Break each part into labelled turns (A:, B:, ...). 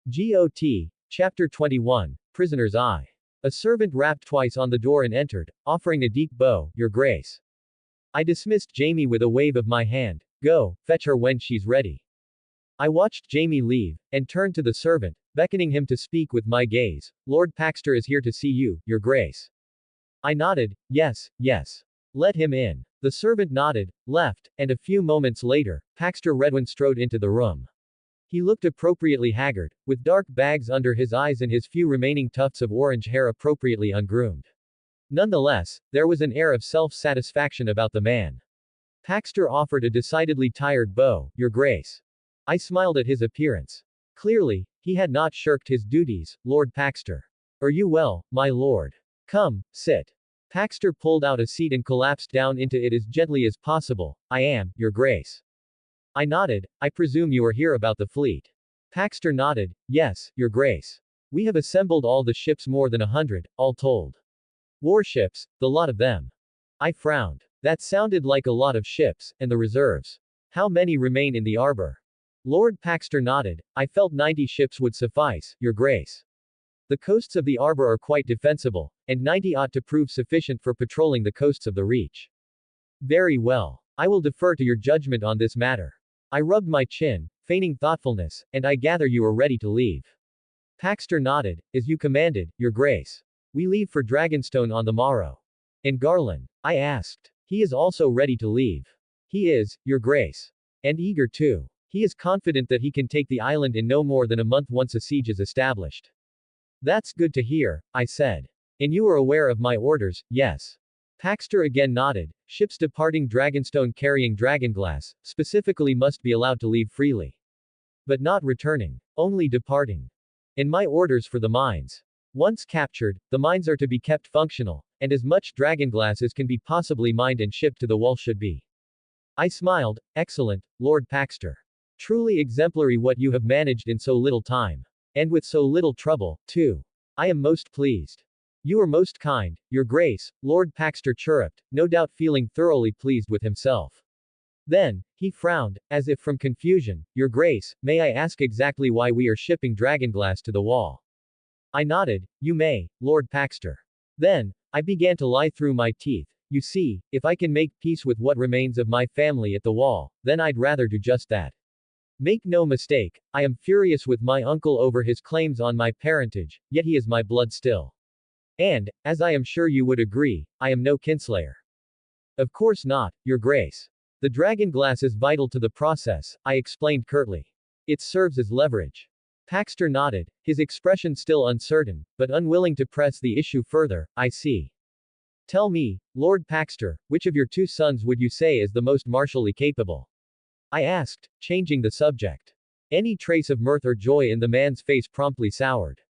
A: GOT, Chapter 21, Prisoner's Eye. A servant rapped twice on the door and entered, offering a deep bow, Your Grace. I dismissed Jamie with a wave of my hand. Go, fetch her when she's ready. I watched Jamie leave, and turned to the servant, beckoning him to speak with my gaze. Lord Paxter is here to see you, Your Grace. I nodded, yes, yes. Let him in. The servant nodded, left, and a few moments later, Paxter Redwyn strode into the room. He looked appropriately haggard, with dark bags under his eyes and his few remaining tufts of orange hair appropriately ungroomed. Nonetheless, there was an air of self-satisfaction about the man. Paxter offered a decidedly tired bow, Your Grace. I smiled at his appearance. Clearly, he had not shirked his duties, Lord Paxter. Are you well, my lord? Come, sit. Paxter pulled out a seat and collapsed down into it as gently as possible. I am, Your Grace. I nodded. I presume you are here about the fleet. Paxter nodded. Yes, Your Grace. We have assembled all the ships, more than 100, all told. Warships, the lot of them. I frowned. That sounded like a lot of ships, and the reserves. How many remain in the arbor? Lord Paxter nodded. I felt 90 ships would suffice, Your Grace. The coasts of the arbor are quite defensible, and 90 ought to prove sufficient for patrolling the coasts of the Reach. Very well. I will defer to your judgment on this matter. I rubbed my chin, feigning thoughtfulness, and I gather you are ready to leave. Paxter nodded. As you commanded, Your Grace. We leave for Dragonstone on the morrow. And Garland? I asked. He is also ready to leave. He is, Your Grace. And eager too. He is confident that he can take the island in no more than a month once a siege is established. That's good to hear, I said. And you are aware of my orders, yes. Paxter again nodded. Ships departing Dragonstone carrying dragonglass, specifically, must be allowed to leave freely. But not returning. Only departing. And my orders for the mines. Once captured, the mines are to be kept functional, and as much dragonglass as can be possibly mined and shipped to the wall should be. I smiled. Excellent, Lord Paxter. Truly exemplary what you have managed in so little time. And with so little trouble, too. I am most pleased. You are most kind, Your Grace, Lord Paxter chirruped, no doubt feeling thoroughly pleased with himself. Then, he frowned, as if from confusion. Your Grace, may I ask exactly why we are shipping dragonglass to the wall? I nodded. You may, Lord Paxter. Then, I began to lie through my teeth. You see, if I can make peace with what remains of my family at the wall, then I'd rather do just that. Make no mistake, I am furious with my uncle over his claims on my parentage, yet he is my blood still. And, as I am sure you would agree, I am no kinslayer. Of course not, Your Grace. The dragonglass is vital to the process, I explained curtly. It serves as leverage. Paxter nodded, his expression still uncertain, but unwilling to press the issue further. I see. Tell me, Lord Paxter, which of your two sons would you say is the most martially capable? I asked, changing the subject. Any trace of mirth or joy in the man's face promptly soured.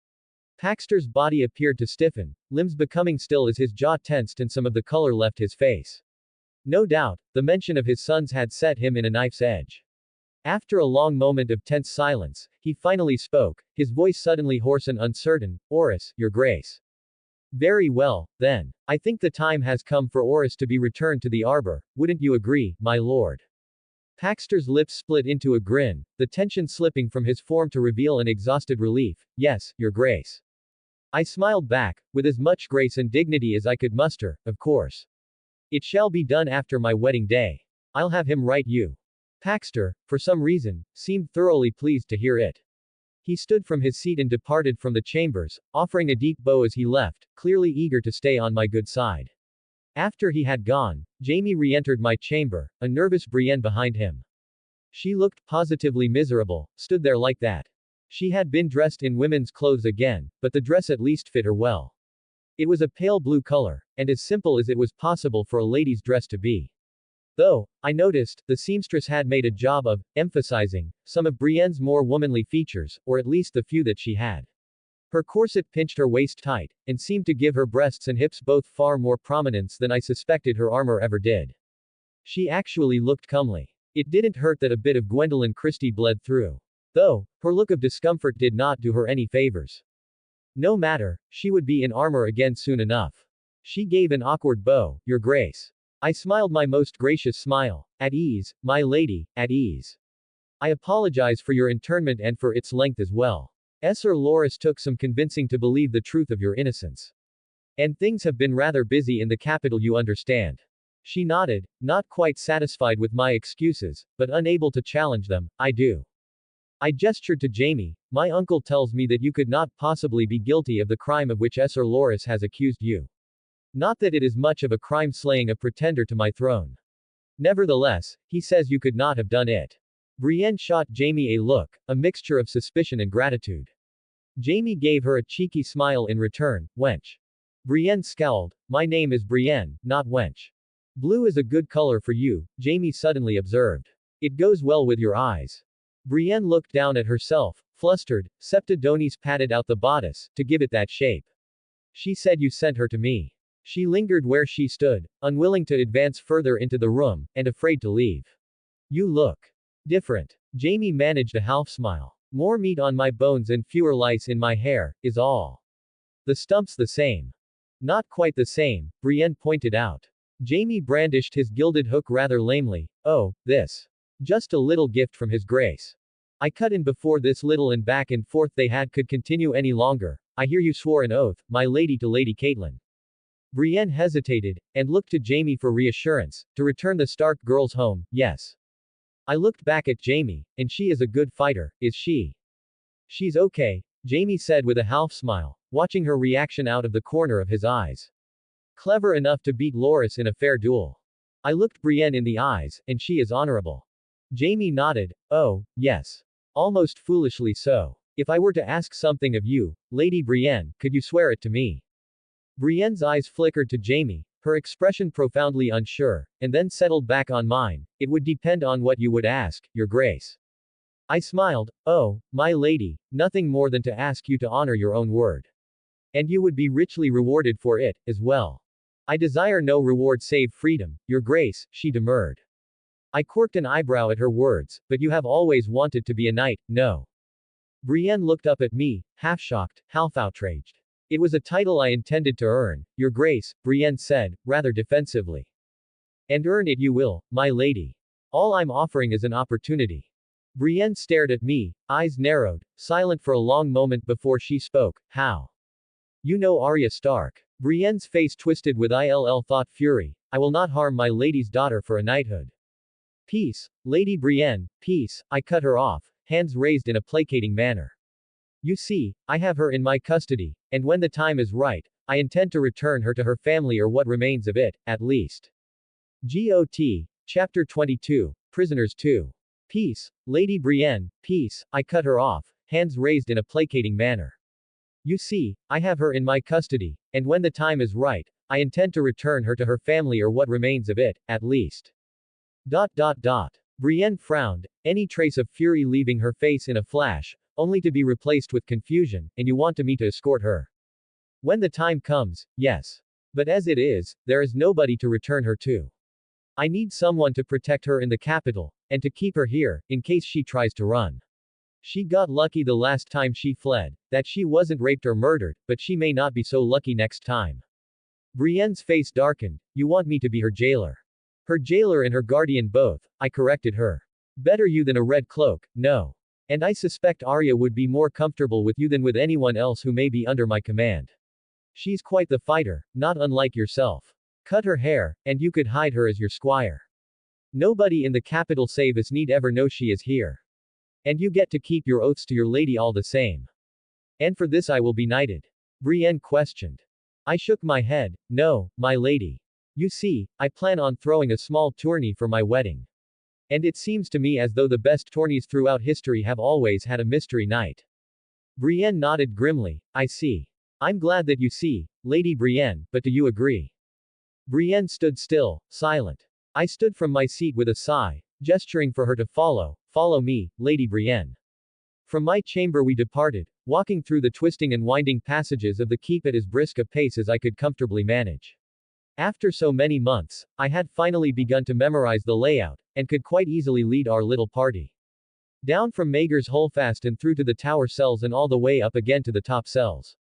A: Paxter's body appeared to stiffen, limbs becoming still as his jaw tensed and some of the color left his face. No doubt, the mention of his sons had set him in a knife's edge. After a long moment of tense silence, he finally spoke, his voice suddenly hoarse and uncertain. Oris, Your Grace. Very well, then. I think the time has come for Oris to be returned to the arbor, wouldn't you agree, my lord? Paxter's lips split into a grin, the tension slipping from his form to reveal an exhausted relief. Yes, Your Grace. I smiled back, with as much grace and dignity as I could muster, of course. It shall be done after my wedding day. I'll have him write you. Paxter, for some reason, seemed thoroughly pleased to hear it. He stood from his seat and departed from the chambers, offering a deep bow as he left, clearly eager to stay on my good side. After he had gone, Jamie re-entered my chamber, a nervous Brienne behind him. She looked positively miserable, stood there like that. She had been dressed in women's clothes again, but the dress at least fit her well. It was a pale blue color, and as simple as it was possible for a lady's dress to be. Though, I noticed, the seamstress had made a job of emphasizing some of Brienne's more womanly features, or at least the few that she had. Her corset pinched her waist tight, and seemed to give her breasts and hips both far more prominence than I suspected her armor ever did. She actually looked comely. It didn't hurt that a bit of Gwendolyn Christie bled through. Though, her look of discomfort did not do her any favors. No matter, she would be in armor again soon enough. She gave an awkward bow, Your Grace. I smiled my most gracious smile. At ease, my lady, at ease. I apologize for your internment and for its length as well. Sir Loris took some convincing to believe the truth of your innocence. And things have been rather busy in the capital, you understand. She nodded, not quite satisfied with my excuses, but unable to challenge them. I do. I gestured to Jamie. My uncle tells me that you could not possibly be guilty of the crime of which Sir Loris has accused you. Not that it is much of a crime slaying a pretender to my throne. Nevertheless, he says you could not have done it. Brienne shot Jamie a look, a mixture of suspicion and gratitude. Jamie gave her a cheeky smile in return. Wench. Brienne scowled. My name is Brienne, not wench. Blue is a good color for you, Jamie suddenly observed. It goes well with your eyes. Brienne looked down at herself, flustered. Septidonis patted out the bodice, to give it that shape. She said you sent her to me. She lingered where she stood, unwilling to advance further into the room, and afraid to leave. You look different. Jamie managed a half smile. More meat on my bones and fewer lice in my hair, is all. The stump's the same. Not quite the same, Brienne pointed out. Jamie brandished his gilded hook rather lamely. Oh, this. Just a little gift from his grace. I cut in before this little and back and forth they had could continue any longer. I hear you swore an oath, my lady, to Lady Caitlin. Brienne hesitated, and looked to Jamie for reassurance, to return the Stark girls home, yes. I looked back at Jamie, and she is a good fighter, is she? She's okay, Jamie said with a half smile, watching her reaction out of the corner of his eyes. Clever enough to beat Loris in a fair duel. I looked Brienne in the eyes, and she is honorable. Jamie nodded. Oh, yes. Almost foolishly so. If I were to ask something of you, Lady Brienne, could you swear it to me? Brienne's eyes flickered to Jamie, her expression profoundly unsure, and then settled back on mine. It would depend on what you would ask, Your Grace. I smiled. Oh, my lady, nothing more than to ask you to honor your own word. And you would be richly rewarded for it, as well. I desire no reward save freedom, Your Grace, she demurred. I quirked an eyebrow at her words, but you have always wanted to be a knight, no? Brienne looked up at me, half shocked, half outraged. It was a title I intended to earn, Your Grace, Brienne said, rather defensively. And earn it you will, my lady. All I'm offering is an opportunity. Brienne stared at me, eyes narrowed, silent for a long moment before she spoke. How? You know Arya Stark. Brienne's face twisted with ill thought fury. I will not harm my lady's daughter for a knighthood. Peace, Lady Brienne, peace, I cut her off, hands raised in a placating manner. You see, I have her in my custody, and when the time is right, I intend to return her to her family or what remains of it, at least. GOT, Chapter 22, Prisoners 2. Peace, Lady Brienne, peace, I cut her off, hands raised in a placating manner. You see, I have her in my custody, and when the time is right, I intend to return her to her family or what remains of it, at least. Brienne frowned, any trace of fury leaving her face in a flash, only to be replaced with confusion, and you want me to escort her. When the time comes, yes. But as it is, there is nobody to return her to. I need someone to protect her in the capital, and to keep her here, in case she tries to run. She got lucky the last time she fled, that she wasn't raped or murdered, but she may not be so lucky next time. Brienne's face darkened. You want me to be her jailer. Her jailer and her guardian both, I corrected her. Better you than a red cloak, no. And I suspect Arya would be more comfortable with you than with anyone else who may be under my command. She's quite the fighter, not unlike yourself. Cut her hair, and you could hide her as your squire. Nobody in the capital save us need ever know she is here. And you get to keep your oaths to your lady all the same. And for this I will be knighted? Brienne questioned. I shook my head. No, my lady. You see, I plan on throwing a small tourney for my wedding. And it seems to me as though the best tourneys throughout history have always had a mystery knight. Brienne nodded grimly. I see. I'm glad that you see, Lady Brienne, but do you agree? Brienne stood still, silent. I stood from my seat with a sigh, gesturing for her to follow. Follow me, Lady Brienne. From my chamber we departed, walking through the twisting and winding passages of the keep at as brisk a pace as I could comfortably manage. After so many months, I had finally begun to memorize the layout, and could quite easily lead our little party. Down from Maegor's Holdfast and through to the tower cells and all the way up again to the top cells.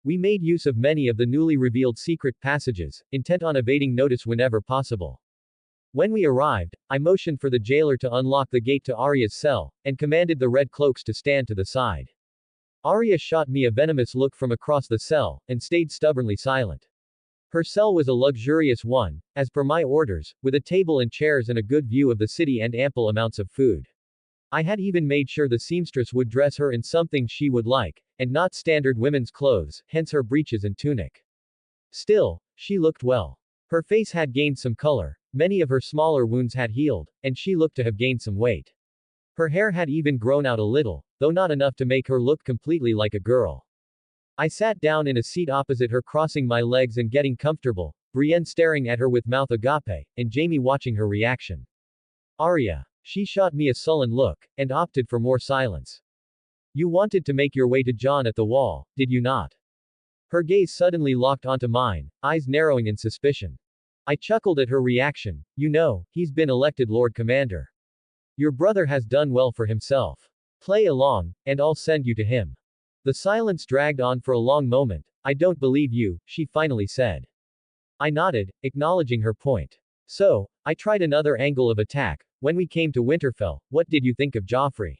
A: We made use of many of the newly revealed secret passages, intent on evading notice whenever possible. When we arrived, I motioned for the jailer to unlock the gate to Arya's cell, and commanded the red cloaks to stand to the side. Arya shot me a venomous look from across the cell, and stayed stubbornly silent. Her cell was a luxurious one, as per my orders, with a table and chairs and a good view of the city and ample amounts of food. I had even made sure the seamstress would dress her in something she would like, and not standard women's clothes, hence her breeches and tunic. Still, she looked well. Her face had gained some color, many of her smaller wounds had healed, and she looked to have gained some weight. Her hair had even grown out a little, though not enough to make her look completely like a girl. I sat down in a seat opposite her, crossing my legs and getting comfortable, Brienne staring at her with mouth agape, and Jaime watching her reaction. Arya. She shot me a sullen look, and opted for more silence. You wanted to make your way to Jon at the wall, did you not? Her gaze suddenly locked onto mine, eyes narrowing in suspicion. I chuckled at her reaction. You know, he's been elected Lord Commander. Your brother has done well for himself. Play along, and I'll send you to him. The silence dragged on for a long moment. I don't believe you, she finally said. I nodded, acknowledging her point. So, I tried another angle of attack. When we came to Winterfell, what did you think of Joffrey?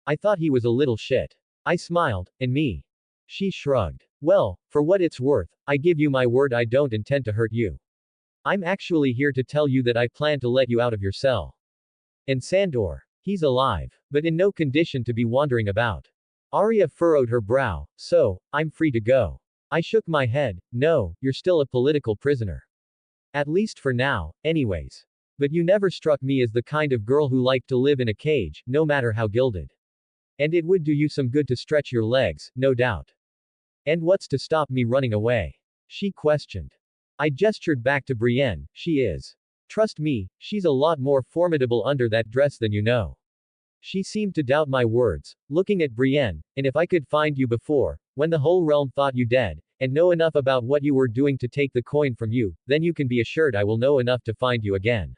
A: I thought he was a little shit. I smiled, and me. She shrugged. Well, for what it's worth, I give you my word I don't intend to hurt you. I'm actually here to tell you that I plan to let you out of your cell. And Sandor. He's alive, but in no condition to be wandering about. Arya furrowed her brow. So, I'm free to go. I shook my head. No, you're still a political prisoner. At least for now, anyways. But you never struck me as the kind of girl who liked to live in a cage, no matter how gilded. And it would do you some good to stretch your legs, no doubt. And what's to stop me running away? She questioned. I gestured back to Brienne. She is. Trust me, she's a lot more formidable under that dress than you know. She seemed to doubt my words, looking at Brienne, and if I could find you before, when the whole realm thought you dead, and know enough about what you were doing to take the coin from you, then you can be assured I will know enough to find you again.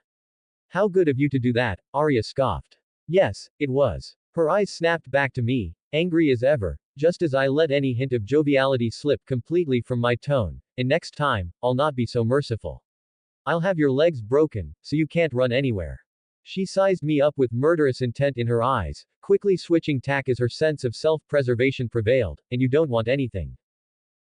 A: How good of you to do that, Arya scoffed. Yes, it was. Her eyes snapped back to me, angry as ever, just as I let any hint of joviality slip completely from my tone, and next time, I'll not be so merciful. I'll have your legs broken, so you can't run anywhere. She sized me up with murderous intent in her eyes, quickly switching tack as her sense of self-preservation prevailed, and you don't want anything.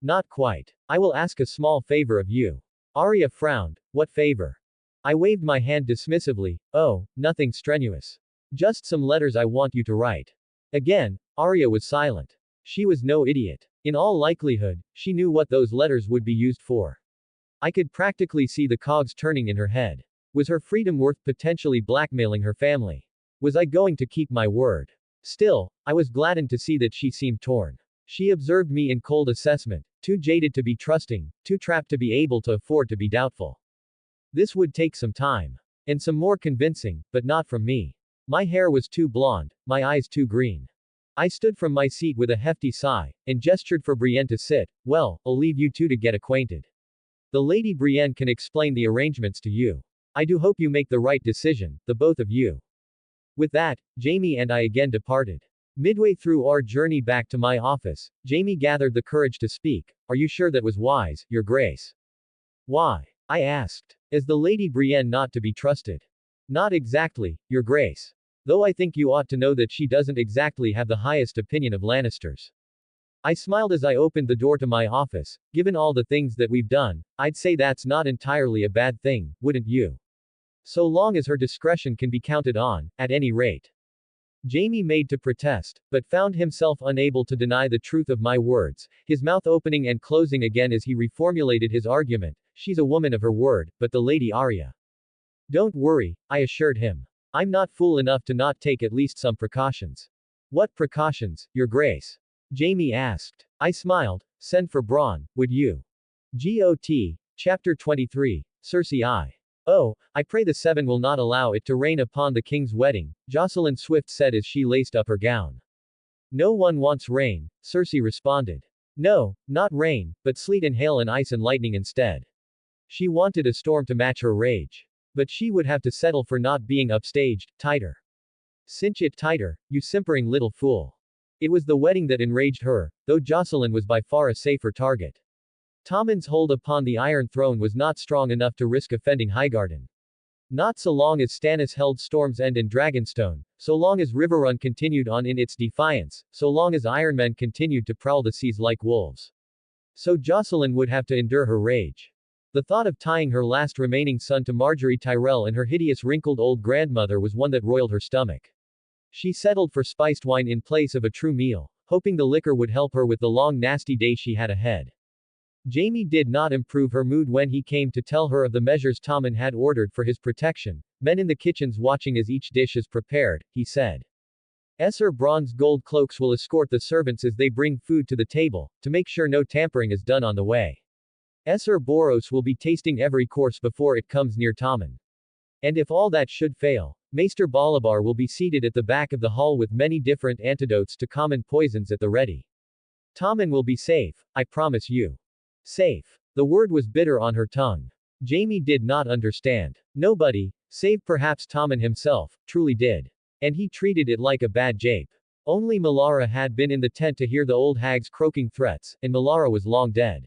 A: Not quite. I will ask a small favor of you. Arya frowned. What favor? I waved my hand dismissively. Oh, nothing strenuous. Just some letters I want you to write. Again, Arya was silent. She was no idiot. In all likelihood, she knew what those letters would be used for. I could practically see the cogs turning in her head. Was her freedom worth potentially blackmailing her family? Was I going to keep my word? Still, I was gladdened to see that she seemed torn. She observed me in cold assessment, too jaded to be trusting, too trapped to be able to afford to be doubtful. This would take some time. And some more convincing, but not from me. My hair was too blonde, my eyes too green. I stood from my seat with a hefty sigh, and gestured for Brienne to sit. Well, I'll leave you two to get acquainted. The Lady Brienne can explain the arrangements to you. I do hope you make the right decision, the both of you. With that, Jaime and I again departed. Midway through our journey back to my office, Jaime gathered the courage to speak. Are you sure that was wise, Your Grace? Why? I asked. Is the Lady Brienne not to be trusted? Not exactly, Your Grace. Though I think you ought to know that she doesn't exactly have the highest opinion of Lannisters. I smiled as I opened the door to my office. Given all the things that we've done, I'd say that's not entirely a bad thing, wouldn't you? So long as her discretion can be counted on, at any rate. Jaime made to protest, but found himself unable to deny the truth of my words, his mouth opening and closing again as he reformulated his argument. She's a woman of her word, but the Lady Arya. Don't worry, I assured him. I'm not fool enough to not take at least some precautions. What precautions, Your Grace? Jaime asked. I smiled. Send for Bronn, would you? GOT. Chapter 23. Cersei I. Oh, I pray the Seven will not allow it to rain upon the king's wedding, Jocelyn Swift said as she laced up her gown. No one wants rain, Cersei responded. No, not rain, but sleet and hail and ice and lightning instead. She wanted a storm to match her rage. But she would have to settle for not being upstaged, tighter. Cinch it tighter, you simpering little fool. It was the wedding that enraged her, though Jocelyn was by far a safer target. Tommen's hold upon the Iron Throne was not strong enough to risk offending Highgarden. Not so long as Stannis held Storm's End and Dragonstone, So long as Riverrun continued on in its defiance, so long as Ironmen continued to prowl the seas like wolves. So Jocelyn would have to endure her rage. The thought of tying her last remaining son to Marjorie Tyrell and her hideous wrinkled old grandmother was one that roiled her stomach. She settled for spiced wine in place of a true meal, hoping the liquor would help her with the long nasty day she had ahead. Jaime did not improve her mood when he came to tell her of the measures Tommen had ordered for his protection, men in the kitchens watching as each dish is prepared, he said. Sir Bronze gold cloaks will escort the servants as they bring food to the table, to make sure no tampering is done on the way. Sir Boros will be tasting every course before it comes near Tommen. And if all that should fail, Maester Balabar will be seated at the back of the hall with many different antidotes to common poisons at the ready. Tommen will be safe, I promise you. Safe. The word was bitter on her tongue. Jaime did not understand. Nobody, save perhaps Tommen himself, truly did. And he treated it like a bad jape. Only Melara had been in the tent to hear the old hag's croaking threats, and Melara was long dead.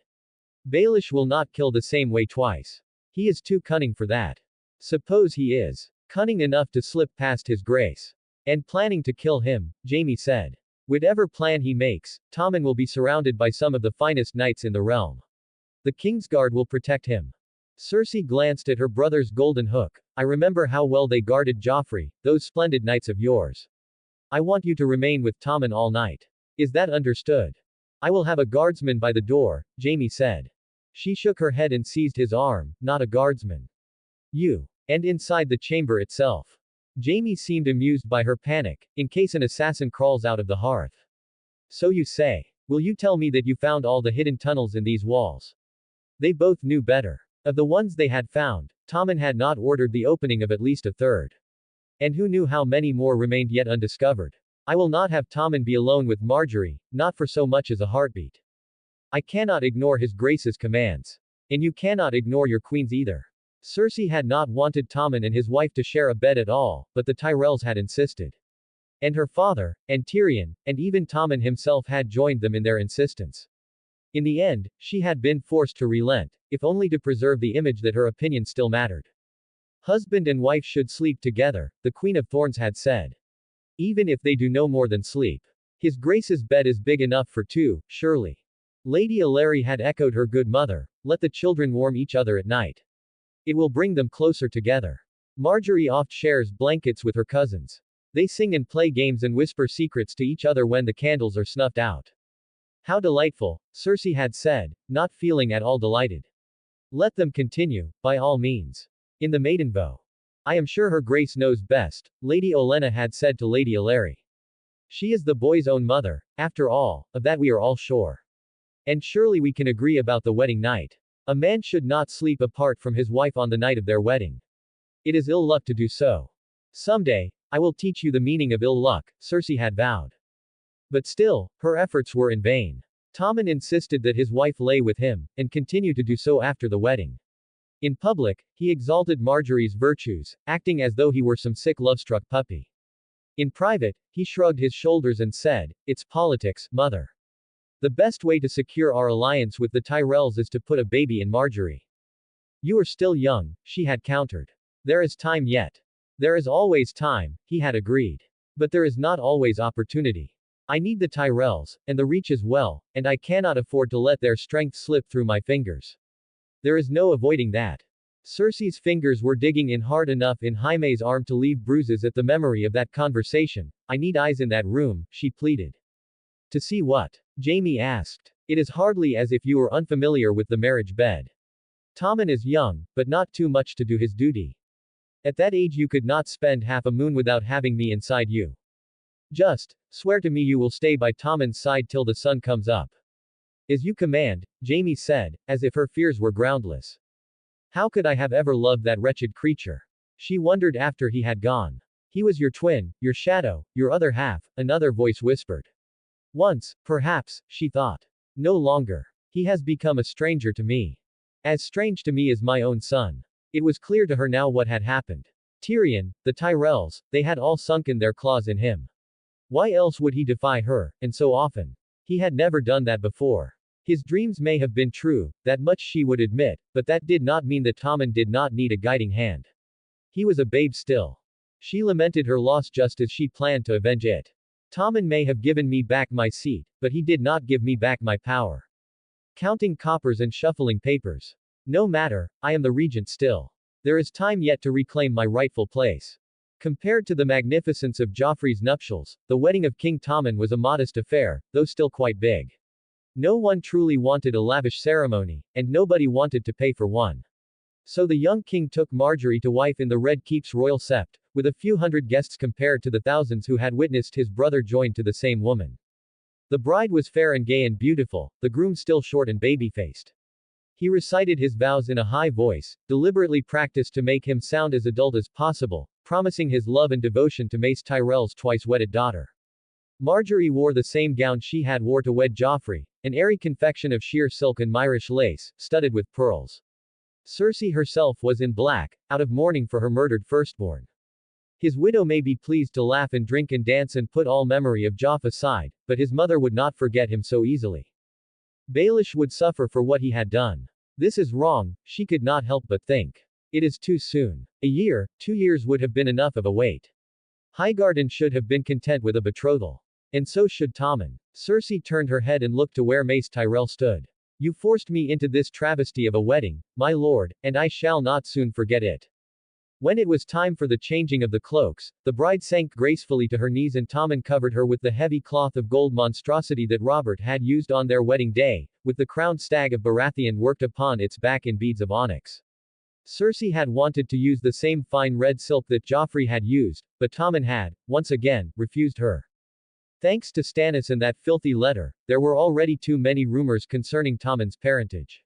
A: Baelish will not kill the same way twice. He is too cunning for that. Suppose he is cunning enough to slip past his grace. And planning to kill him, Jaime said. Whatever plan he makes, Tommen will be surrounded by some of the finest knights in the realm. The Kingsguard will protect him. Cersei glanced at her brother's golden hook. I remember how well they guarded Joffrey, those splendid knights of yours. I want you to remain with Tommen all night. Is that understood? I will have a guardsman by the door, Jaime said. She shook her head and seized his arm, not a guardsman. You. And inside the chamber itself. Jaime seemed amused by her panic, in case an assassin crawls out of the hearth. So you say. Will you tell me that you found all the hidden tunnels in these walls? They both knew better. Of the ones they had found, Tommen had not ordered the opening of at least a third. And who knew how many more remained yet undiscovered? I will not have Tommen be alone with Marjorie, not for so much as a heartbeat. I cannot ignore his grace's commands. And you cannot ignore your queen's either. Cersei had not wanted Tommen and his wife to share a bed at all, but the Tyrells had insisted. And her father, and Tyrion, and even Tommen himself had joined them in their insistence. In the end, she had been forced to relent, if only to preserve the image that her opinion still mattered. Husband and wife should sleep together, the Queen of Thorns had said. Even if they do no more than sleep. His Grace's bed is big enough for two, surely. Lady Aleri had echoed her good mother, let the children warm each other at night. It will bring them closer together. Marjorie oft shares blankets with her cousins. They sing and play games and whisper secrets to each other when the candles are snuffed out. How delightful, Cersei had said, not feeling at all delighted. Let them continue, by all means. In the maiden vow. I am sure her grace knows best, Lady Olenna had said to Lady Aleri. She is the boy's own mother, after all, of that we are all sure. And surely we can agree about the wedding night. A man should not sleep apart from his wife on the night of their wedding. It is ill luck to do so. Someday, I will teach you the meaning of ill luck, Cersei had vowed. But still, her efforts were in vain. Tommen insisted that his wife lay with him, and continued to do so after the wedding. In public, he exalted Marjorie's virtues, acting as though he were some sick love-struck puppy. In private, he shrugged his shoulders and said, it's politics, mother. The best way to secure our alliance with the Tyrells is to put a baby in Marjorie. You are still young, she had countered. There is time yet. There is always time, he had agreed. But there is not always opportunity. I need the Tyrells, and the Reach as well, and I cannot afford to let their strength slip through my fingers. There is no avoiding that. Cersei's fingers were digging in hard enough in Jaime's arm to leave bruises at the memory of that conversation. I need eyes in that room, she pleaded. To see what? Jaime asked. It is hardly as if you were unfamiliar with the marriage bed. Tommen is young, but not too much to do his duty. At that age you could not spend half a moon without having me inside you. Just, swear to me you will stay by Tommen's side till the sun comes up. As you command, Jaime said, as if her fears were groundless. How could I have ever loved that wretched creature? She wondered after he had gone. He was your twin, your shadow, your other half, another voice whispered. Once, perhaps, she thought. No longer. He has become a stranger to me. As strange to me as my own son. It was clear to her now what had happened. Tyrion, the Tyrells, they had all sunken their claws in him. Why else would he defy her, and so often? He had never done that before. His dreams may have been true, that much she would admit, but that did not mean that Tommen did not need a guiding hand. He was a babe still. She lamented her loss just as she planned to avenge it. Tommen may have given me back my seat, but he did not give me back my power. Counting coppers and shuffling papers. No matter, I am the regent still. There is time yet to reclaim my rightful place. Compared to the magnificence of Joffrey's nuptials, the wedding of King Tommen was a modest affair, though still quite big. No one truly wanted a lavish ceremony, and nobody wanted to pay for one. So the young king took Marjorie to wife in the Red Keep's royal sept, with a few hundred guests compared to the thousands who had witnessed his brother joined to the same woman. The bride was fair and gay and beautiful, the groom still short and baby-faced. He recited his vows in a high voice, deliberately practiced to make him sound as adult as possible, promising his love and devotion to Mace Tyrell's twice-wedded daughter. Marjorie wore the same gown she had wore to wed Joffrey, an airy confection of sheer silk and Myrish lace, studded with pearls. Cersei herself was in black, out of mourning for her murdered firstborn. His widow may be pleased to laugh and drink and dance and put all memory of Joff aside, but his mother would not forget him so easily. Baelish would suffer for what he had done. This is wrong, she could not help but think. It is too soon. A year, 2 years would have been enough of a wait. Highgarden should have been content with a betrothal. And so should Tommen. Cersei turned her head and looked to where Mace Tyrell stood. You forced me into this travesty of a wedding, my lord, and I shall not soon forget it. When it was time for the changing of the cloaks, the bride sank gracefully to her knees and Tommen covered her with the heavy cloth of gold monstrosity that Robert had used on their wedding day, with the crowned stag of Baratheon worked upon its back in beads of onyx. Cersei had wanted to use the same fine red silk that Joffrey had used, but Tommen had, once again, refused her. Thanks to Stannis and that filthy letter, there were already too many rumors concerning Tommen's parentage.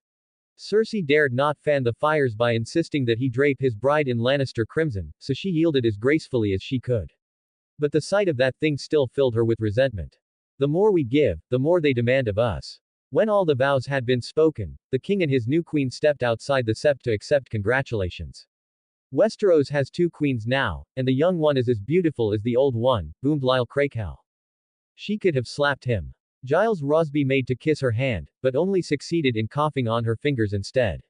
A: Cersei dared not fan the fires by insisting that he drape his bride in Lannister crimson, so she yielded as gracefully as she could. But the sight of that thing still filled her with resentment. The more we give, the more they demand of us. When all the vows had been spoken, the king and his new queen stepped outside the sept to accept congratulations. Westeros has 2 queens now, and the young one is as beautiful as the old one, boomed Lyle Crackell. She could have slapped him. Giles Rosby made to kiss her hand, but only succeeded in coughing on her fingers instead.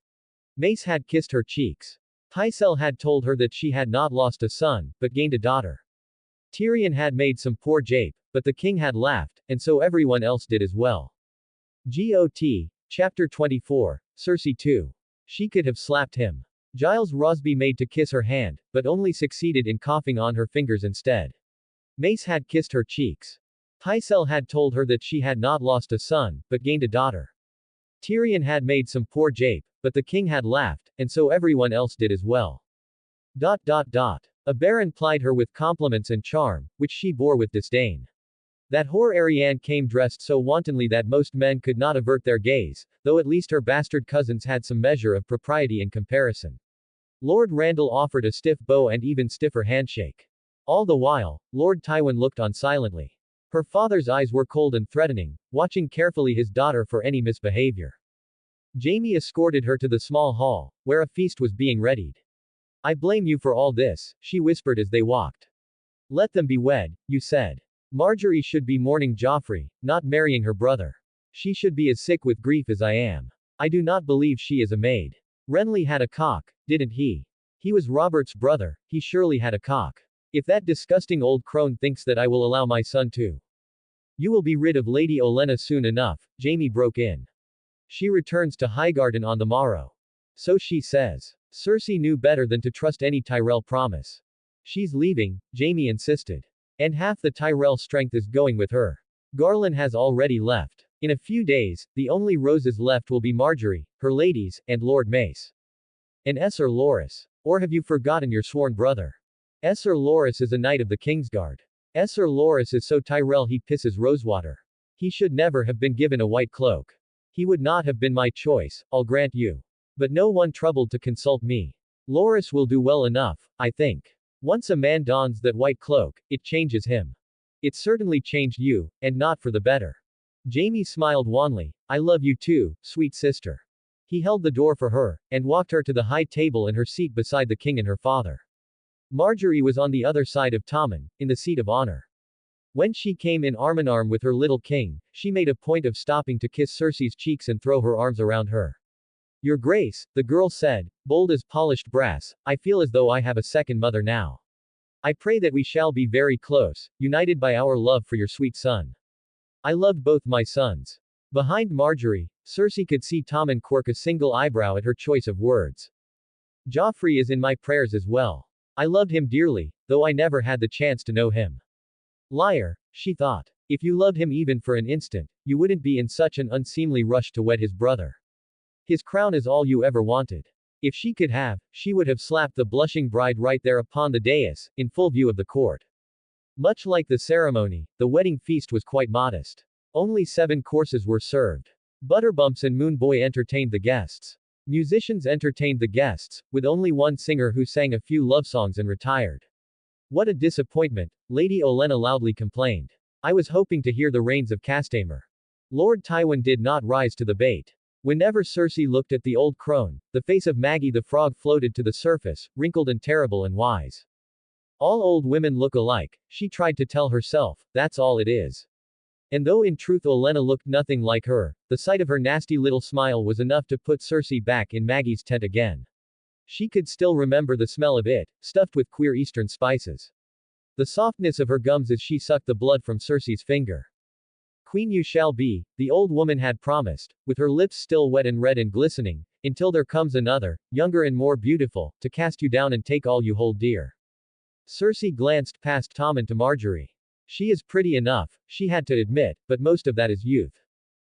A: Mace had kissed her cheeks. Pycelle had told her that she had not lost a son, but gained a daughter. Tyrion had made some poor jape, but the king had laughed, and so everyone else did as well. GOT, Chapter 24, Cersei 2. She could have slapped him. Giles Rosby made to kiss her hand, but only succeeded in coughing on her fingers instead. Mace had kissed her cheeks. Pycelle had told her that she had not lost a son, but gained a daughter. Tyrion had made some poor jape, but the king had laughed, and so everyone else did as well. A baron plied her with compliments and charm, which she bore with disdain. That whore Arianne came dressed so wantonly that most men could not avert their gaze, though at least her bastard cousins had some measure of propriety in comparison. Lord Randall offered a stiff bow and even stiffer handshake. All the while, Lord Tywin looked on silently. Her father's eyes were cold and threatening, watching carefully his daughter for any misbehavior. Jaime escorted her to the small hall, where a feast was being readied. I blame you for all this, she whispered as they walked. Let them be wed, you said. Marjorie should be mourning Joffrey, not marrying her brother. She should be as sick with grief as I am. I do not believe she is a maid. Renly had a cock, didn't he? He was Robert's brother, he surely had a cock. If that disgusting old crone thinks that I will allow my son to. You will be rid of Lady Olenna soon enough, Jaime broke in. She returns to Highgarden on the morrow. So she says. Cersei knew better than to trust any Tyrell promise. She's leaving, Jaime insisted. And half the Tyrell strength is going with her. Garland has already left. In a few days, the only roses left will be Marjorie, her ladies, and Lord Mace. And Esser Loras. Or have you forgotten your sworn brother? Esser Loras is a knight of the Kingsguard. Esser Loras is so Tyrell he pisses rosewater. He should never have been given a white cloak. He would not have been my choice, I'll grant you. But no one troubled to consult me. Loras will do well enough, I think. Once a man dons that white cloak, it changes him. It certainly changed you, and not for the better. Jaime smiled wanly. I love you too, sweet sister. He held the door for her, and walked her to the high table and her seat beside the king and her father. Marjorie was on the other side of Tommen, in the seat of honor. When she came in arm-in-arm with her little king, she made a point of stopping to kiss Cersei's cheeks and throw her arms around her. Your Grace, the girl said, bold as polished brass, I feel as though I have a second mother now. I pray that we shall be very close, united by our love for your sweet son. I loved both my sons. Behind Marjorie, Cersei could see Tommen quirk a single eyebrow at her choice of words. Joffrey is in my prayers as well. I loved him dearly, though I never had the chance to know him. Liar, she thought. If you loved him even for an instant, you wouldn't be in such an unseemly rush to wed his brother. His crown is all you ever wanted. If she could have, she would have slapped the blushing bride right there upon the dais, in full view of the court. Much like the ceremony, the wedding feast was quite modest. Only 7 courses were served. Butterbumps and Moonboy entertained the guests. Musicians entertained the guests, with only one singer who sang a few love songs and retired. What a disappointment, Lady Olenna loudly complained. I was hoping to hear the rains of Castamere. Lord Tywin did not rise to the bait. Whenever Cersei looked at the old crone, the face of Maggie the Frog floated to the surface, wrinkled and terrible and wise. All old women look alike, she tried to tell herself, that's all it is. And though in truth Olenna looked nothing like her, the sight of her nasty little smile was enough to put Cersei back in Maggie's tent again. She could still remember the smell of it, stuffed with queer eastern spices. The softness of her gums as she sucked the blood from Cersei's finger. Queen you shall be, the old woman had promised, with her lips still wet and red and glistening, until there comes another, younger and more beautiful, to cast you down and take all you hold dear. Cersei glanced past Tommen to Marjorie. She is pretty enough, she had to admit, but most of that is youth.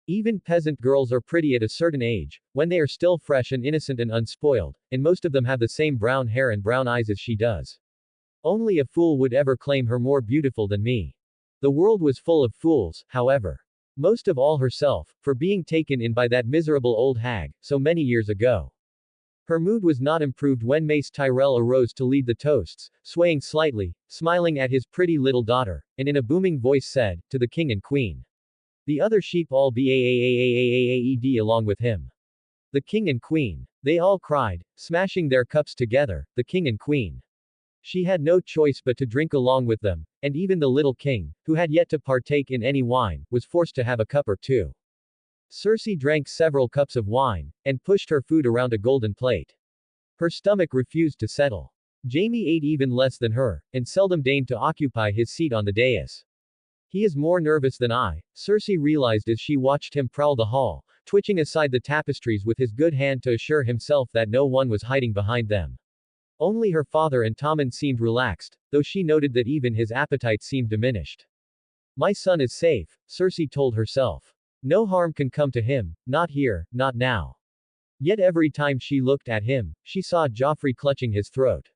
A: Even peasant girls are pretty at a certain age, when they are still fresh and innocent and unspoiled, and most of them have the same brown hair and brown eyes as she does. Only a fool would ever claim her more beautiful than me. The world was full of fools, however. Most of all herself, for being taken in by that miserable old hag, so many years ago. Her mood was not improved when Mace Tyrell arose to lead the toasts, swaying slightly, smiling at his pretty little daughter, and in a booming voice said, to the king and queen. The other sheep all baaaaaaed along with him. The king and queen. They all cried, smashing their cups together, the king and queen. She had no choice but to drink along with them, and even the little king, who had yet to partake in any wine, was forced to have a cup or two. Cersei drank several cups of wine, and pushed her food around a golden plate. Her stomach refused to settle. Jaime ate even less than her, and seldom deigned to occupy his seat on the dais. He is more nervous than I, Cersei realized as she watched him prowl the hall, twitching aside the tapestries with his good hand to assure himself that no one was hiding behind them. Only her father and Tommen seemed relaxed, though she noted that even his appetite seemed diminished. My son is safe, Cersei told herself. No harm can come to him, not here, not now. Yet every time she looked at him, she saw Joffrey clutching his throat.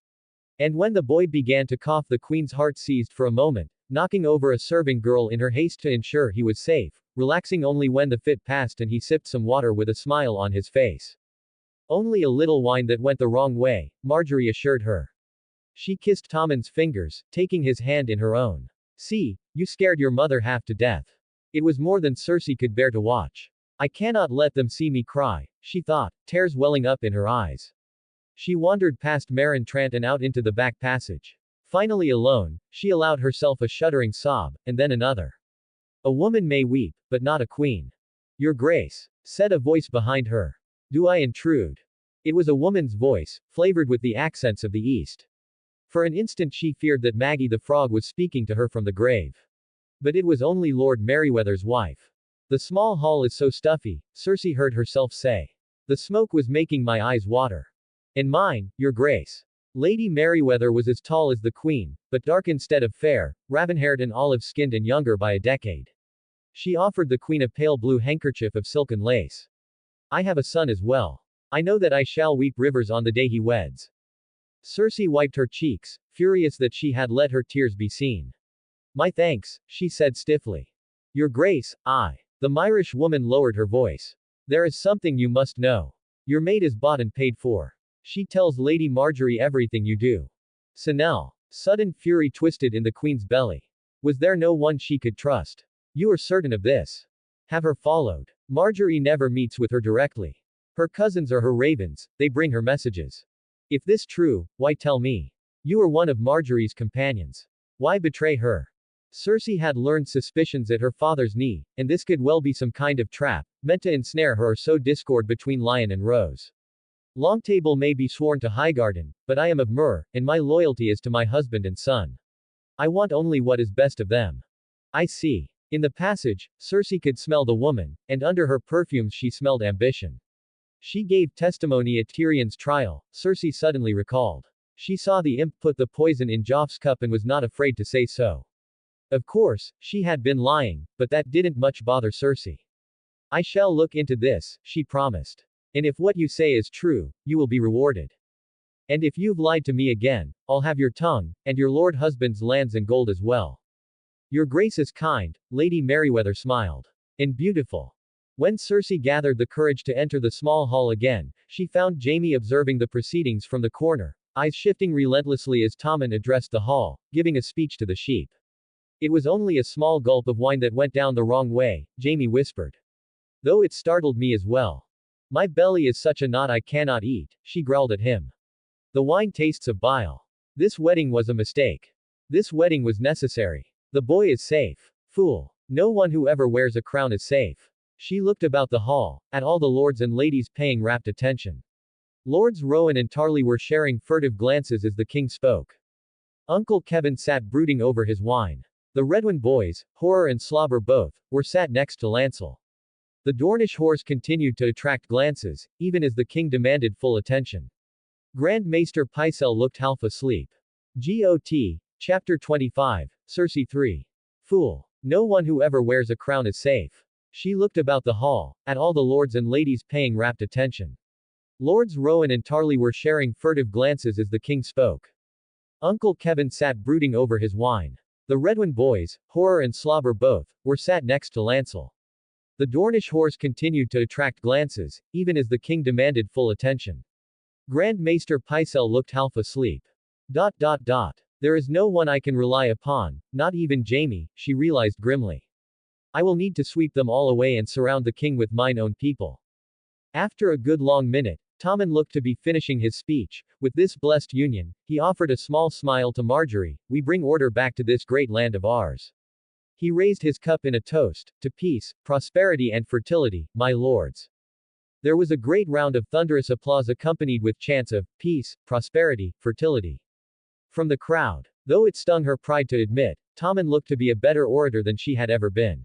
A: And when the boy began to cough, the queen's heart seized for a moment, knocking over a serving girl in her haste to ensure he was safe, relaxing only when the fit passed and he sipped some water with a smile on his face. Only a little wine that went the wrong way, Marjorie assured her. She kissed Tommen's fingers, taking his hand in her own. See, you scared your mother half to death. It was more than Cersei could bear to watch. I cannot let them see me cry, she thought, tears welling up in her eyes. She wandered past Meryn Trant and out into the back passage. Finally alone, she allowed herself a shuddering sob, and then another. A woman may weep, but not a queen. Your Grace, said a voice behind her. Do I intrude? It was a woman's voice, flavored with the accents of the East. For an instant she feared that Maggie the Frog was speaking to her from the grave. But it was only Lord Merryweather's wife. The small hall is so stuffy, Cersei heard herself say. The smoke was making my eyes water. And mine, Your Grace. Lady Merryweather was as tall as the queen, but dark instead of fair, raven-haired and olive-skinned and younger by a decade. She offered the queen a pale blue handkerchief of silken lace. I have a son as well. I know that I shall weep rivers on the day he weds. Cersei wiped her cheeks, furious that she had let her tears be seen. My thanks, she said stiffly. Your Grace, I. The Myrish woman lowered her voice. There is something you must know. Your maid is bought and paid for. She tells Lady Marjorie everything you do. Sinel. Sudden fury twisted in the queen's belly. Was there no one she could trust? You are certain of this? Have her followed. Marjorie never meets with her directly. Her cousins are her ravens, they bring her messages. If this true, why tell me? You are one of Marjorie's companions. Why betray her? Cersei had learned suspicions at her father's knee, and this could well be some kind of trap, meant to ensnare her or sow discord between Lion and Rose. Longtable may be sworn to Highgarden, but I am of Myr, and my loyalty is to my husband and son. I want only what is best of them. I see. In the passage, Cersei could smell the woman, and under her perfumes she smelled ambition. She gave testimony at Tyrion's trial, Cersei suddenly recalled. She saw the imp put the poison in Joff's cup and was not afraid to say so. Of course, she had been lying, but that didn't much bother Cersei. I shall look into this, she promised. And if what you say is true, you will be rewarded. And if you've lied to me again, I'll have your tongue, and your lord husband's lands and gold as well. Your grace is kind, Lady Merryweather smiled. And beautiful. When Cersei gathered the courage to enter the small hall again, she found Jaime observing the proceedings from the corner, eyes shifting relentlessly as Tommen addressed the hall, giving a speech to the sheep. It was only a small gulp of wine that went down the wrong way, Jaime whispered. Though it startled me as well. My belly is such a knot I cannot eat, she growled at him. The wine tastes of bile. This wedding was a mistake. This wedding was necessary. The boy is safe. Fool. No one who ever wears a crown is safe. She looked about the hall, at all the lords and ladies paying rapt attention. Lords Rowan and Tarly were sharing furtive glances as the king spoke. Uncle Kevin sat brooding over his wine. The Redwyne boys, Horror and Slobber both, were sat next to Lancel. The Dornish horse continued to attract glances, even as the king demanded full attention. Grand Maester Pycelle looked half asleep. Got. Chapter 25, Cersei 3. Fool. No one who ever wears a crown is safe. She looked about the hall, at all the lords and ladies paying rapt attention. Lords Rowan and Tarly were sharing furtive glances as the king spoke. Uncle Kevin sat brooding over his wine. The Redwyne boys, Horror and Slobber both, were sat next to Lancel. The Dornish horse continued to attract glances, even as the king demanded full attention. Grand Maester Pycelle looked half asleep. There is no one I can rely upon, not even Jaime, she realized grimly. I will need to sweep them all away and surround the king with mine own people. After a good long minute, Tommen looked to be finishing his speech. With this blessed union, he offered a small smile to Marjorie, we bring order back to this great land of ours. He raised his cup in a toast, to peace, prosperity and fertility, my lords. There was a great round of thunderous applause accompanied with chants of, peace, prosperity, fertility. From the crowd. Though it stung her pride to admit, Tommen looked to be a better orator than she had ever been.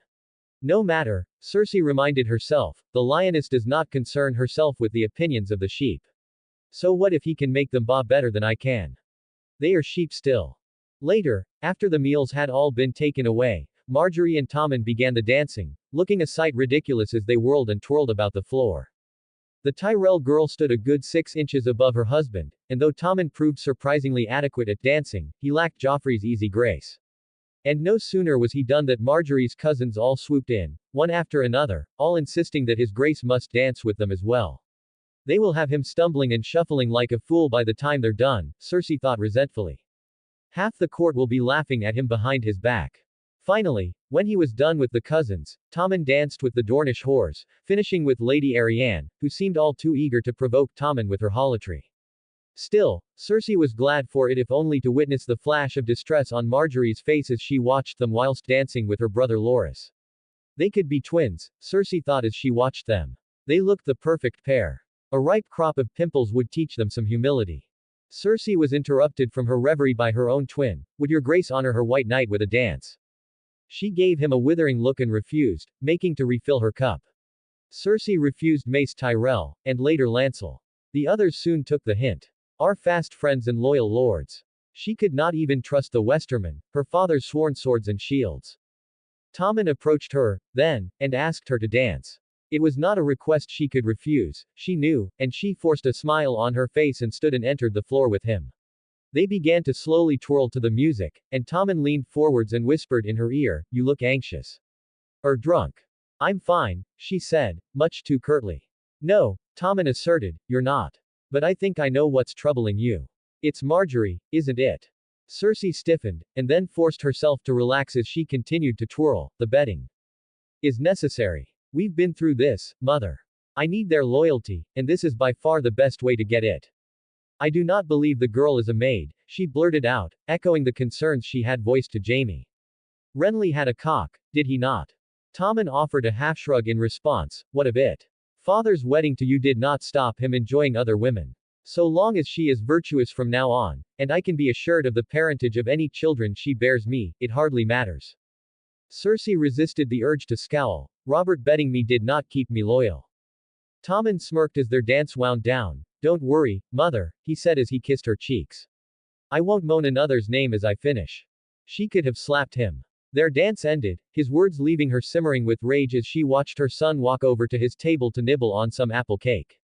A: No matter, Cersei reminded herself, the lioness does not concern herself with the opinions of the sheep. So what if he can make them baa better than I can? They are sheep still. Later, after the meals had all been taken away, Marjorie and Tommen began the dancing, looking a sight ridiculous as they whirled and twirled about the floor. The Tyrell girl stood a good 6 inches above her husband, and though Tommen proved surprisingly adequate at dancing, he lacked Joffrey's easy grace. And no sooner was he done that Marjorie's cousins all swooped in, one after another, all insisting that his grace must dance with them as well. They will have him stumbling and shuffling like a fool by the time they're done, Cersei thought resentfully. Half the court will be laughing at him behind his back. Finally, when he was done with the cousins, Tommen danced with the Dornish horse, finishing with Lady Arianne, who seemed all too eager to provoke Tommen with her harlotry. Still, Cersei was glad for it if only to witness the flash of distress on Marjorie's face as she watched them whilst dancing with her brother Loras. They could be twins, Cersei thought as she watched them. They looked the perfect pair. A ripe crop of pimples would teach them some humility. Cersei was interrupted from her reverie by her own twin. Would your grace honor her white knight with a dance? She gave him a withering look and refused, making to refill her cup. Cersei refused Mace Tyrell, and later Lancel. The others soon took the hint. Our fast friends and loyal lords. She could not even trust the Westermen, her father's sworn swords and shields. Tommen approached her, then, and asked her to dance. It was not a request she could refuse, she knew, and she forced a smile on her face and stood and entered the floor with him. They began to slowly twirl to the music, and Tommen leaned forwards and whispered in her ear, you look anxious. Or drunk. I'm fine, she said, much too curtly. No, Tommen asserted, you're not. But I think I know what's troubling you. It's Marjorie, isn't it? Cersei stiffened, and then forced herself to relax as she continued to twirl, the betting is necessary. We've been through this, mother. I need their loyalty, and this is by far the best way to get it. I do not believe the girl is a maid, she blurted out, echoing the concerns she had voiced to Jaime. Renly had a cock, did he not? Tommen offered a half-shrug in response, what of it? Father's wedding to you did not stop him enjoying other women. So long as she is virtuous from now on, and I can be assured of the parentage of any children she bears me, it hardly matters. Cersei resisted the urge to scowl. Robert betting me did not keep me loyal. Tommen smirked as their dance wound down. Don't worry, mother, he said as he kissed her cheeks. I won't moan another's name as I finish. She could have slapped him. Their dance ended, his words leaving her simmering with rage as she watched her son walk over to his table to nibble on some apple cake.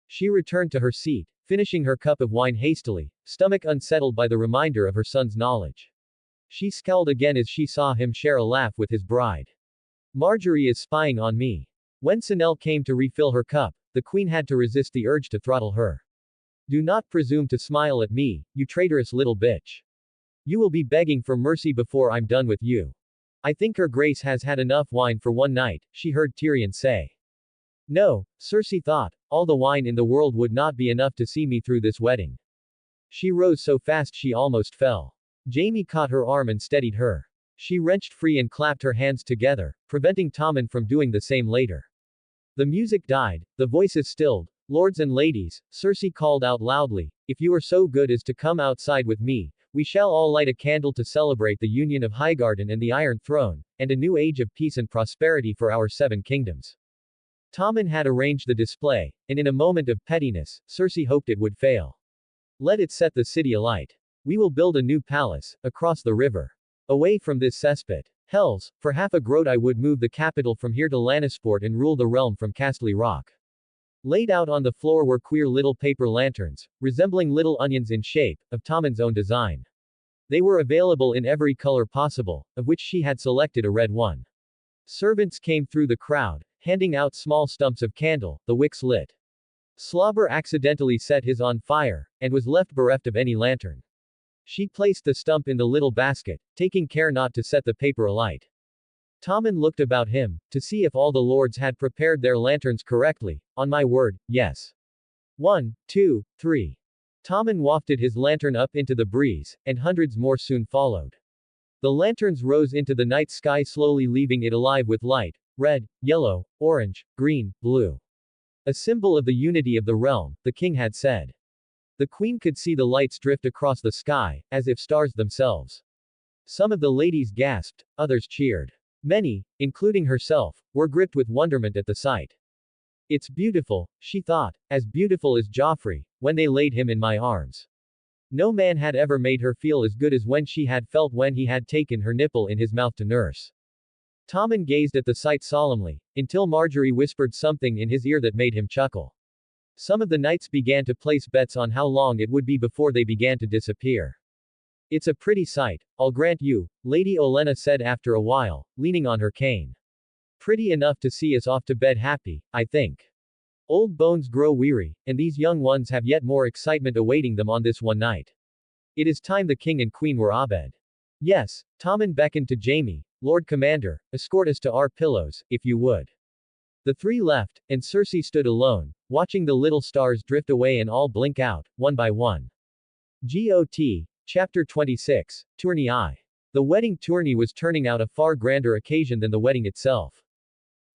A: She returned to her seat, finishing her cup of wine hastily, stomach unsettled by the reminder of her son's knowledge. She scowled again as she saw him share a laugh with his bride. Marjorie is spying on me. When Sanelle came to refill her cup, the queen had to resist the urge to throttle her. Do not presume to smile at me, you traitorous little bitch. You will be begging for mercy before I'm done with you. I think her grace has had enough wine for one night, she heard Tyrion say. No, Cersei thought, all the wine in the world would not be enough to see me through this wedding. She rose so fast she almost fell. Jaime caught her arm and steadied her. She wrenched free and clapped her hands together, preventing Tommen from doing the same later. The music died, the voices stilled. Lords and ladies, Cersei called out loudly, if you are so good as to come outside with me, we shall all light a candle to celebrate the union of Highgarden and the Iron Throne, and a new age of peace and prosperity for our 7 kingdoms. Tommen had arranged the display, and in a moment of pettiness, Cersei hoped it would fail. Let it set the city alight. We will build a new palace, across the river. Away from this cesspit. Hells, for half a groat I would move the capital from here to Lannisport and rule the realm from Castle Rock. Laid out on the floor were queer little paper lanterns, resembling little onions in shape, of Tommen's own design. They were available in every color possible, of which she had selected a red one. Servants came through the crowd, handing out small stumps of candle, the wicks lit. Slobber accidentally set his on fire, and was left bereft of any lantern. She placed the stump in the little basket, taking care not to set the paper alight. Tommen looked about him, to see if all the lords had prepared their lanterns correctly. On my word, yes. 1, 2, 3. Tommen wafted his lantern up into the breeze, and hundreds more soon followed. The lanterns rose into the night sky slowly leaving it alive with light, red, yellow, orange, green, blue. A symbol of the unity of the realm, the king had said. The queen could see the lights drift across the sky, as if stars themselves. Some of the ladies gasped, others cheered. Many, including herself, were gripped with wonderment at the sight. It's beautiful, she thought, as beautiful as Joffrey, when they laid him in my arms. No man had ever made her feel as good as when she had felt when he had taken her nipple in his mouth to nurse. Tommen gazed at the sight solemnly, until Marjorie whispered something in his ear that made him chuckle. Some of the knights began to place bets on how long it would be before they began to disappear. It's a pretty sight, I'll grant you, Lady Olenna said after a while, leaning on her cane. Pretty enough to see us off to bed happy, I think. Old bones grow weary, and these young ones have yet more excitement awaiting them on this one night. It is time the king and queen were abed. Yes, Tommen beckoned to Jaime, Lord Commander, escort us to our pillows, if you would. The 3 left, and Cersei stood alone, watching the little stars drift away and all blink out, one by one. GOT. Chapter 26, Tourney I. The wedding tourney was turning out a far grander occasion than the wedding itself.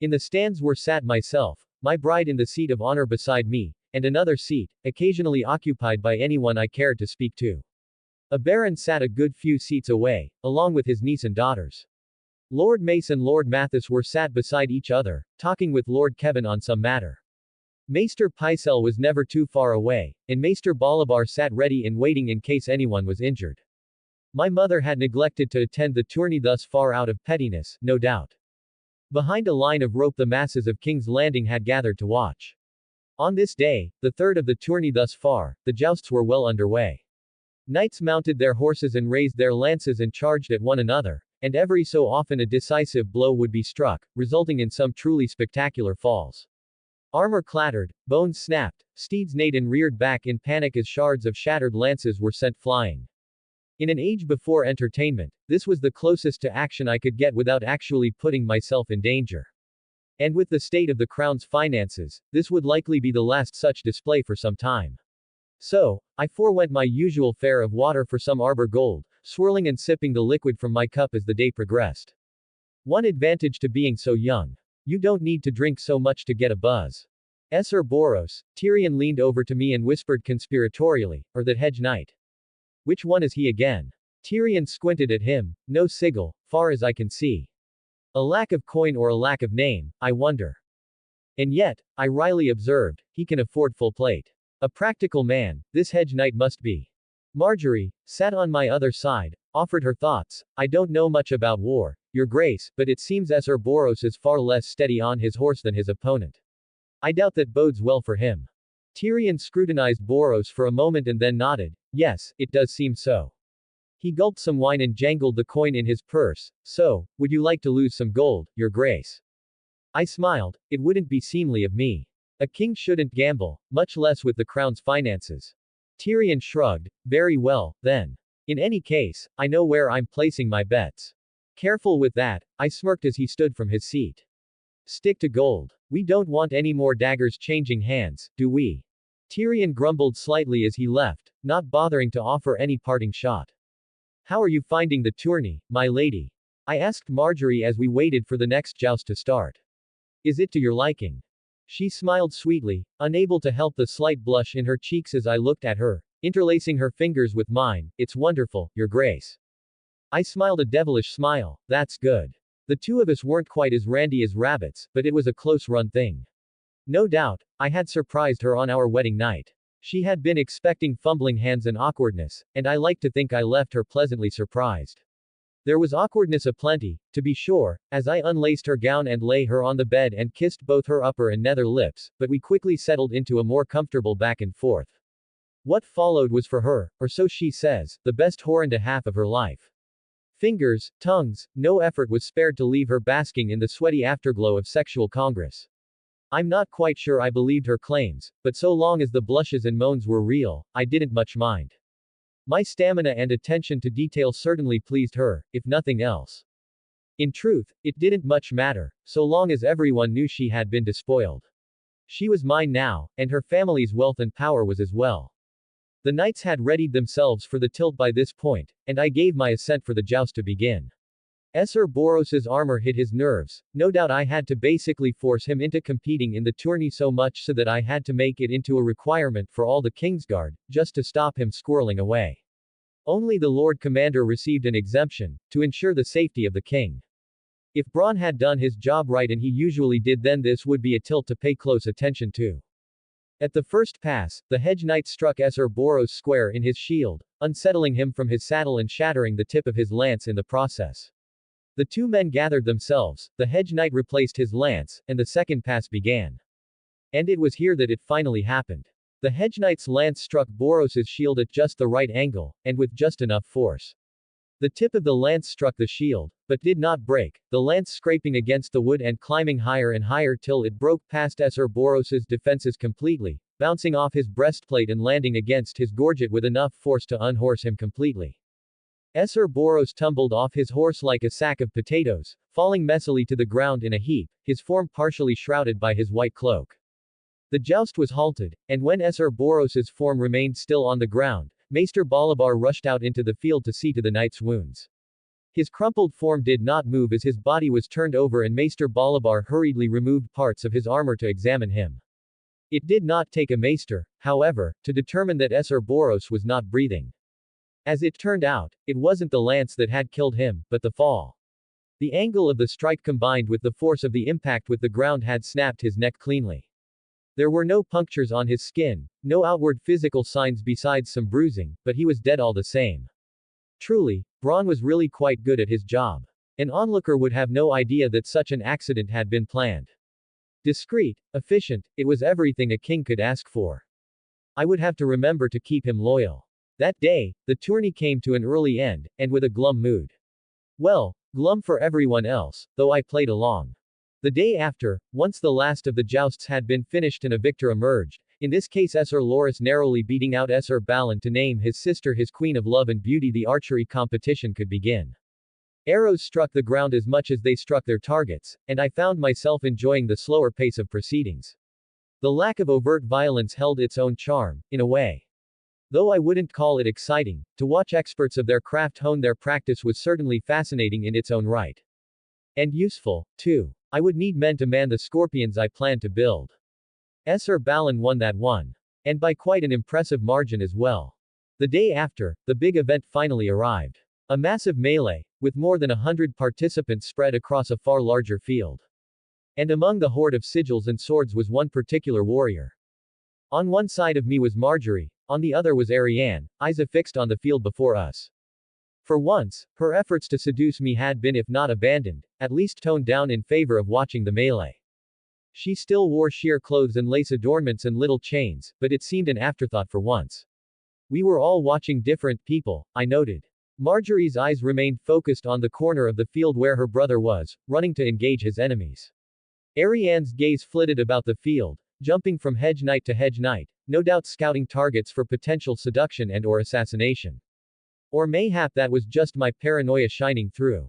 A: In the stands were sat myself, my bride in the seat of honor beside me, and another seat, occasionally occupied by anyone I cared to speak to. A baron sat a good few seats away, along with his niece and daughters. Lord Mace and Lord Mathis were sat beside each other, talking with Lord Kevin on some matter. Maester Pycelle was never too far away, and Maester Bolivar sat ready and waiting in case anyone was injured. My mother had neglected to attend the tourney thus far out of pettiness, no doubt. Behind a line of rope the masses of King's Landing had gathered to watch. On this day, the third of the tourney thus far, the jousts were well underway. Knights mounted their horses and raised their lances and charged at one another, and every so often a decisive blow would be struck, resulting in some truly spectacular falls. Armor clattered, bones snapped, steeds neighed and reared back in panic as shards of shattered lances were sent flying. In an age before entertainment, this was the closest to action I could get without actually putting myself in danger. And with the state of the crown's finances, this would likely be the last such display for some time. So, I forewent my usual fare of water for some arbor gold, swirling and sipping the liquid from my cup as the day progressed. One advantage to being so young. You don't need to drink so much to get a buzz. Sir Boros, Tyrion leaned over to me and whispered conspiratorially, or that hedge knight. Which one is he again? Tyrion squinted at him, no sigil, far as I can see. A lack of coin or a lack of name, I wonder. And yet, I wryly observed, he can afford full plate. A practical man, this hedge knight must be. Marjorie, sat on my other side, offered her thoughts. I don't know much about war, your grace, but it seems Sir Boros is far less steady on his horse than his opponent. I doubt that bodes well for him. Tyrion scrutinized Boros for a moment and then nodded. Yes, it does seem so. He gulped some wine and jangled the coin in his purse. So, would you like to lose some gold, your grace? I smiled. It wouldn't be seemly of me. A king shouldn't gamble, much less with the crown's finances. Tyrion shrugged. Very well, then. In any case, I know where I'm placing my bets. Careful with that, I smirked as he stood from his seat. Stick to gold. We don't want any more daggers changing hands, do we? Tyrion grumbled slightly as he left, not bothering to offer any parting shot. How are you finding the tourney, my lady? I asked Marjorie as we waited for the next joust to start. Is it to your liking? She smiled sweetly, unable to help the slight blush in her cheeks as I looked at her, interlacing her fingers with mine. It's wonderful, your grace. I smiled a devilish smile. That's good. The two of us weren't quite as randy as rabbits, but it was a close-run thing. No doubt, I had surprised her on our wedding night. She had been expecting fumbling hands and awkwardness, and I like to think I left her pleasantly surprised. There was awkwardness aplenty, to be sure, as I unlaced her gown and lay her on the bed and kissed both her upper and nether lips, but we quickly settled into a more comfortable back and forth. What followed was for her, or so she says, the best whore and a half of her life. Fingers, tongues, no effort was spared to leave her basking in the sweaty afterglow of sexual congress. I'm not quite sure I believed her claims, but so long as the blushes and moans were real, I didn't much mind. My stamina and attention to detail certainly pleased her, if nothing else. In truth, it didn't much matter, so long as everyone knew she had been despoiled. She was mine now, and her family's wealth and power was as well. The knights had readied themselves for the tilt by this point, and I gave my assent for the joust to begin. Sir Boros's armor hit his nerves. No doubt I had to basically force him into competing in the tourney so much so that I had to make it into a requirement for all the Kingsguard, just to stop him squirreling away. Only the Lord Commander received an exemption, to ensure the safety of the king. If Bronn had done his job right, and he usually did, then this would be a tilt to pay close attention to. At the first pass, the hedge knight struck Sir Boros square in his shield, unsettling him from his saddle and shattering the tip of his lance in the process. The two men gathered themselves, the hedge knight replaced his lance, and the second pass began. And it was here that it finally happened. The hedge knight's lance struck Boros's shield at just the right angle, and with just enough force. The tip of the lance struck the shield, but did not break, the lance scraping against the wood and climbing higher and higher till it broke past Sir Boros's defenses completely, bouncing off his breastplate and landing against his gorget with enough force to unhorse him completely. Sir Boros tumbled off his horse like a sack of potatoes, falling messily to the ground in a heap, his form partially shrouded by his white cloak. The joust was halted, and when Sir Boros's form remained still on the ground, Maester Balabar rushed out into the field to see to the knight's wounds. His crumpled form did not move as his body was turned over, and Maester Balabar hurriedly removed parts of his armor to examine him. It did not take a maester, however, to determine that Sir Boros was not breathing. As it turned out, it wasn't the lance that had killed him, but the fall. The angle of the strike combined with the force of the impact with the ground had snapped his neck cleanly. There were no punctures on his skin, no outward physical signs besides some bruising, but he was dead all the same. Truly, Bronn was really quite good at his job. An onlooker would have no idea that such an accident had been planned. Discreet, efficient, it was everything a king could ask for. I would have to remember to keep him loyal. That day, the tourney came to an early end, and with a glum mood. Well, glum for everyone else, though I played along. The day after, once the last of the jousts had been finished and a victor emerged, in this case Sir Loras narrowly beating out Sir Balin to name his sister his queen of love and beauty, the archery competition could begin. Arrows struck the ground as much as they struck their targets, and I found myself enjoying the slower pace of proceedings. The lack of overt violence held its own charm, in a way. Though I wouldn't call it exciting, to watch experts of their craft hone their practice was certainly fascinating in its own right. And useful, too. I would need men to man the scorpions I planned to build. Sir Balin won that one. And by quite an impressive margin as well. The day after, the big event finally arrived. A massive melee, with more than 100 participants spread across a far larger field. And among the horde of sigils and swords was one particular warrior. On one side of me was Marjorie, on the other was Ariane, eyes fixed on the field before us. For once, her efforts to seduce me had been if not abandoned, at least toned down in favor of watching the melee. She still wore sheer clothes and lace adornments and little chains, but it seemed an afterthought for once. We were all watching different people, I noted. Marjorie's eyes remained focused on the corner of the field where her brother was, running to engage his enemies. Ariane's gaze flitted about the field, jumping from hedge knight to hedge knight, no doubt scouting targets for potential seduction and/or assassination. Or mayhap that was just my paranoia shining through.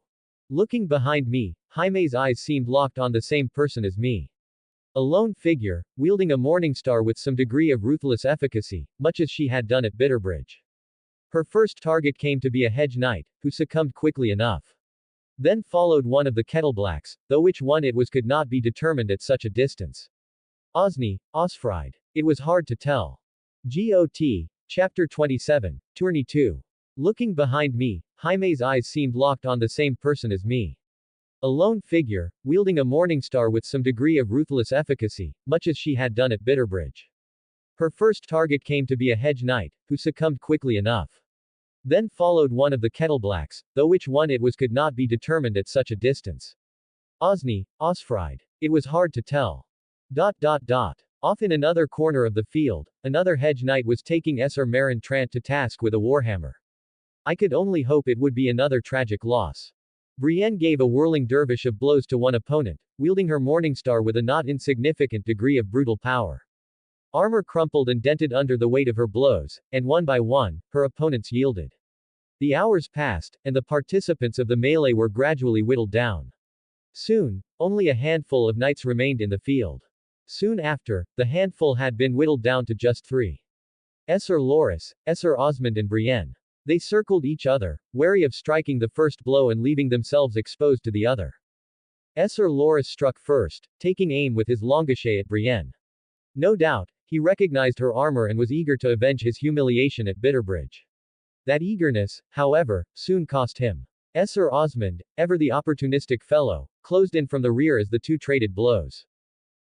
A: Looking behind me, Jaime's eyes seemed locked on the same person as me. A lone figure, wielding a morningstar with some degree of ruthless efficacy, much as she had done at Bitterbridge. Her first target came to be a hedge knight, who succumbed quickly enough. Then followed one of the Kettleblacks, though which one it was could not be determined at such a distance. Osfried. It was hard to tell. GOT. Chapter 27, Tourney 2. Looking behind me, Jaime's eyes seemed locked on the same person as me. A lone figure, wielding a morningstar with some degree of ruthless efficacy, much as she had done at Bitterbridge. Her first target came to be a hedge knight, who succumbed quickly enough. Then followed one of the Kettleblacks, though which one it was could not be determined at such a distance. Osfried. It was hard to tell. Off in another corner of the field, another hedge knight was taking Sir Marin Trant to task with a warhammer. I could only hope it would be another tragic loss. Brienne gave a whirling dervish of blows to one opponent, wielding her morningstar with a not insignificant degree of brutal power. Armor crumpled and dented under the weight of her blows, and one by one, her opponents yielded. The hours passed, and the participants of the melee were gradually whittled down. Soon, only a handful of knights remained in the field. Soon after, the handful had been whittled down to just 3. Sir Loras, Sir Osmond and Brienne. They circled each other, wary of striking the first blow and leaving themselves exposed to the other. Sir Loras struck first, taking aim with his longachet at Brienne. No doubt, he recognized her armor and was eager to avenge his humiliation at Bitterbridge. That eagerness, however, soon cost him. Sir Osmond, ever the opportunistic fellow, closed in from the rear as the two traded blows.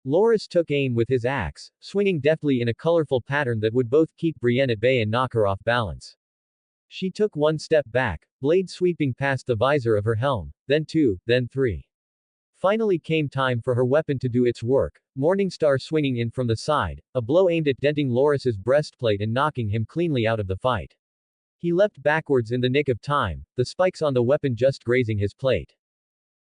A: Loras took aim with his axe, swinging deftly in a colorful pattern that would both keep Brienne at bay and knock her off balance. She took one step back, blade sweeping past the visor of her helm, then 2, then 3. Finally came time for her weapon to do its work, morningstar swinging in from the side, a blow aimed at denting Loras's breastplate and knocking him cleanly out of the fight. He leapt backwards in the nick of time, the spikes on the weapon just grazing his plate.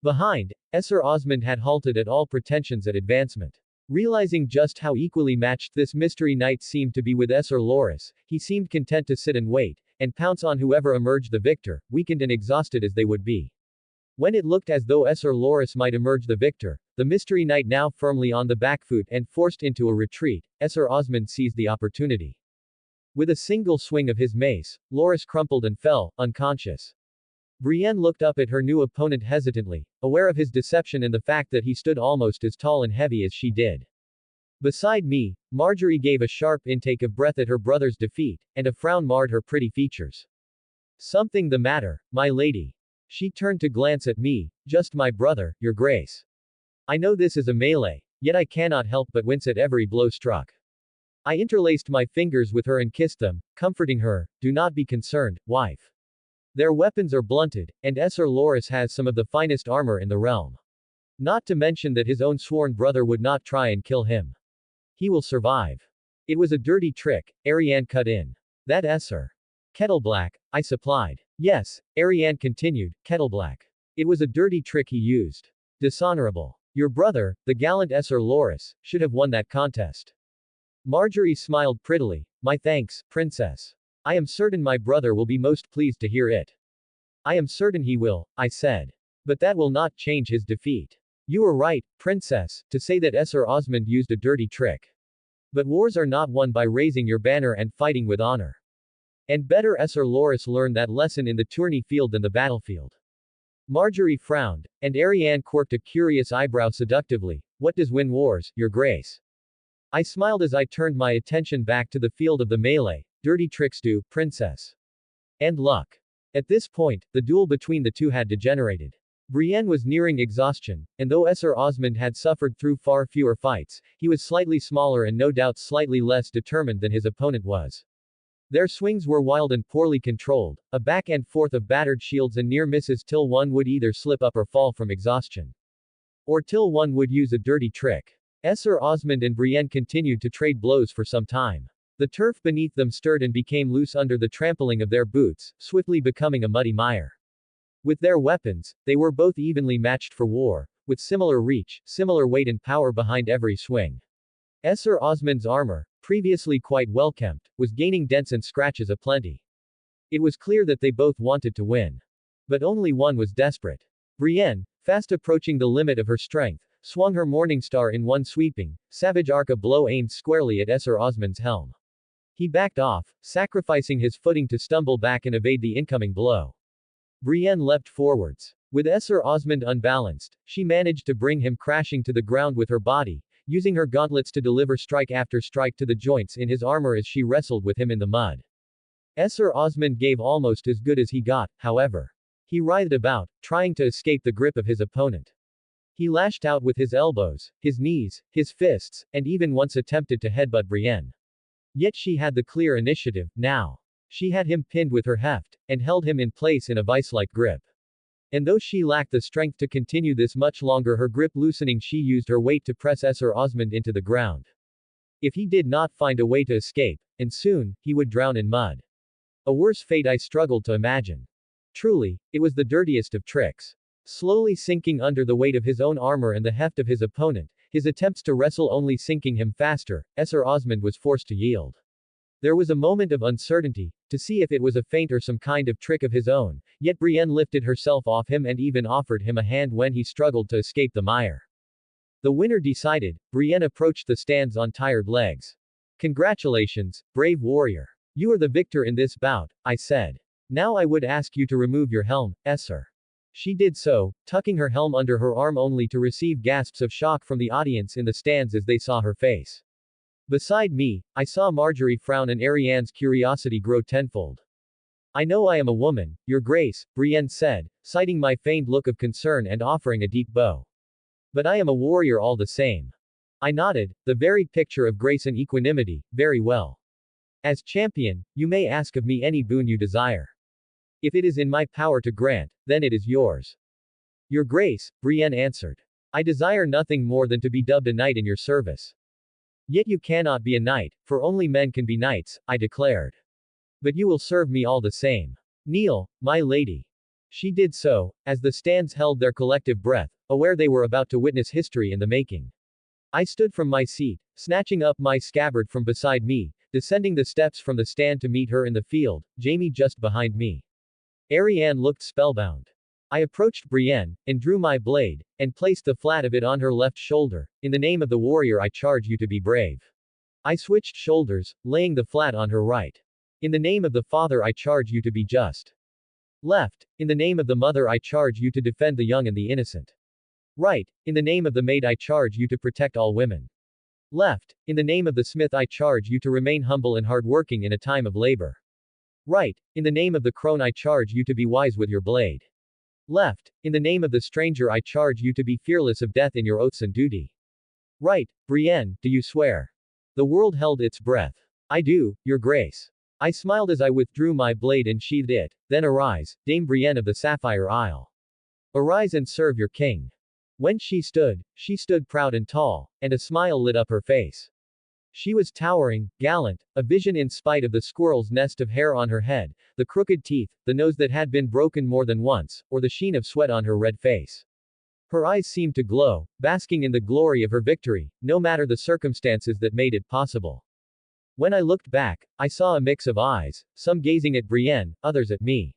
A: Behind, Sir Osmond had halted at all pretensions at advancement. Realizing just how equally matched this mystery knight seemed to be with Sir Loras, he seemed content to sit and wait, and pounce on whoever emerged the victor, weakened and exhausted as they would be. When it looked as though Sir Loras might emerge the victor, the mystery knight now firmly on the back foot and forced into a retreat, Sir Osmond seized the opportunity. With a single swing of his mace, Loras crumpled and fell, unconscious. Brienne looked up at her new opponent hesitantly, aware of his deception and the fact that he stood almost as tall and heavy as she did. Beside me, Marjorie gave a sharp intake of breath at her brother's defeat, and a frown marred her pretty features. Something the matter, my lady? She turned to glance at me. Just my brother, your grace. I know this is a melee, yet I cannot help but wince at every blow struck. I interlaced my fingers with her and kissed them, comforting her. Do not be concerned, wife. Their weapons are blunted, and Sir Loras has some of the finest armor in the realm. Not to mention that his own sworn brother would not try and kill him. He will survive. It was a dirty trick, Ariane cut in. That Sir Kettleblack, I supplied. Yes, Ariane continued, Kettleblack. It was a dirty trick he used. Dishonorable. Your brother, the gallant Sir Loras, should have won that contest. Marjorie smiled prettily. My thanks, princess. I am certain my brother will be most pleased to hear it. I am certain he will, I said. But that will not change his defeat. You are right, princess, to say that Sir Osmond used a dirty trick. But wars are not won by raising your banner and fighting with honor. And better Sir Loras learned that lesson in the tourney field than the battlefield. Marjorie frowned, and Ariane quirked a curious eyebrow seductively. What does win wars, your grace? I smiled as I turned my attention back to the field of the melee. Dirty tricks do, princess. And luck. At this point, the duel between the two had degenerated. Brienne was nearing exhaustion, and though Esser Osmond had suffered through far fewer fights, he was slightly smaller and no doubt slightly less determined than his opponent was. Their swings were wild and poorly controlled, a back and forth of battered shields and near misses till one would either slip up or fall from exhaustion. Or till one would use a dirty trick. Esser Osmond and Brienne continued to trade blows for some time. The turf beneath them stirred and became loose under the trampling of their boots, swiftly becoming a muddy mire. With their weapons, they were both evenly matched for war, with similar reach, similar weight and power behind every swing. Esser Osmond's armor, previously quite well-kept, was gaining dents and scratches aplenty. It was clear that they both wanted to win. But only one was desperate. Brienne, fast approaching the limit of her strength, swung her Morningstar in one sweeping, savage arc, a blow aimed squarely at Esser Osmond's helm. He backed off, sacrificing his footing to stumble back and evade the incoming blow. Brienne leapt forwards. With Esser Osmond unbalanced, she managed to bring him crashing to the ground with her body, using her gauntlets to deliver strike after strike to the joints in his armor as she wrestled with him in the mud. Esser Osmond gave almost as good as he got, however. He writhed about, trying to escape the grip of his opponent. He lashed out with his elbows, his knees, his fists, and even once attempted to headbutt Brienne. Yet she had the clear initiative, now. She had him pinned with her heft, and held him in place in a vice-like grip. And though she lacked the strength to continue this much longer, her grip loosening, she used her weight to press Esser Osmond into the ground. If he did not find a way to escape, and soon, he would drown in mud. A worse fate I struggled to imagine. Truly, it was the dirtiest of tricks. Slowly sinking under the weight of his own armor and the heft of his opponent, his attempts to wrestle only sinking him faster, Esser Osmond was forced to yield. There was a moment of uncertainty, to see if it was a feint or some kind of trick of his own, yet Brienne lifted herself off him and even offered him a hand when he struggled to escape the mire. The winner decided, Brienne approached the stands on tired legs. Congratulations, brave warrior. You are the victor in this bout, I said. Now I would ask you to remove your helm, Esser. She did so, tucking her helm under her arm only to receive gasps of shock from the audience in the stands as they saw her face. Beside me, I saw Marjorie frown and Ariane's curiosity grow tenfold. I know I am a woman, your grace, Brienne said, citing my feigned look of concern and offering a deep bow. But I am a warrior all the same. I nodded, the very picture of grace and equanimity, very well. As champion, you may ask of me any boon you desire. If it is in my power to grant, then it is yours. Your grace, Brienne answered. I desire nothing more than to be dubbed a knight in your service. Yet you cannot be a knight, for only men can be knights, I declared. But you will serve me all the same. Kneel, my lady. She did so, as the stands held their collective breath, aware they were about to witness history in the making. I stood from my seat, snatching up my scabbard from beside me, descending the steps from the stand to meet her in the field, Jaime just behind me. Ariane looked spellbound. I approached Brienne, and drew my blade, and placed the flat of it on her left shoulder. In the name of the warrior I charge you to be brave. I switched shoulders, laying the flat on her right. In the name of the father I charge you to be just. Left. In the name of the mother I charge you to defend the young and the innocent. Right. In the name of the maid I charge you to protect all women. Left. In the name of the smith I charge you to remain humble and hardworking in a time of labor. Right. In the name of the crone I charge you to be wise with your blade. Left. In the name of the stranger I charge you to be fearless of death in your oaths and duty. Right. Brienne, do you swear? The world held its breath. I do, your grace. I smiled as I withdrew my blade and sheathed it. Then arise, Dame Brienne of the Sapphire Isle. Arise and serve your king. When she stood proud and tall, and a smile lit up her face. She was towering, gallant, a vision in spite of the squirrel's nest of hair on her head, the crooked teeth, the nose that had been broken more than once, or the sheen of sweat on her red face. Her eyes seemed to glow, basking in the glory of her victory, no matter the circumstances that made it possible. When I looked back, I saw a mix of eyes, some gazing at Brienne, others at me.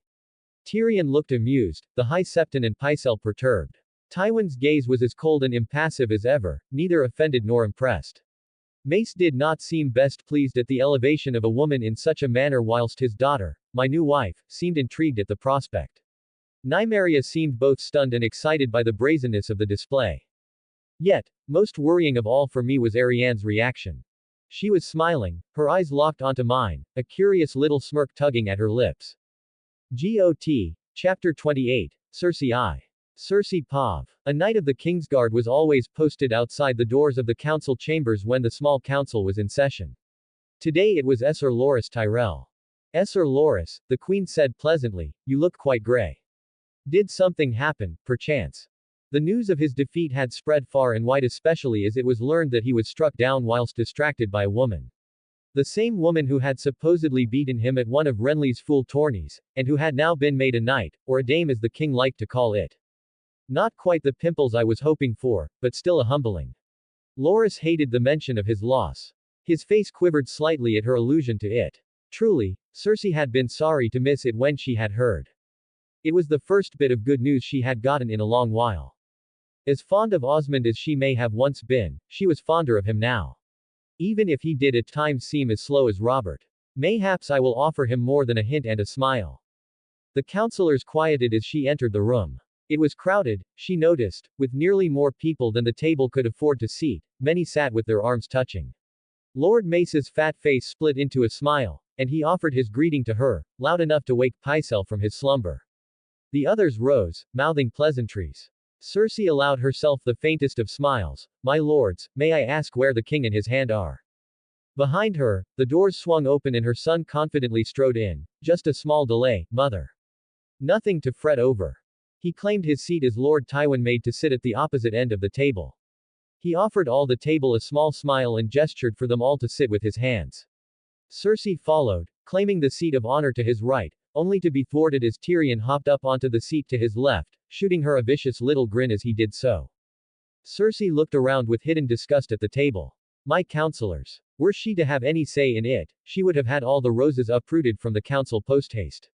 A: Tyrion looked amused, the High Septon and Pycelle perturbed. Tywin's gaze was as cold and impassive as ever, neither offended nor impressed. Mace did not seem best pleased at the elevation of a woman in such a manner, whilst his daughter, my new wife, seemed intrigued at the prospect. Nymeria seemed both stunned and excited by the brazenness of the display. Yet, most worrying of all for me was Ariane's reaction. She was smiling, her eyes locked onto mine, a curious little smirk tugging at her lips. GOT. Chapter 28. Cersei I. Cersei Pav. A knight of the Kingsguard was always posted outside the doors of the council chambers when the small council was in session. Today it was Sir Loras Tyrell. Sir Loras, the queen said pleasantly, you look quite gray. Did something happen, perchance? The news of his defeat had spread far and wide, especially as it was learned that he was struck down whilst distracted by a woman. The same woman who had supposedly beaten him at one of Renly's fool tourneys, and who had now been made a knight, or a dame as the king liked to call it. Not quite the pimples I was hoping for, but still a humbling. Loras hated the mention of his loss. His face quivered slightly at her allusion to it. Truly, Cersei had been sorry to miss it when she had heard. It was the first bit of good news she had gotten in a long while. As fond of Osmond as she may have once been, she was fonder of him now. Even if he did at times seem as slow as Robert. Mayhaps I will offer him more than a hint and a smile. The councillors quieted as she entered the room. It was crowded, she noticed, with nearly more people than the table could afford to seat. Many sat with their arms touching. Lord Mace's fat face split into a smile, and he offered his greeting to her, loud enough to wake Pycelle from his slumber. The others rose, mouthing pleasantries. Cersei allowed herself the faintest of smiles. My lords, may I ask where the king and his hand are? Behind her, the doors swung open and her son confidently strode in. Just a small delay, mother. Nothing to fret over. He claimed his seat as Lord Tywin made to sit at the opposite end of the table. He offered all the table a small smile and gestured for them all to sit with his hands. Cersei followed, claiming the seat of honor to his right, only to be thwarted as Tyrion hopped up onto the seat to his left, shooting her a vicious little grin as he did so. Cersei looked around with hidden disgust at the table. My counselors. Were she to have any say in it, she would have had all the roses uprooted from the council posthaste.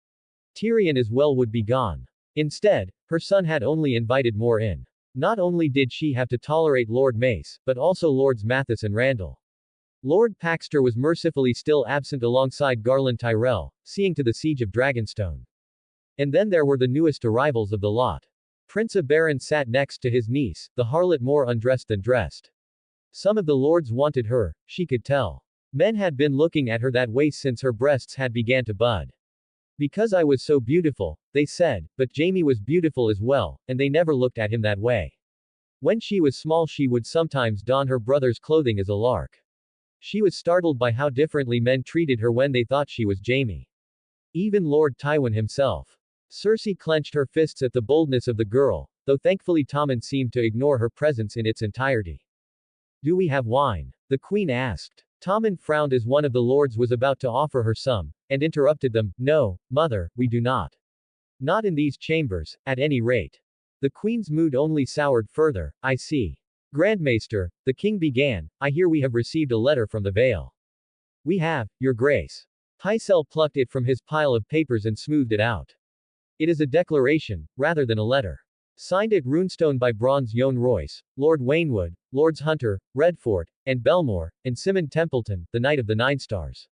A: Tyrion as well would be gone. Instead, her son had only invited more in. Not only did she have to tolerate Lord Mace, but also Lords Mathis and Randall. Lord Paxter was mercifully still absent alongside Garland Tyrell, seeing to the siege of Dragonstone. And then there were the newest arrivals of the lot. Prince Oberyn sat next to his niece, the harlot more undressed than dressed. Some of the lords wanted her, she could tell. Men had been looking at her that way since her breasts had began to bud. Because I was so beautiful, they said, but Jaime was beautiful as well, and they never looked at him that way. When she was small she would sometimes don her brother's clothing as a lark. She was startled by how differently men treated her when they thought she was Jaime. Even Lord Tywin himself. Cersei clenched her fists at the boldness of the girl, though thankfully Tommen seemed to ignore her presence in its entirety. Do we have wine? The queen asked. Tommen frowned as one of the lords was about to offer her some, and interrupted them. No, mother, we do not. Not in these chambers, at any rate. The queen's mood only soured further. I see. Grandmaster, the king began, I hear we have received a letter from the Vale. We have, your grace. Pycelle plucked it from his pile of papers and smoothed it out. It is a declaration, rather than a letter. Signed at Runestone by Bronze Yohn Royce, Lord Waynwood, Lords Hunter, Redfort, and Belmore, and Simon Templeton, the Knight of the Nine Stars.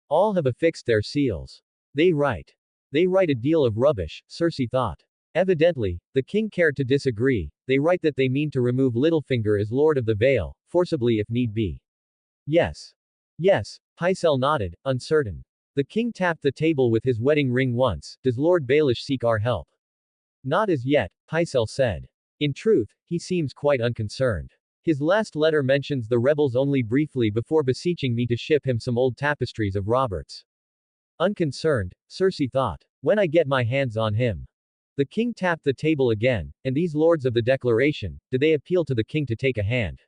A: All have affixed their seals. They write a deal of rubbish, Cersei thought. Evidently, the king cared to disagree. They write that they mean to remove Littlefinger as Lord of the Vale, forcibly if need be. Yes. Yes, Pycelle nodded, uncertain. The king tapped the table with his wedding ring once. Does Lord Baelish seek our help? Not as yet, Pycelle said. In truth, he seems quite unconcerned. His last letter mentions the rebels only briefly before beseeching me to ship him some old tapestries of Robert's. Unconcerned, Cersei thought. When I get my hands on him. The king tapped the table again, and these lords of the declaration, do they appeal to the king to take a hand?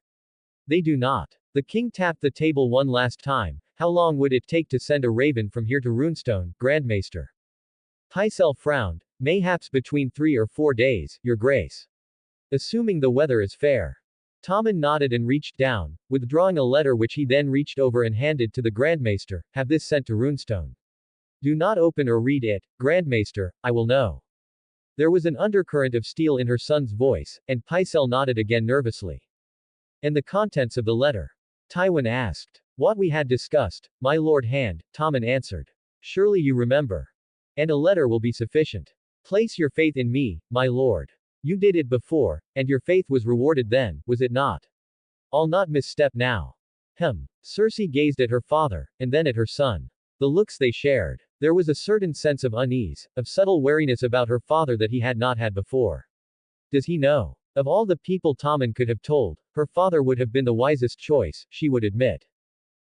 A: They do not. The king tapped the table one last time. How long would it take to send a raven from here to Runestone, Grandmaster? Pycelle frowned. Mayhaps between 3 or 4 days, your grace. Assuming the weather is fair. Tommen nodded and reached down, withdrawing a letter which he then reached over and handed to the Grandmaster. Have this sent to Runestone. Do not open or read it, Grandmaster, I will know. There was an undercurrent of steel in her son's voice, and Pycelle nodded again nervously. And the contents of the letter? Tywin asked. What we had discussed, my lord hand, Tommen answered. Surely you remember. And a letter will be sufficient. Place your faith in me, my lord. You did it before, and your faith was rewarded then, was it not? I'll not misstep now. Cersei gazed at her father, and then at her son. The looks they shared. There was a certain sense of unease, of subtle wariness about her father that he had not had before. Does he know? Of all the people Tommen could have told, her father would have been the wisest choice, she would admit.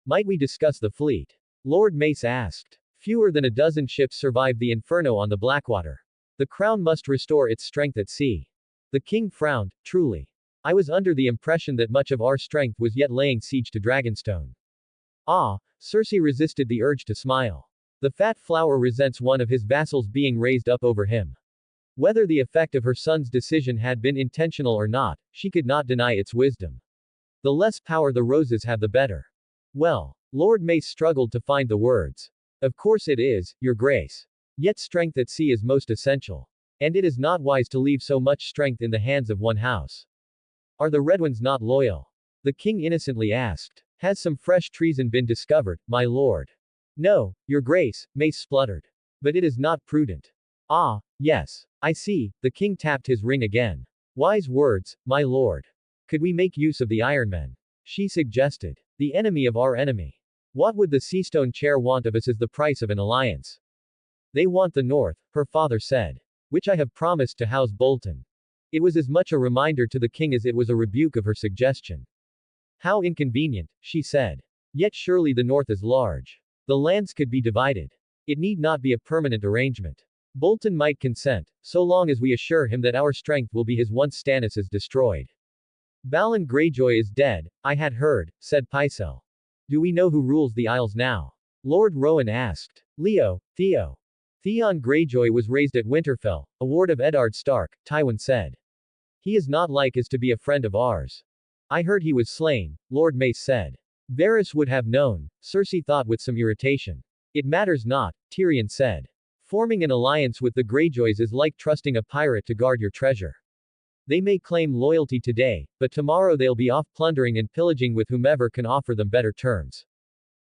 A: Might we discuss the fleet? Lord Mace asked. Fewer than a dozen ships survived the inferno on the Blackwater. The crown must restore its strength at sea. The king frowned. Truly. I was under the impression that much of our strength was yet laying siege to Dragonstone. Ah, Cersei resisted the urge to smile. The fat flower resents one of his vassals being raised up over him. Whether the effect of her son's decision had been intentional or not, she could not deny its wisdom. The less power the roses have the better. Well, Lord Mace struggled to find the words. Of course it is, Your Grace. Yet strength at sea is most essential. And it is not wise to leave so much strength in the hands of one house. Are the Red Ones not loyal? The king innocently asked. Has some fresh treason been discovered, my lord? No, Your Grace, Mace spluttered. But it is not prudent. Ah, yes. I see, the king tapped his ring again. Wise words, my lord. Could we make use of the Ironmen? She suggested. The enemy of our enemy. What would the Seastone chair want of us as the price of an alliance? They want the North, her father said. Which I have promised to House Bolton. It was as much a reminder to the king as it was a rebuke of her suggestion. How inconvenient, she said. Yet surely the North is large. The lands could be divided. It need not be a permanent arrangement. Bolton might consent, so long as we assure him that our strength will be his once Stannis is destroyed. Balon Greyjoy is dead, I had heard, said Pycelle. Do we know who rules the Isles now? Lord Rowan asked. Theo. Theon Greyjoy was raised at Winterfell, a ward of Eddard Stark, Tywin said. He is not like as to be a friend of ours. I heard he was slain, Lord Mace said. Varys would have known, Cersei thought with some irritation. It matters not, Tyrion said. Forming an alliance with the Greyjoys is like trusting a pirate to guard your treasure. They may claim loyalty today, but tomorrow they'll be off plundering and pillaging with whomever can offer them better terms.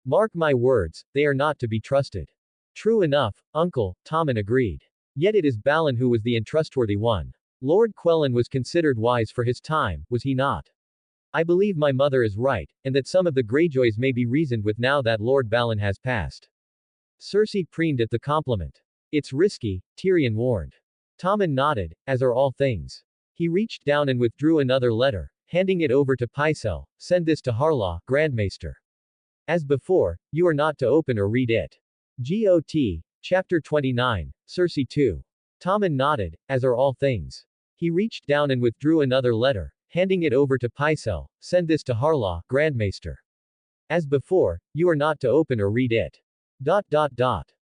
A: Mark my words, they are not to be trusted. True enough, uncle, Tommen agreed. Yet it is Balon who was the untrustworthy one. Lord Quellan was considered wise for his time, was he not? I believe my mother is right, and that some of the Greyjoys may be reasoned with now that Lord Balon has passed. Cersei preened at the compliment. It's risky, Tyrion warned. Tommen nodded, as are all things. He reached down and withdrew another letter, handing it over to Pycelle. Send this to Harlaw, Grandmaster. As before, you are not to open or read it. Got. Chapter 29, Cersei 2. Tommen nodded, as are all things. He reached down and withdrew another letter, handing it over to Pycelle. Send this to Harlaw, Grandmaster. As before, you are not to open or read it.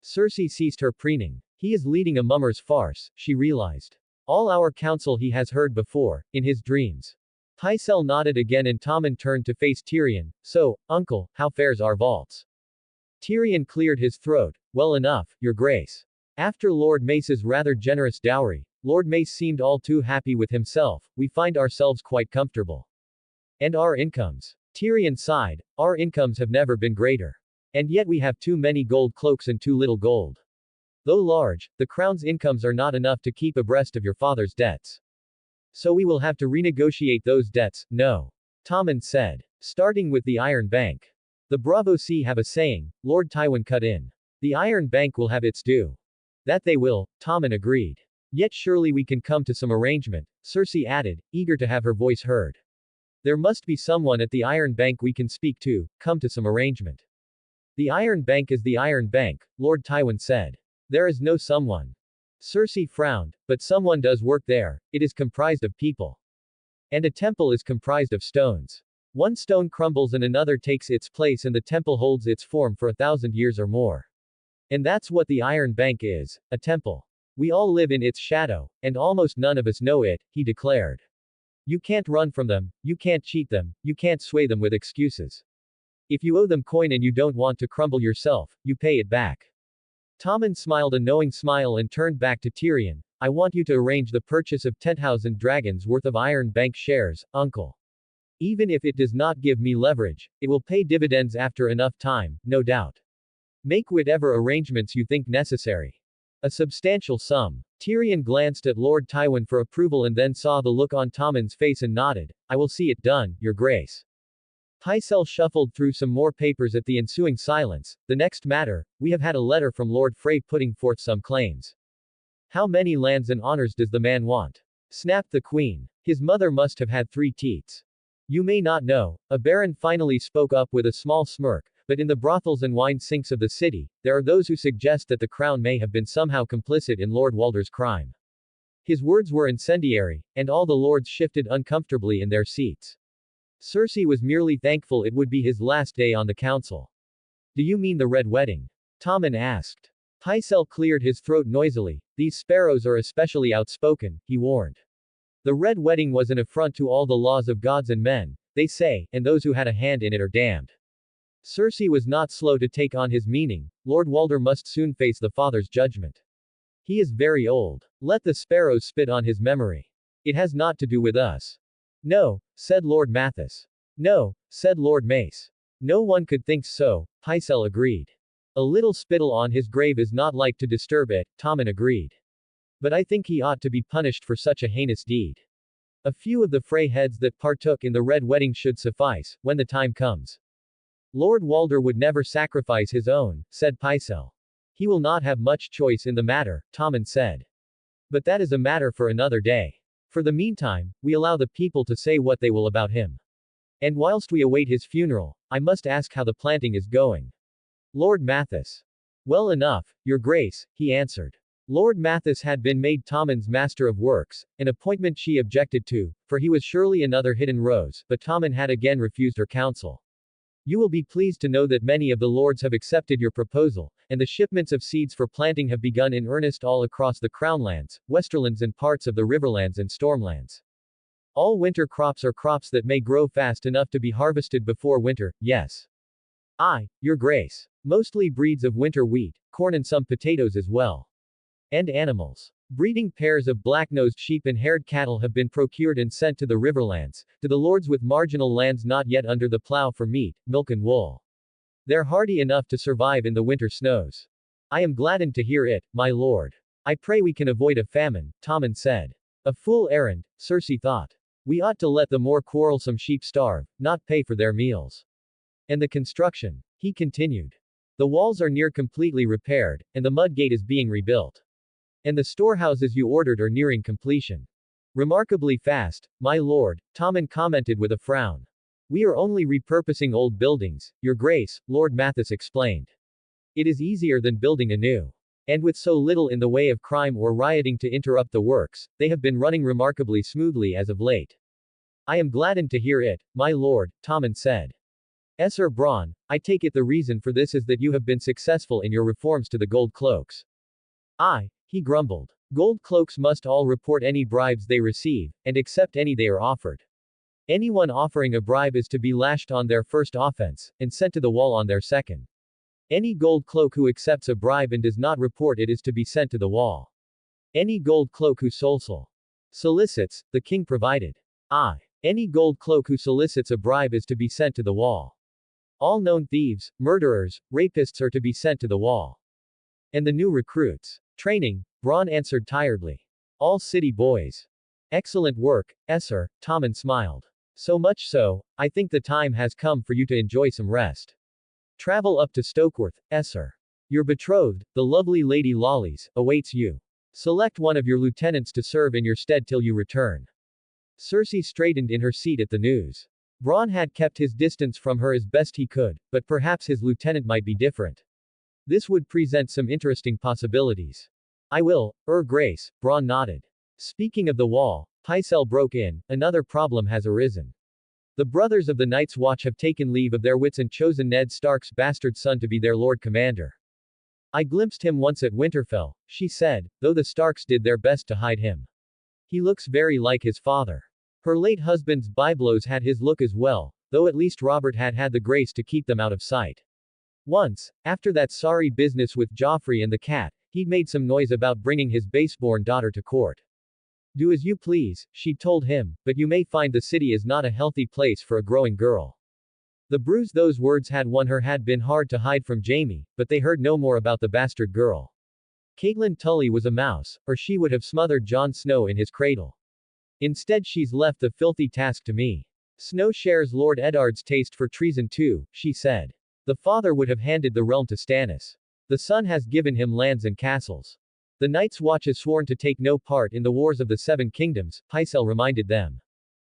A: Cersei ceased her preening. He is leading a mummer's farce, she realized. All our counsel he has heard before, in his dreams. Pycelle nodded again and Tommen turned to face Tyrion. So, uncle, how fares our vaults? Tyrion cleared his throat. Well enough, Your Grace. After Lord Mace's rather generous dowry, Lord Mace seemed all too happy with himself, we find ourselves quite comfortable. And our incomes? Tyrion sighed, our incomes have never been greater. And yet we have too many gold cloaks and too little gold. Though large, the crown's incomes are not enough to keep abreast of your father's debts. So we will have to renegotiate those debts, no. Tommen said. Starting with the Iron Bank. The Bravo Sea have a saying, Lord Tywin cut in. The Iron Bank will have its due. That they will, Tommen agreed. Yet surely we can come to some arrangement, Cersei added, eager to have her voice heard. There must be someone at the Iron Bank we can speak to, come to some arrangement. The Iron Bank is the Iron Bank, Lord Tywin said. There is no someone. Cersei frowned, but someone does work there, it is comprised of people. And a temple is comprised of stones. One stone crumbles and another takes its place and the temple holds its form for 1,000 years or more. And that's what the Iron Bank is, a temple. We all live in its shadow, and almost none of us know it, he declared. You can't run from them, you can't cheat them, you can't sway them with excuses. If you owe them coin and you don't want to crumble yourself, you pay it back. Tommen smiled a knowing smile and turned back to Tyrion. I want you to arrange the purchase of 10,000 dragons worth of Iron Bank shares, uncle. Even if it does not give me leverage, it will pay dividends after enough time, no doubt. Make whatever arrangements you think necessary. A substantial sum. Tyrion glanced at Lord Tywin for approval and then saw the look on Tommen's face and nodded. I will see it done, Your Grace. Pycelle shuffled through some more papers at the ensuing silence. The next matter, we have had a letter from Lord Frey putting forth some claims. How many lands and honors does the man want? Snapped the queen. His mother must have had 3 teats. You may not know, a baron finally spoke up with a small smirk, but in the brothels and wine sinks of the city, there are those who suggest that the crown may have been somehow complicit in Lord Walder's crime. His words were incendiary, and all the lords shifted uncomfortably in their seats. Cersei was merely thankful it would be his last day on the council. Do you mean the Red Wedding? Tommen asked. Pycelle cleared his throat noisily. These sparrows are especially outspoken, he warned. The Red Wedding was an affront to all the laws of gods and men, they say, and those who had a hand in it are damned. Cersei was not slow to take on his meaning. Lord Walder must soon face the father's judgment. He is very old. Let the sparrows spit on his memory. It has not to do with us. No, said Lord Mathis. No, said Lord Mace. No one could think so, Pycelle agreed. A little spittle on his grave is not like to disturb it, Tommen agreed. But I think he ought to be punished for such a heinous deed. A few of the Frey heads that partook in the Red Wedding should suffice, when the time comes. Lord Walder would never sacrifice his own, said Pycelle. He will not have much choice in the matter, Tommen said. But that is a matter for another day. For the meantime, we allow the people to say what they will about him. And whilst we await his funeral, I must ask how the planting is going. Lord Mathis. Well enough, your grace, he answered. Lord Mathis had been made Tommen's Master of Works, an appointment she objected to, for he was surely another hidden rose, but Tommen had again refused her counsel. You will be pleased to know that many of the lords have accepted your proposal, and the shipments of seeds for planting have begun in earnest all across the Crownlands, Westerlands and parts of the Riverlands and Stormlands. All winter crops are crops that may grow fast enough to be harvested before winter, yes. Your grace. Mostly breeds of winter wheat, corn and some potatoes as well. And animals. Breeding pairs of black-nosed sheep and haired cattle have been procured and sent to the Riverlands, to the lords with marginal lands not yet under the plow for meat, milk and wool. They're hardy enough to survive in the winter snows. I am gladdened to hear it, my lord. I pray we can avoid a famine, Tommen said. A fool errand, Cersei thought. We ought to let the more quarrelsome sheep starve, not pay for their meals. And the construction, he continued. The walls are near completely repaired, and the mud gate is being rebuilt. And the storehouses you ordered are nearing completion. Remarkably fast, my lord, Tommen commented with a frown. We are only repurposing old buildings, your grace, Lord Mathis explained. It is easier than building anew. And with so little in the way of crime or rioting to interrupt the works, they have been running remarkably smoothly as of late. I am gladdened to hear it, my lord, Tommen said. Sir Bronn, I take it the reason for this is that you have been successful in your reforms to the gold cloaks. He grumbled. Gold cloaks must all report any bribes they receive, and accept any they are offered. Anyone offering a bribe is to be lashed on their first offense, and sent to the wall on their second. Any gold cloak who accepts a bribe and does not report it is to be sent to the wall. Any gold cloak who solicits, the king provided. Any gold cloak who solicits a bribe is to be sent to the wall. All known thieves, murderers, rapists are to be sent to the wall. And the new recruits. Training, Bronn answered tiredly. All city boys. Excellent work, Sir, Tommen smiled. So much so, I think the time has come for you to enjoy some rest. Travel up to Stokeworth, Sir. Your betrothed, the lovely Lady Lollies, awaits you. Select one of your lieutenants to serve in your stead till you return. Cersei straightened in her seat at the news. Bronn had kept his distance from her as best he could, but perhaps his lieutenant might be different. This would present some interesting possibilities. I will, Grace, Bronn nodded. Speaking of the wall, Pycelle broke in, another problem has arisen. The brothers of the Night's Watch have taken leave of their wits and chosen Ned Stark's bastard son to be their Lord Commander. I glimpsed him once at Winterfell, she said, though the Starks did their best to hide him. He looks very like his father. Her late husband's byblows had his look as well, though at least Robert had had the grace to keep them out of sight. Once, after that sorry business with Joffrey and the cat, he'd made some noise about bringing his baseborn daughter to court. Do as you please, she told him, but you may find the city is not a healthy place for a growing girl. The bruise those words had won her had been hard to hide from Jaime, but they heard no more about the bastard girl. Catelyn Tully was a mouse, or she would have smothered Jon Snow in his cradle. Instead she's left the filthy task to me. Snow shares Lord Eddard's taste for treason too, she said. The father would have handed the realm to Stannis. The son has given him lands and castles. The Night's Watch is sworn to take no part in the wars of the Seven Kingdoms, Pycelle reminded them.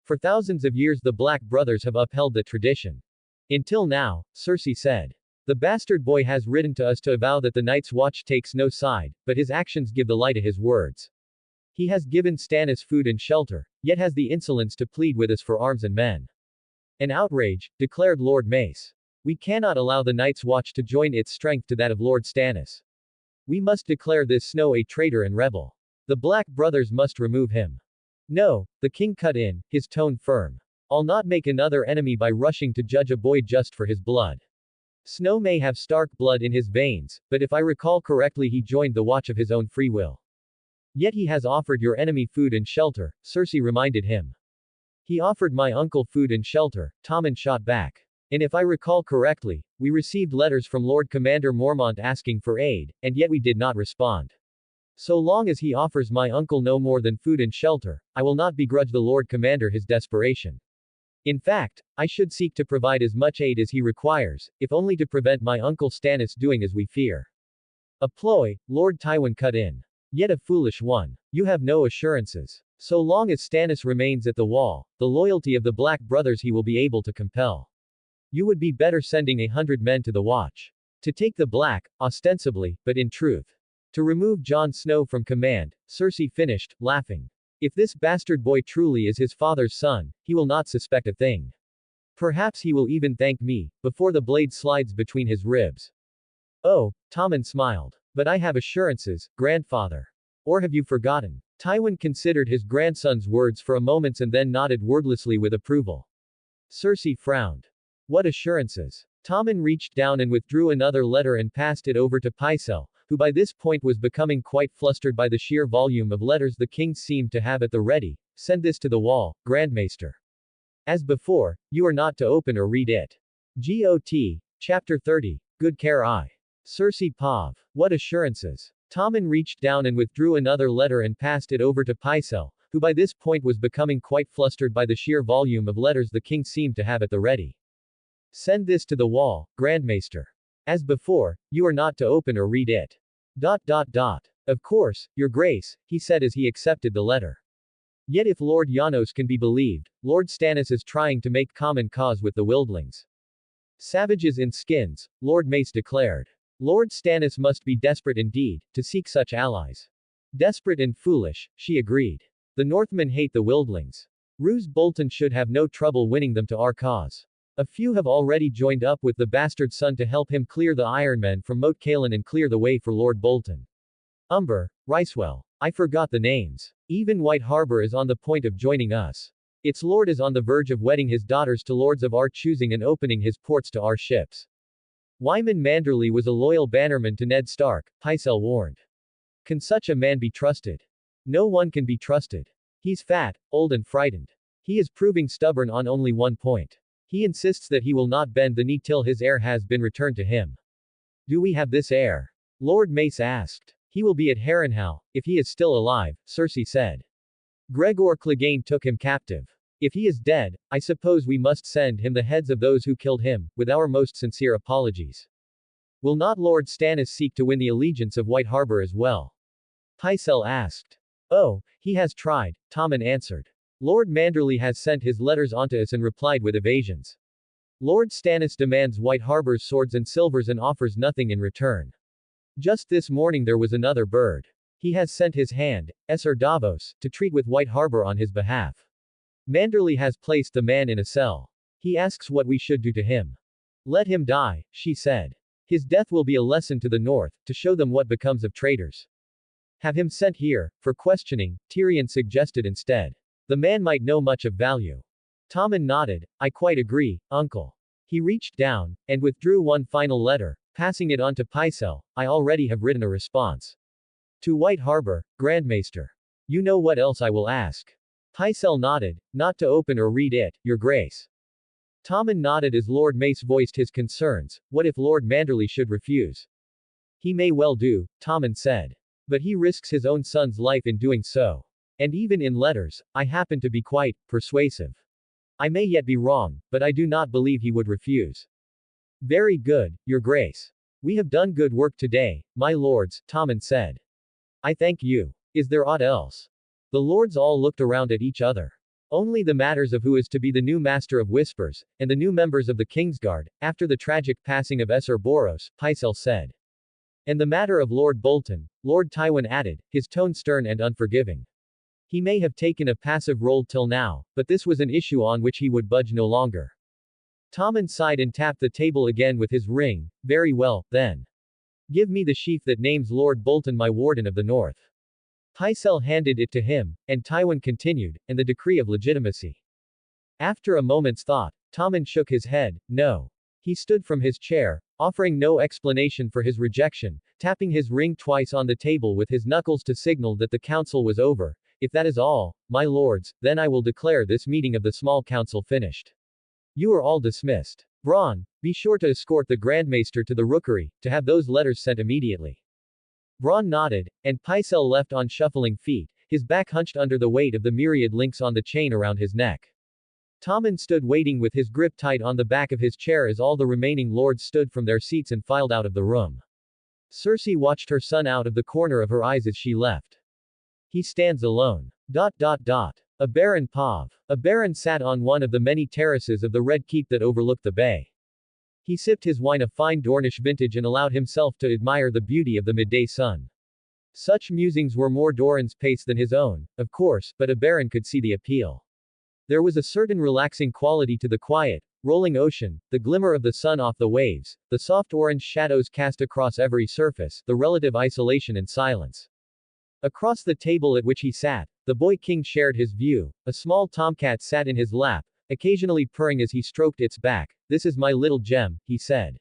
A: For thousands of years the Black Brothers have upheld the tradition. Until now, Cersei said. The bastard boy has written to us to avow that the Night's Watch takes no side, but his actions give the lie to his words. He has given Stannis food and shelter, yet has the insolence to plead with us for arms and men. An outrage, declared Lord Mace. We cannot allow the Night's Watch to join its strength to that of Lord Stannis. We must declare this Snow a traitor and rebel. The Black Brothers must remove him. No, the king cut in, his tone firm. I'll not make another enemy by rushing to judge a boy just for his blood. Snow may have Stark blood in his veins, but if I recall correctly he joined the Watch of his own free will. Yet he has offered your enemy food and shelter, Cersei reminded him. He offered my uncle food and shelter, Tommen shot back. And if I recall correctly, we received letters from Lord Commander Mormont asking for aid, and yet we did not respond. So long as he offers my uncle no more than food and shelter, I will not begrudge the Lord Commander his desperation. In fact, I should seek to provide as much aid as he requires, if only to prevent my uncle Stannis doing as we fear. A ploy, Lord Tywin cut in. Yet a foolish one. You have no assurances. So long as Stannis remains at the wall, the loyalty of the Black Brothers he will be able to compel. You would be better sending 100 men to the Watch. To take the Black, ostensibly, but in truth. To remove Jon Snow from command, Cersei finished, laughing. If this bastard boy truly is his father's son, he will not suspect a thing. Perhaps he will even thank me, before the blade slides between his ribs. Oh, Tommen smiled. But I have assurances, grandfather. Or have you forgotten? Tywin considered his grandson's words for a moment and then nodded wordlessly with approval. Cersei frowned. What assurances? Tommen reached down and withdrew another letter and passed it over to Pycelle, who by this point was becoming quite flustered by the sheer volume of letters the king seemed to have at the ready. Send this to the wall, Grandmaster. As before, you are not to open or read it. Got. Chapter 30. Good care I. Cersei Pav. What assurances? Tommen reached down and withdrew another letter and passed it over to Pycelle, who by this point was becoming quite flustered by the sheer volume of letters the king seemed to have at the ready. Send this to the wall, Grandmaster. As before, you are not to open or read it. Of course, your grace, he said as he accepted the letter. Yet if Lord Janos can be believed, Lord Stannis is trying to make common cause with the wildlings. Savages in skins, Lord Mace declared. Lord Stannis must be desperate indeed, to seek such allies. Desperate and foolish, she agreed. The Northmen hate the wildlings. Roose Bolton should have no trouble winning them to our cause. A few have already joined up with the bastard son to help him clear the Ironmen from Moat Cailin and clear the way for Lord Bolton. Umber, Ricewell. I forgot the names. Even White Harbor is on the point of joining us. Its lord is on the verge of wedding his daughters to lords of our choosing and opening his ports to our ships. Wyman Manderley was a loyal bannerman to Ned Stark, Pycelle warned. Can such a man be trusted? No one can be trusted. He's fat, old and frightened. He is proving stubborn on only one point. He insists that he will not bend the knee till his heir has been returned to him. Do we have this heir? Lord Mace asked. He will be at Harrenhal, if he is still alive, Cersei said. Gregor Clegane took him captive. If he is dead, I suppose we must send him the heads of those who killed him, with our most sincere apologies. Will not Lord Stannis seek to win the allegiance of White Harbor as well? Pycelle asked. Oh, he has tried, Tommen answered. Lord Manderley has sent his letters onto us and replied with evasions. Lord Stannis demands White Harbor's swords and silvers and offers nothing in return. Just this morning there was another bird. He has sent his hand, Esser Davos, to treat with White Harbor on his behalf. Manderley has placed the man in a cell. He asks what we should do to him. Let him die, she said. His death will be a lesson to the North, to show them what becomes of traitors. Have him sent here, for questioning, Tyrion suggested instead. The man might know much of value. Tommen nodded. I quite agree, uncle. He reached down, and withdrew one final letter, passing it on to Pycelle. I already have written a response. To White Harbor, Grandmaster. You know what else I will ask. Pycelle nodded, not to open or read it, your grace. Tommen nodded as Lord Mace voiced his concerns. What if Lord Manderley should refuse? He may well do, Tommen said. But he risks his own son's life in doing so. And even in letters, I happen to be quite persuasive. I may yet be wrong, but I do not believe he would refuse. Very good, Your Grace. We have done good work today, my lords, Tommen said. I thank you. Is there aught else? The lords all looked around at each other. Only the matters of who is to be the new Master of Whispers, and the new members of the Kingsguard, after the tragic passing of Esser Boros, Pycelle said. And the matter of Lord Bolton, Lord Tywin added, his tone stern and unforgiving. He may have taken a passive role till now, but this was an issue on which he would budge no longer. Tommen sighed and tapped the table again with his ring. Very well, then. Give me the sheaf that names Lord Bolton my Warden of the North. Pycelle handed it to him, and Tywin continued, and the decree of legitimacy. After a moment's thought, Tommen shook his head. No. He stood from his chair, offering no explanation for his rejection, tapping his ring twice on the table with his knuckles to signal that the council was over. If that is all, my lords, then I will declare this meeting of the small council finished. You are all dismissed. Bronn, be sure to escort the Grandmaster to the rookery, to have those letters sent immediately. Bronn nodded, and Pycelle left on shuffling feet, his back hunched under the weight of the myriad links on the chain around his neck. Tommen stood waiting with his grip tight on the back of his chair as all the remaining lords stood from their seats and filed out of the room. Cersei watched her son out of the corner of her eyes as she left. He stands alone. A Baron Pav. A Baron sat on one of the many terraces of the Red Keep that overlooked the bay. He sipped his wine of fine Dornish vintage and allowed himself to admire the beauty of the midday sun. Such musings were more Doran's pace than his own, of course, but a Baron could see the appeal. There was a certain relaxing quality to the quiet, rolling ocean, the glimmer of the sun off the waves, the soft orange shadows cast across every surface, the relative isolation and silence. Across the table at which he sat, the boy king shared his view. A small tomcat sat in his lap, occasionally purring as he stroked its back. This is my little gem, he said.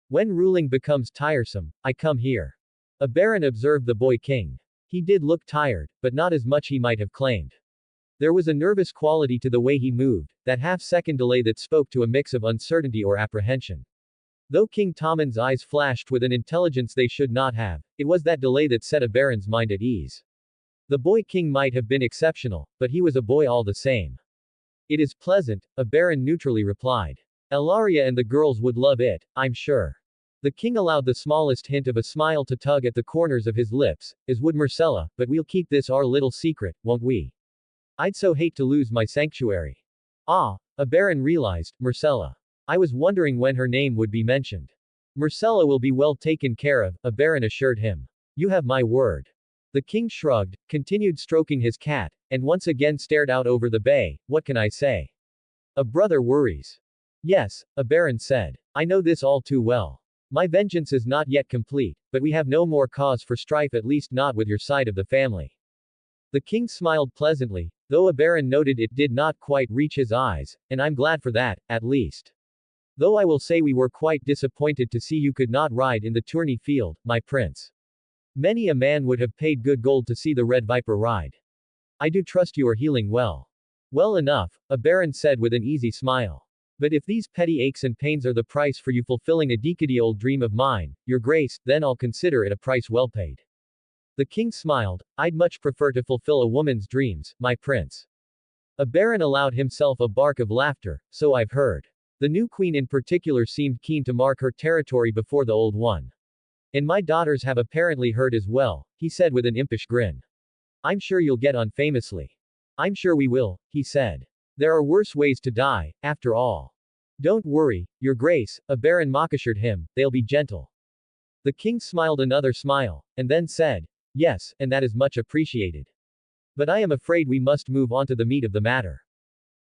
A: When ruling becomes tiresome, I come here. A baron observed the boy king. He did look tired, but not as much he might have claimed. There was a nervous quality to the way he moved, that half-second delay that spoke to a mix of uncertainty or apprehension. Though King Tommen's eyes flashed with an intelligence they should not have, it was that delay that set a baron's mind at ease. The boy king might have been exceptional, but he was a boy all the same. It is pleasant, a baron neutrally replied. Elaria and the girls would love it, I'm sure. The king allowed the smallest hint of a smile to tug at the corners of his lips, as would Myrcella, but we'll keep this our little secret, won't we? I'd so hate to lose my sanctuary. Ah, a baron realized, Myrcella. I was wondering when her name would be mentioned. Myrcella will be well taken care of, a baron assured him. You have my word. The king shrugged, continued stroking his cat, and once again stared out over the bay. What can I say? A brother worries. Yes, a baron said. I know this all too well. My vengeance is not yet complete, but we have no more cause for strife, at least not with your side of the family. The king smiled pleasantly, though a baron noted it did not quite reach his eyes, and I'm glad for that, at least. Though I will say we were quite disappointed to see you could not ride in the tourney field, my prince. Many a man would have paid good gold to see the Red Viper ride. I do trust you are healing well. Well enough, a baron said with an easy smile. But if these petty aches and pains are the price for you fulfilling a decady old dream of mine, your grace, then I'll consider it a price well paid. The king smiled. I'd much prefer to fulfill a woman's dreams, my prince. A baron allowed himself a bark of laughter, so I've heard. The new queen in particular seemed keen to mark her territory before the old one. And my daughters have apparently heard as well, he said with an impish grin. I'm sure you'll get on famously. I'm sure we will, he said. There are worse ways to die, after all. Don't worry, your grace, a baron mock-assured him, they'll be gentle. The king smiled another smile, and then said, yes, and that is much appreciated. But I am afraid we must move on to the meat of the matter.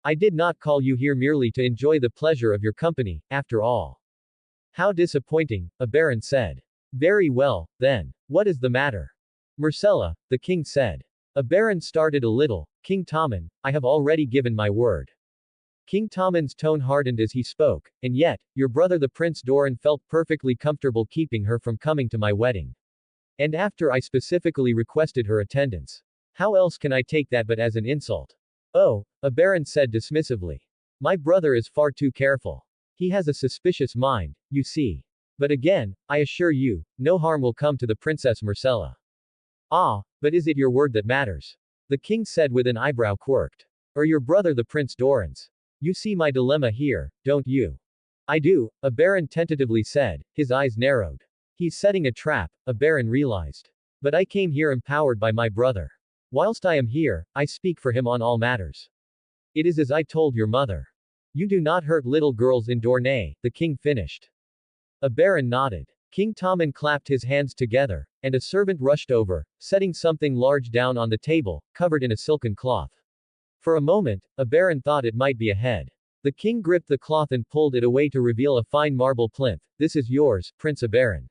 A: I did not call you here merely to enjoy the pleasure of your company, after all. How disappointing, a baron said. Very well, then. What is the matter? Myrcella, the king said. A baron started a little. King Tommen, I have already given my word. King Tommen's tone hardened as he spoke, and yet, your brother the Prince Doran felt perfectly comfortable keeping her from coming to my wedding. And after I specifically requested her attendance. How else can I take that but as an insult? Oh, a baron said dismissively. My brother is far too careful. He has a suspicious mind, you see. But again, I assure you, no harm will come to the Princess Myrcella. Ah, but is it your word that matters? The king said with an eyebrow quirked. Or your brother the Prince Doran's? You see my dilemma here, don't you? I do, a baron tentatively said, his eyes narrowed. He's setting a trap, a baron realized. But I came here empowered by my brother. Whilst I am here, I speak for him on all matters. It is as I told your mother. You do not hurt little girls in Dorne, the king finished. A baron nodded. King Tommen clapped his hands together, and a servant rushed over, setting something large down on the table, covered in a silken cloth. For a moment, a baron thought it might be a head. The king gripped the cloth and pulled it away to reveal a fine marble plinth. This is yours, Prince Abaron.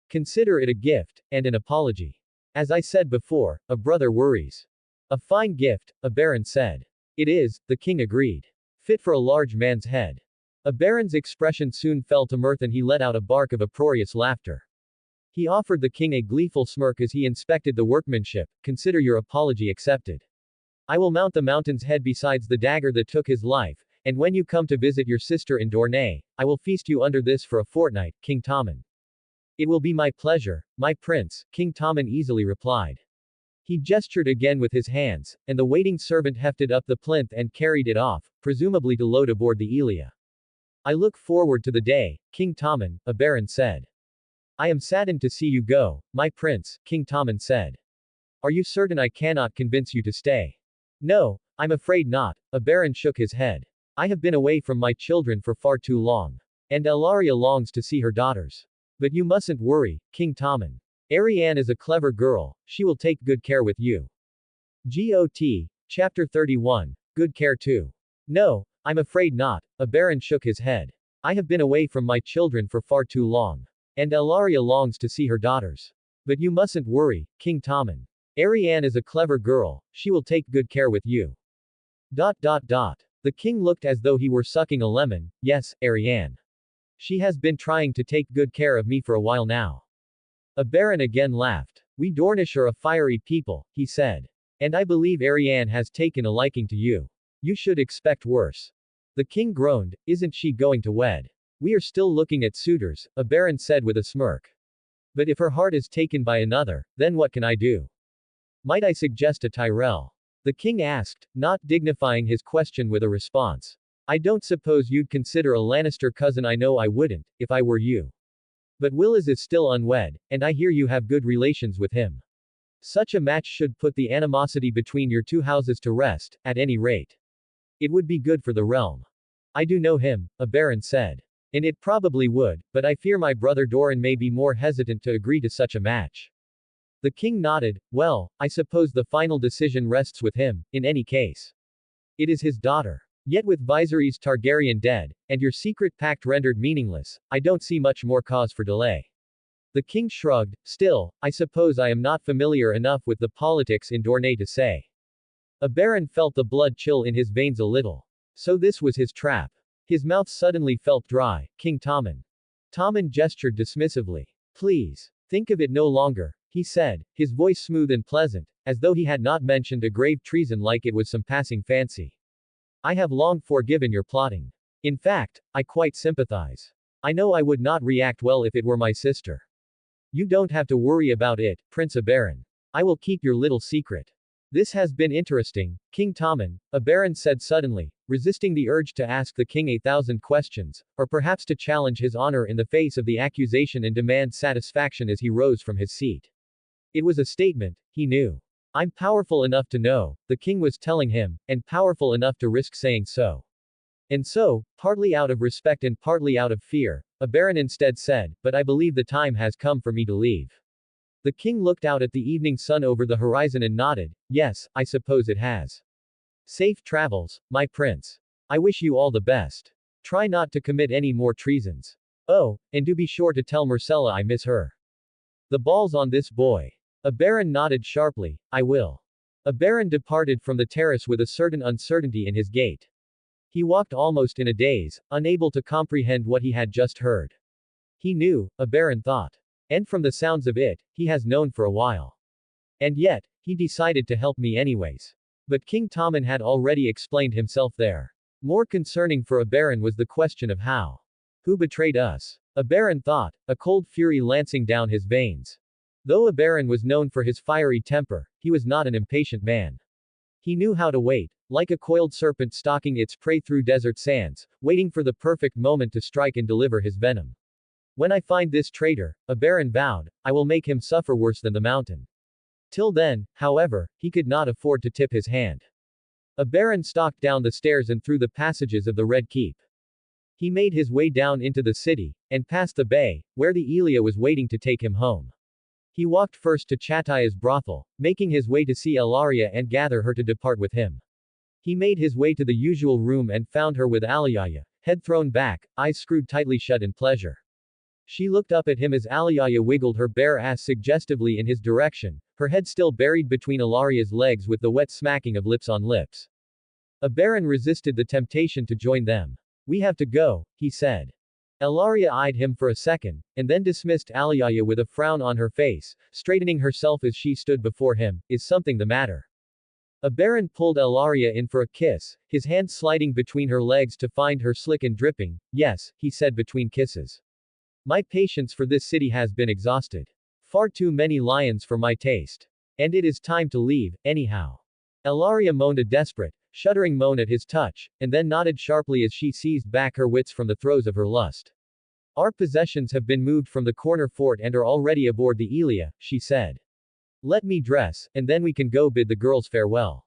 A: Consider it a gift, and an apology. As I said before, a brother worries. A fine gift, a baron said. It is, the king agreed. Fit for a large man's head. A baron's expression soon fell to mirth and he let out a bark of uproarious laughter. He offered the king a gleeful smirk as he inspected the workmanship. Consider your apology accepted. I will mount the mountain's head besides the dagger that took his life, and when you come to visit your sister in Dorne, I will feast you under this for a fortnight, King Tommen. It will be my pleasure, my prince, King Tommen easily replied. He gestured again with his hands, and the waiting servant hefted up the plinth and carried it off, presumably to load aboard the Elia. I look forward to the day, King Tommen, a baron said. I am saddened to see you go, my prince, King Tommen said. Are you certain I cannot convince you to stay? No, I'm afraid not, a baron shook his head. I have been away from my children for far too long. And Elaria longs to see her daughters. But you mustn't worry, King Tommen. Arianne is a clever girl, she will take good care with you. GOT, Chapter 31, Good Care too. No, I'm afraid not, a baron shook his head. I have been away from my children for far too long. And Elaria longs to see her daughters. But you mustn't worry, King Tommen. Arianne is a clever girl, she will take good care with you. The king looked as though he were sucking a lemon. Yes, Arianne. She has been trying to take good care of me for a while now. A baron again laughed. We Dornish are a fiery people, he said. And I believe Arianne has taken a liking to you. You should expect worse. The king groaned. Isn't she going to wed? We are still looking at suitors, a baron said with a smirk. But if her heart is taken by another, then what can I do? Might I suggest a Tyrell? The king asked, not dignifying his question with a response. I don't suppose you'd consider a Lannister cousin. I know I wouldn't, if I were you. But Willis is still unwed, and I hear you have good relations with him. Such a match should put the animosity between your two houses to rest, at any rate. It would be good for the realm. I do know him, a baron said. And it probably would, but I fear my brother Doran may be more hesitant to agree to such a match. The king nodded. Well, I suppose the final decision rests with him, in any case. It is his daughter. Yet with Viserys Targaryen dead, and your secret pact rendered meaningless, I don't see much more cause for delay. The king shrugged. Still, I suppose I am not familiar enough with the politics in Dorne to say. A baron felt the blood chill in his veins a little. So this was his trap. His mouth suddenly felt dry. King Tommen. Tommen gestured dismissively. Please. Think of it no longer, he said, his voice smooth and pleasant, as though he had not mentioned a grave treason like it was some passing fancy. I have long forgiven your plotting. In fact, I quite sympathize. I know I would not react well if it were my sister. You don't have to worry about it, Prince Abaron. I will keep your little secret. This has been interesting, King Tommen, a baron said suddenly, resisting the urge to ask the king 1,000 questions, or perhaps to challenge his honor in the face of the accusation and demand satisfaction as he rose from his seat. It was a statement, he knew. I'm powerful enough to know, the king was telling him, and powerful enough to risk saying so. And so, partly out of respect and partly out of fear, a baron instead said, but I believe the time has come for me to leave. The king looked out at the evening sun over the horizon and nodded. Yes, I suppose it has. Safe travels, my prince. I wish you all the best. Try not to commit any more treasons. Oh, and do be sure to tell Myrcella I miss her. The ball's on this boy. A baron nodded sharply. I will. A baron departed from the terrace with a certain uncertainty in his gait. He walked almost in a daze, unable to comprehend what he had just heard. He knew, a baron thought. And from the sounds of it, he has known for a while. And yet, he decided to help me anyways. But King Tommen had already explained himself there. More concerning for a baron was the question of how. Who betrayed us? A baron thought, a cold fury lancing down his veins. Though a baron was known for his fiery temper, he was not an impatient man. He knew how to wait, like a coiled serpent stalking its prey through desert sands, waiting for the perfect moment to strike and deliver his venom. When I find this traitor, a baron vowed, I will make him suffer worse than the mountain. Till then, however, he could not afford to tip his hand. A baron stalked down the stairs and through the passages of the Red Keep. He made his way down into the city, and past the bay, where the Elia was waiting to take him home. He walked first to Chataya's brothel, making his way to see Ilaria and gather her to depart with him. He made his way to the usual room and found her with Aliaya, head thrown back, eyes screwed tightly shut in pleasure. She looked up at him as Aliaya wiggled her bare ass suggestively in his direction, her head still buried between Ilaria's legs with the wet smacking of lips on lips. A baron resisted the temptation to join them. We have to go, he said. Ilaria eyed him for a second, and then dismissed Aliaya with a frown on her face, straightening herself as she stood before him. Is something the matter? A baron pulled Ilaria in for a kiss, his hand sliding between her legs to find her slick and dripping. Yes, he said between kisses. My patience for this city has been exhausted. Far too many lions for my taste. And it is time to leave, anyhow. Ilaria moaned a desperate, shuddering moan at his touch, and then nodded sharply as she seized back her wits from the throes of her lust. Our possessions have been moved from the corner fort and are already aboard the Elia, she said. Let me dress, and then we can go bid the girls farewell.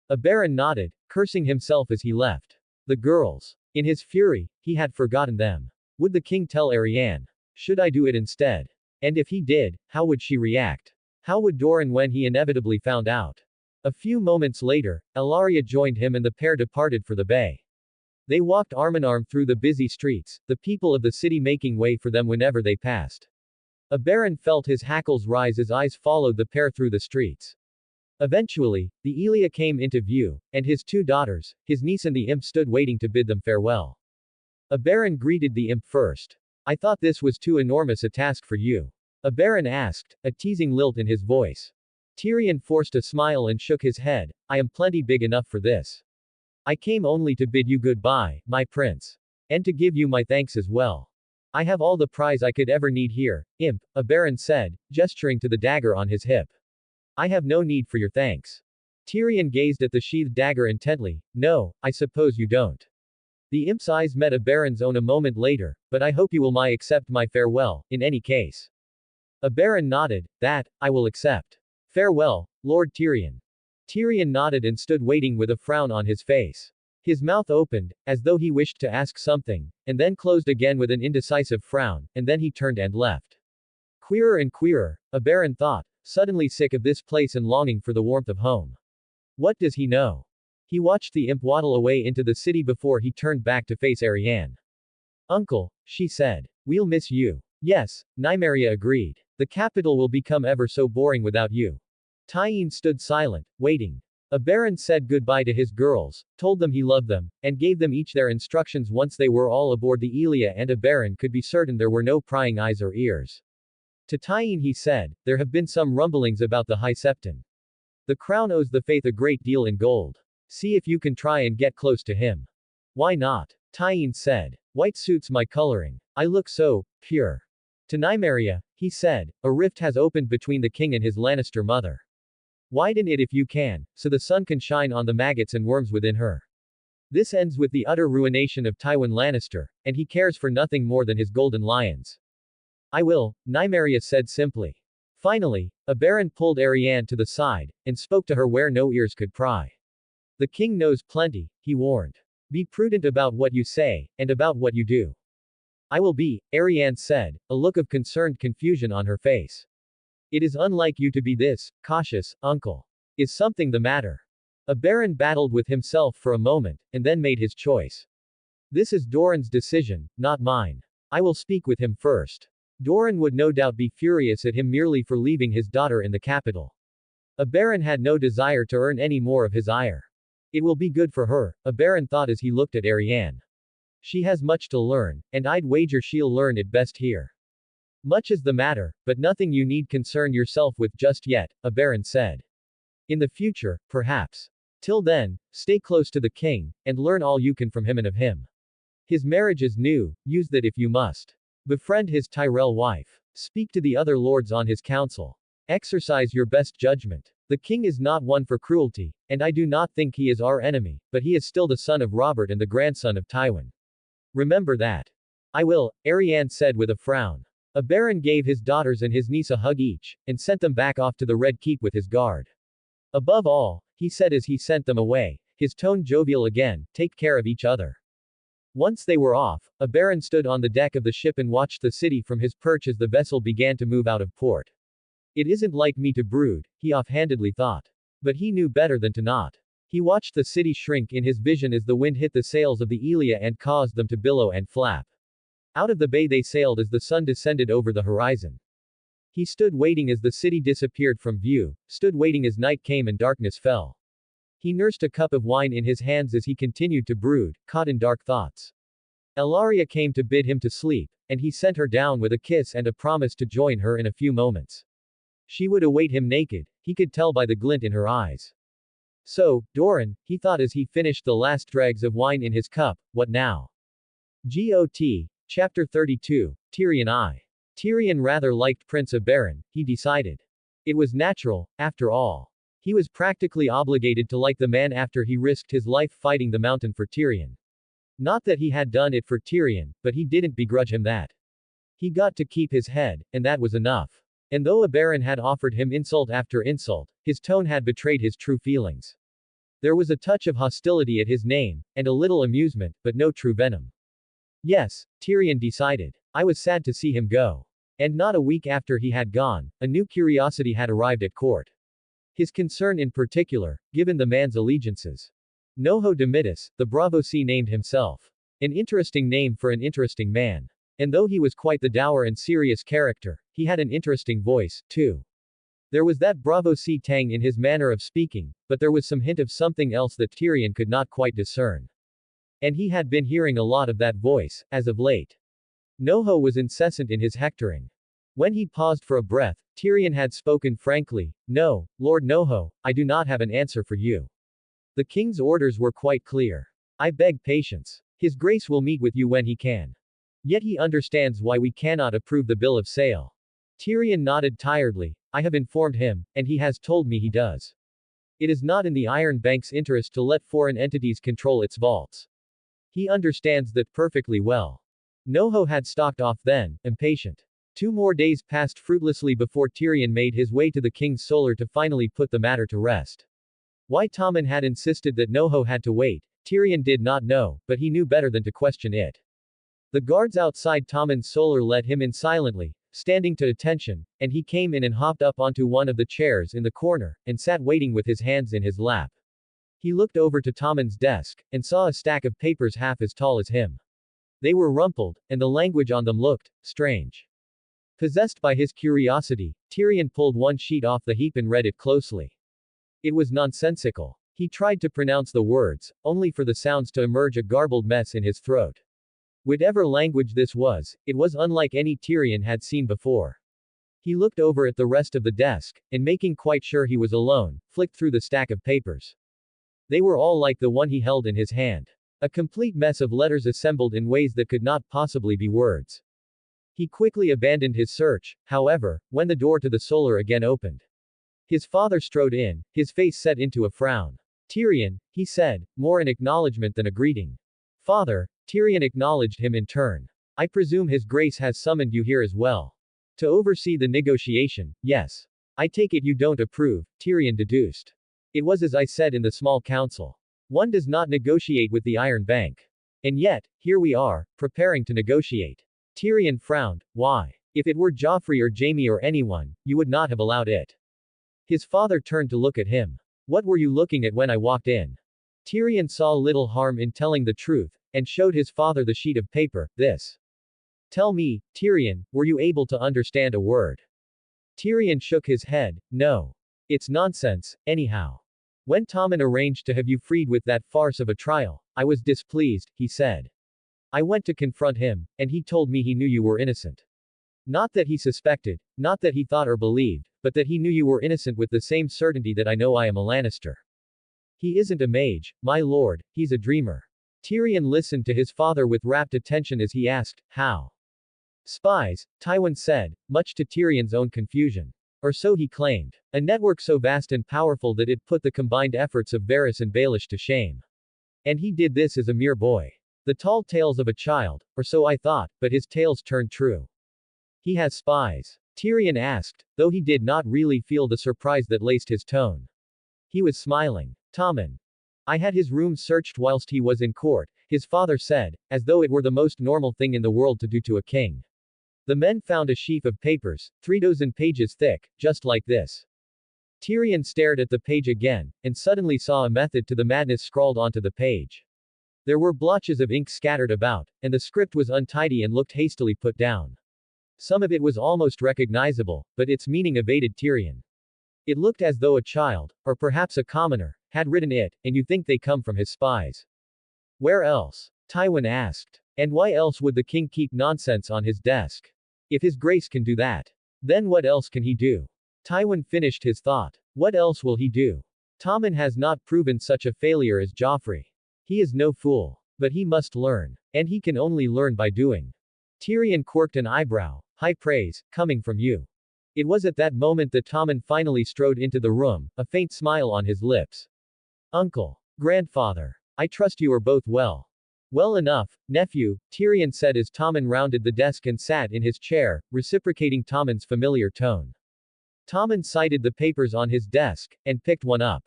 A: A baron nodded, cursing himself as he left. The girls. In his fury, he had forgotten them. Would the king tell Ariane? Should I do it instead? And if he did, how would she react? How would Doran when he inevitably found out? A few moments later, Ilaria joined him and the pair departed for the bay. They walked arm-in-arm through the busy streets, the people of the city making way for them whenever they passed. A baron felt his hackles rise as eyes followed the pair through the streets. Eventually, the Elia came into view, and his two daughters, his niece and the imp stood waiting to bid them farewell. A baron greeted the imp first. I thought this was too enormous a task for you. A baron asked, a teasing lilt in his voice. Tyrion forced a smile and shook his head. I am plenty big enough for this. I came only to bid you goodbye, my prince. And to give you my thanks as well. I have all the prize I could ever need here, imp, a baron said, gesturing to the dagger on his hip. I have no need for your thanks. Tyrion gazed at the sheathed dagger intently. No, I suppose you don't. The imp's eyes met a baron's own a moment later, but I hope you will accept my farewell, in any case. A baron nodded, that, I will accept. Farewell, Lord Tyrion. Tyrion nodded and stood waiting with a frown on his face. His mouth opened, as though he wished to ask something, and then closed again with an indecisive frown, and then he turned and left. Queerer and queerer, a baron thought, suddenly sick of this place and longing for the warmth of home. What does he know? He watched the imp waddle away into the city before he turned back to face Ariane. Uncle, she said. We'll miss you. Yes, Nymeria agreed. The capital will become ever so boring without you. Tyene stood silent, waiting. A baron said goodbye to his girls, told them he loved them, and gave them each their instructions once they were all aboard the Elia, and a baron could be certain there were no prying eyes or ears. To Tyene he said, there have been some rumblings about the High Septon. The crown owes the faith a great deal in gold. See if you can try and get close to him. Why not? Tyene said. White suits my coloring. I look so pure. To Nymeria, he said, a rift has opened between the king and his Lannister mother. Widen it if you can, so the sun can shine on the maggots and worms within her. This ends with the utter ruination of Tywin Lannister, and he cares for nothing more than his golden lions. I will, Nymeria said simply. Finally, a baron pulled Ariane to the side, and spoke to her where no ears could pry. The king knows plenty, he warned. Be prudent about what you say, and about what you do. I will be, Ariane said, a look of concerned confusion on her face. It is unlike you to be this cautious, uncle. Is something the matter? A baron battled with himself for a moment, and then made his choice. This is Doran's decision, not mine. I will speak with him first. Doran would no doubt be furious at him merely for leaving his daughter in the capital. A baron had no desire to earn any more of his ire. It will be good for her, a baron thought as he looked at Ariane. She has much to learn, and I'd wager she'll learn it best here. Much is the matter, but nothing you need concern yourself with just yet, a baron said. In the future, perhaps. Till then, stay close to the king, and learn all you can from him and of him. His marriage is new, use that if you must. Befriend his Tyrell wife. Speak to the other lords on his council. Exercise your best judgment. The king is not one for cruelty, and I do not think he is our enemy, but he is still the son of Robert and the grandson of Tywin. Remember that. I will, Arianne said with a frown. A baron gave his daughters and his niece a hug each, and sent them back off to the Red Keep with his guard. Above all, he said as he sent them away, his tone jovial again, take care of each other. Once they were off, a baron stood on the deck of the ship and watched the city from his perch as the vessel began to move out of port. It isn't like me to brood, he offhandedly thought. But he knew better than to not. He watched the city shrink in his vision as the wind hit the sails of the Elia and caused them to billow and flap. Out of the bay they sailed as the sun descended over the horizon. He stood waiting as the city disappeared from view, stood waiting as night came and darkness fell. He nursed a cup of wine in his hands as he continued to brood, caught in dark thoughts. Elaria came to bid him to sleep, and he sent her down with a kiss and a promise to join her in a few moments. She would await him naked, he could tell by the glint in her eyes. So, Doran, he thought as he finished the last dregs of wine in his cup, what now? Got. Chapter 32, Tyrion I. Tyrion rather liked Prince of Beren, he decided. It was natural, after all. He was practically obligated to like the man after he risked his life fighting the mountain for Tyrion. Not that he had done it for Tyrion, but he didn't begrudge him that. He got to keep his head, and that was enough. And though a baron had offered him insult after insult, his tone had betrayed his true feelings. There was a touch of hostility at his name, and a little amusement, but no true venom. Yes, Tyrion decided. I was sad to see him go. And not a week after he had gone, a new curiosity had arrived at court. His concern in particular, given the man's allegiances. Noho Domitis, the Braavosi named himself. An interesting name for an interesting man. And though he was quite the dour and serious character, he had an interesting voice, too. There was that Braavosi tang in his manner of speaking, but there was some hint of something else that Tyrion could not quite discern. And he had been hearing a lot of that voice, as of late. Noho was incessant in his hectoring. When he paused for a breath, Tyrion had spoken frankly, No, Lord Noho, I do not have an answer for you. The king's orders were quite clear. I beg patience. His grace will meet with you when he can. Yet he understands why we cannot approve the bill of sale. Tyrion nodded tiredly, I have informed him, and he has told me he does. It is not in the Iron Bank's interest to let foreign entities control its vaults. He understands that perfectly well. Noho had stalked off then, impatient. 2 more days passed fruitlessly before Tyrion made his way to the king's solar to finally put the matter to rest. Why Tommen had insisted that Noho had to wait, Tyrion did not know, but he knew better than to question it. The guards outside Tommen's solar let him in silently, standing to attention, and he came in and hopped up onto one of the chairs in the corner, and sat waiting with his hands in his lap. He looked over to Tommen's desk, and saw a stack of papers half as tall as him. They were rumpled, and the language on them looked strange. Possessed by his curiosity, Tyrion pulled one sheet off the heap and read it closely. It was nonsensical. He tried to pronounce the words, only for the sounds to emerge a garbled mess in his throat. Whatever language this was, it was unlike any Tyrion had seen before. He looked over at the rest of the desk, and making quite sure he was alone, flicked through the stack of papers. They were all like the one he held in his hand. A complete mess of letters assembled in ways that could not possibly be words. He quickly abandoned his search, however, when the door to the solar again opened. His father strode in, his face set into a frown. Tyrion, he said, more an acknowledgement than a greeting. Father, Tyrion acknowledged him in turn. I presume his grace has summoned you here as well. To oversee the negotiation, yes. I take it you don't approve, Tyrion deduced. It was as I said in the small council. One does not negotiate with the Iron Bank. And yet, here we are, preparing to negotiate. Tyrion frowned, why? If it were Joffrey or Jaime or anyone, you would not have allowed it. His father turned to look at him. What were you looking at when I walked in? Tyrion saw little harm in telling the truth, and showed his father the sheet of paper, this. Tell me, Tyrion, were you able to understand a word? Tyrion shook his head, no. It's nonsense, anyhow. When Tommen arranged to have you freed with that farce of a trial, I was displeased, he said. I went to confront him, and he told me he knew you were innocent. Not that he suspected, not that he thought or believed, but that he knew you were innocent with the same certainty that I know I am a Lannister. He isn't a mage, my lord, he's a dreamer. Tyrion listened to his father with rapt attention as he asked, how? Spies, Tywin said, much to Tyrion's own confusion. Or so he claimed. A network so vast and powerful that it put the combined efforts of Varys and Baelish to shame. And he did this as a mere boy. The tall tales of a child, or so I thought, but his tales turned true. He has spies. Tyrion asked, though he did not really feel the surprise that laced his tone. He was smiling. Tommen. I had his room searched whilst he was in court, his father said, as though it were the most normal thing in the world to do to a king. The men found a sheaf of papers, 3 pages thick, just like this. Tyrion stared at the page again, and suddenly saw a method to the madness scrawled onto the page. There were blotches of ink scattered about, and the script was untidy and looked hastily put down. Some of it was almost recognizable, but its meaning evaded Tyrion. It looked as though a child, or perhaps a commoner, had written it, and you think they come from his spies. Where else? Tywin asked. And why else would the king keep nonsense on his desk? If his grace can do that, then what else can he do? Tywin finished his thought. What else will he do? Tommen has not proven such a failure as Joffrey. He is no fool. But he must learn. And he can only learn by doing. Tyrion quirked an eyebrow. High praise, coming from you. It was at that moment that Tommen finally strode into the room, a faint smile on his lips. Uncle. Grandfather. I trust you are both well. Well enough, nephew, Tyrion said as Tommen rounded the desk and sat in his chair, reciprocating Tommen's familiar tone. Tommen sighted the papers on his desk, and picked one up.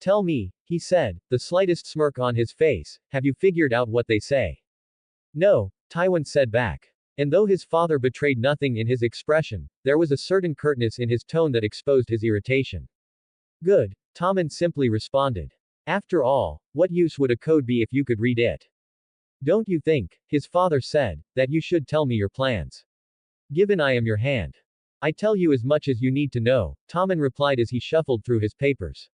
A: Tell me, he said, the slightest smirk on his face, have you figured out what they say? No, Tywin said back. And though his father betrayed nothing in his expression, there was a certain curtness in his tone that exposed his irritation. Good, Tommen simply responded. After all, what use would a code be if you could read it? Don't you think, his father said, that you should tell me your plans? Given I am your hand. I tell you as much as you need to know, Tommen replied as he shuffled through his papers.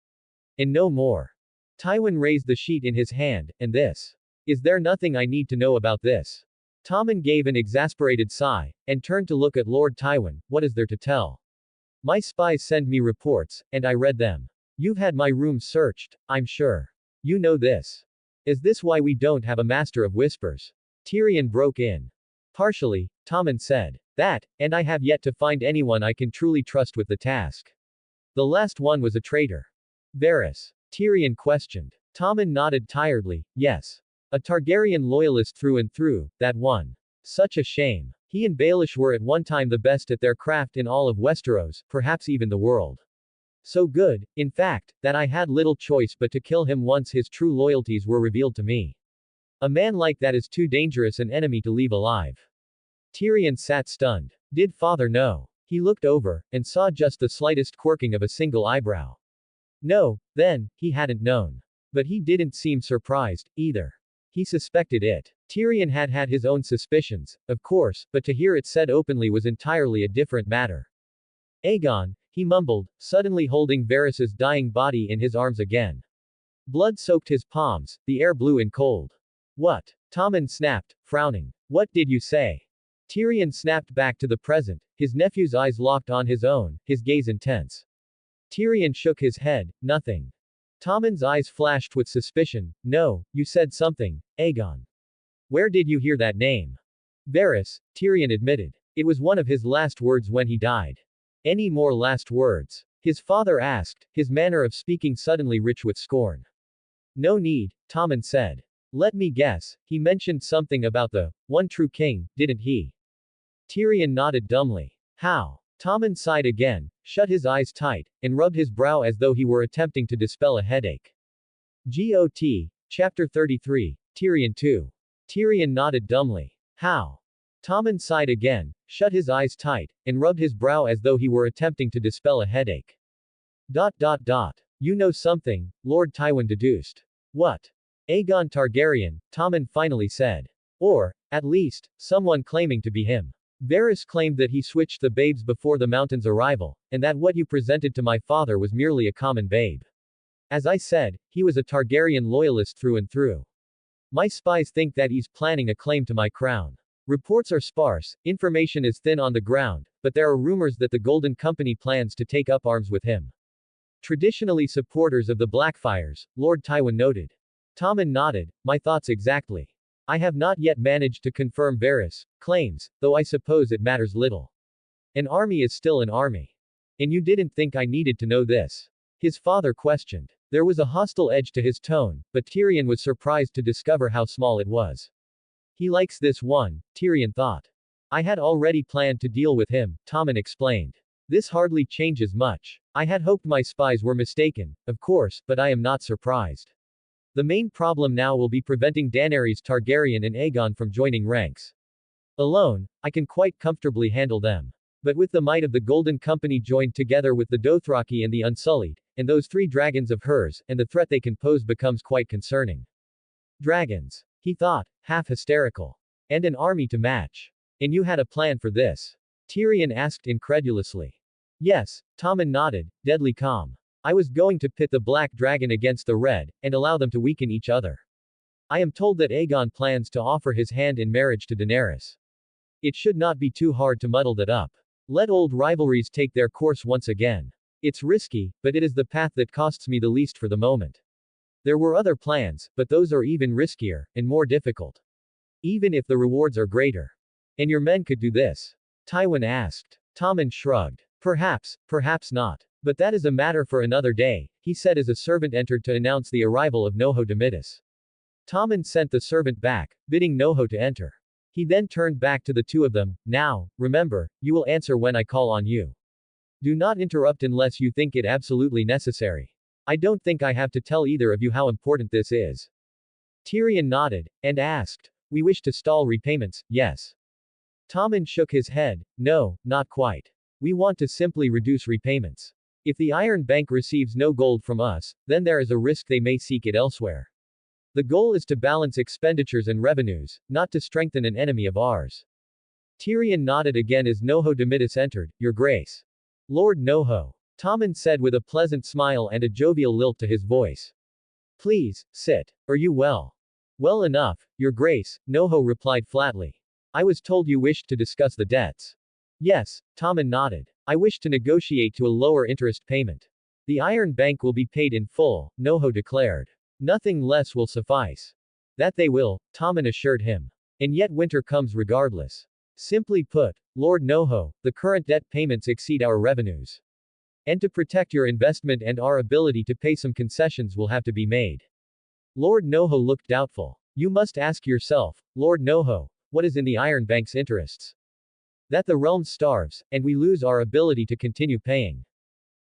A: And no more. Tywin raised the sheet in his hand, and this. Is there nothing I need to know about this? Tommen gave an exasperated sigh, and turned to look at Lord Tywin. What is there to tell? My spies send me reports, and I read them. You've had my room searched, I'm sure. You know this. Is this why we don't have a master of whispers? Tyrion broke in. Partially, Tommen said. That, and I have yet to find anyone I can truly trust with the task. The last one was a traitor. Varys. Tyrion questioned. Tommen nodded tiredly. Yes. A Targaryen loyalist through and through, that one. Such a shame. He and Baelish were at one time the best at their craft in all of Westeros, perhaps even the world. So good, in fact, that I had little choice but to kill him once his true loyalties were revealed to me. A man like that is too dangerous an enemy to leave alive. Tyrion sat stunned. Did father know? He looked over, and saw just the slightest quirking of a single eyebrow. No, then, he hadn't known. But he didn't seem surprised, either. He suspected it. Tyrion had had his own suspicions, of course, but to hear it said openly was entirely a different matter. Aegon, he mumbled, suddenly holding Varys's dying body in his arms again. Blood soaked his palms, the air blew in cold. What? Tommen snapped, frowning. What did you say? Tyrion snapped back to the present, his nephew's eyes locked on his own, his gaze intense. Tyrion shook his head, nothing. Tommen's eyes flashed with suspicion. No, you said something, Aegon. Where did you hear that name? Varys, Tyrion admitted. It was one of his last words when he died. Any more last words? His father asked, his manner of speaking suddenly rich with scorn. No need, Tommen said. Let me guess, he mentioned something about the one true king, didn't he? Tyrion nodded dumbly. How? Tommen sighed again, shut his eyes tight, and rubbed his brow as though he were attempting to dispel a headache. Got. Chapter 33, Tyrion 2. Tyrion nodded dumbly. How? Tommen sighed again, shut his eyes tight, and rubbed his brow as though he were attempting to dispel a headache. You know something, Lord Tywin deduced. What? Aegon Targaryen, Tommen finally said. Or, at least, someone claiming to be him. Varys claimed that he switched the babes before the mountain's arrival, and that what you presented to my father was merely a common babe. As I said, he was a Targaryen loyalist through and through. My spies think that he's planning a claim to my crown. Reports are sparse, information is thin on the ground, but there are rumors that the Golden Company plans to take up arms with him. Traditionally supporters of the Blackfyres, Lord Tywin noted. Tommen nodded, my thoughts exactly. I have not yet managed to confirm Varys' claims, though I suppose it matters little. An army is still an army. And you didn't think I needed to know this? His father questioned. There was a hostile edge to his tone, but Tyrion was surprised to discover how small it was. He likes this one, Tyrion thought. I had already planned to deal with him, Tommen explained. This hardly changes much. I had hoped my spies were mistaken, of course, but I am not surprised. The main problem now will be preventing Daenerys Targaryen and Aegon from joining ranks. Alone, I can quite comfortably handle them. But with the might of the Golden Company joined together with the Dothraki and the Unsullied, and those 3 dragons of hers, and the threat they can pose becomes quite concerning. Dragons. He thought, half hysterical. And an army to match. And you had a plan for this? Tyrion asked incredulously. Yes, Tommen nodded, deadly calm. I was going to pit the Black Dragon against the Red, and allow them to weaken each other. I am told that Aegon plans to offer his hand in marriage to Daenerys. It should not be too hard to muddle that up. Let old rivalries take their course once again. It's risky, but it is the path that costs me the least for the moment. There were other plans, but those are even riskier, and more difficult. Even if the rewards are greater. And your men could do this? Tywin asked. Tommen shrugged. Perhaps, perhaps not. But that is a matter for another day, he said as a servant entered to announce the arrival of Noho Domitis. Tommen sent the servant back, bidding Noho to enter. He then turned back to the 2 of them. Now, remember, you will answer when I call on you. Do not interrupt unless you think it absolutely necessary. I don't think I have to tell either of you how important this is. Tyrion nodded, and asked. We wish to stall repayments, yes. Tommen shook his head. No, not quite. We want to simply reduce repayments. If the Iron Bank receives no gold from us, then there is a risk they may seek it elsewhere. The goal is to balance expenditures and revenues, not to strengthen an enemy of ours. Tyrion nodded again as Noho Domitis entered. Your Grace. Lord Noho. Tommen said with a pleasant smile and a jovial lilt to his voice. Please, sit. Are you well? Well enough, Your Grace, Noho replied flatly. I was told you wished to discuss the debts. Yes, Tommen nodded. I wish to negotiate to a lower interest payment. The Iron Bank will be paid in full, Noho declared. Nothing less will suffice. That they will, Tommen assured him. And yet winter comes regardless. Simply put, Lord Noho, the current debt payments exceed our revenues. And to protect your investment and our ability to pay, some concessions will have to be made. Lord Noho looked doubtful. You must ask yourself, Lord Noho, what is in the Iron Bank's interests? That the realm starves, and we lose our ability to continue paying.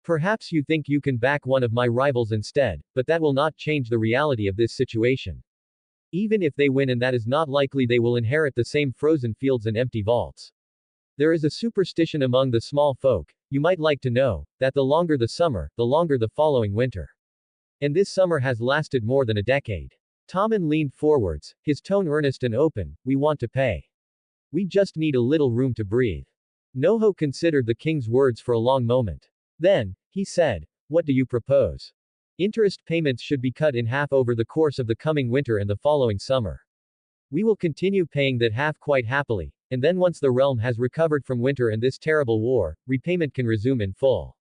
A: Perhaps you think you can back one of my rivals instead, but that will not change the reality of this situation. Even if they win, and that is not likely, they will inherit the same frozen fields and empty vaults. There is a superstition among the small folk, you might like to know, that the longer the summer, the longer the following winter. And this summer has lasted more than a decade. Tommen leaned forwards, his tone earnest and open. We want to pay. We just need a little room to breathe. Noho considered the king's words for a long moment. Then, he said, what do you propose? Interest payments should be cut in half over the course of the coming winter and the following summer. We will continue paying that half quite happily, and then once the realm has recovered from winter and this terrible war, repayment can resume in full.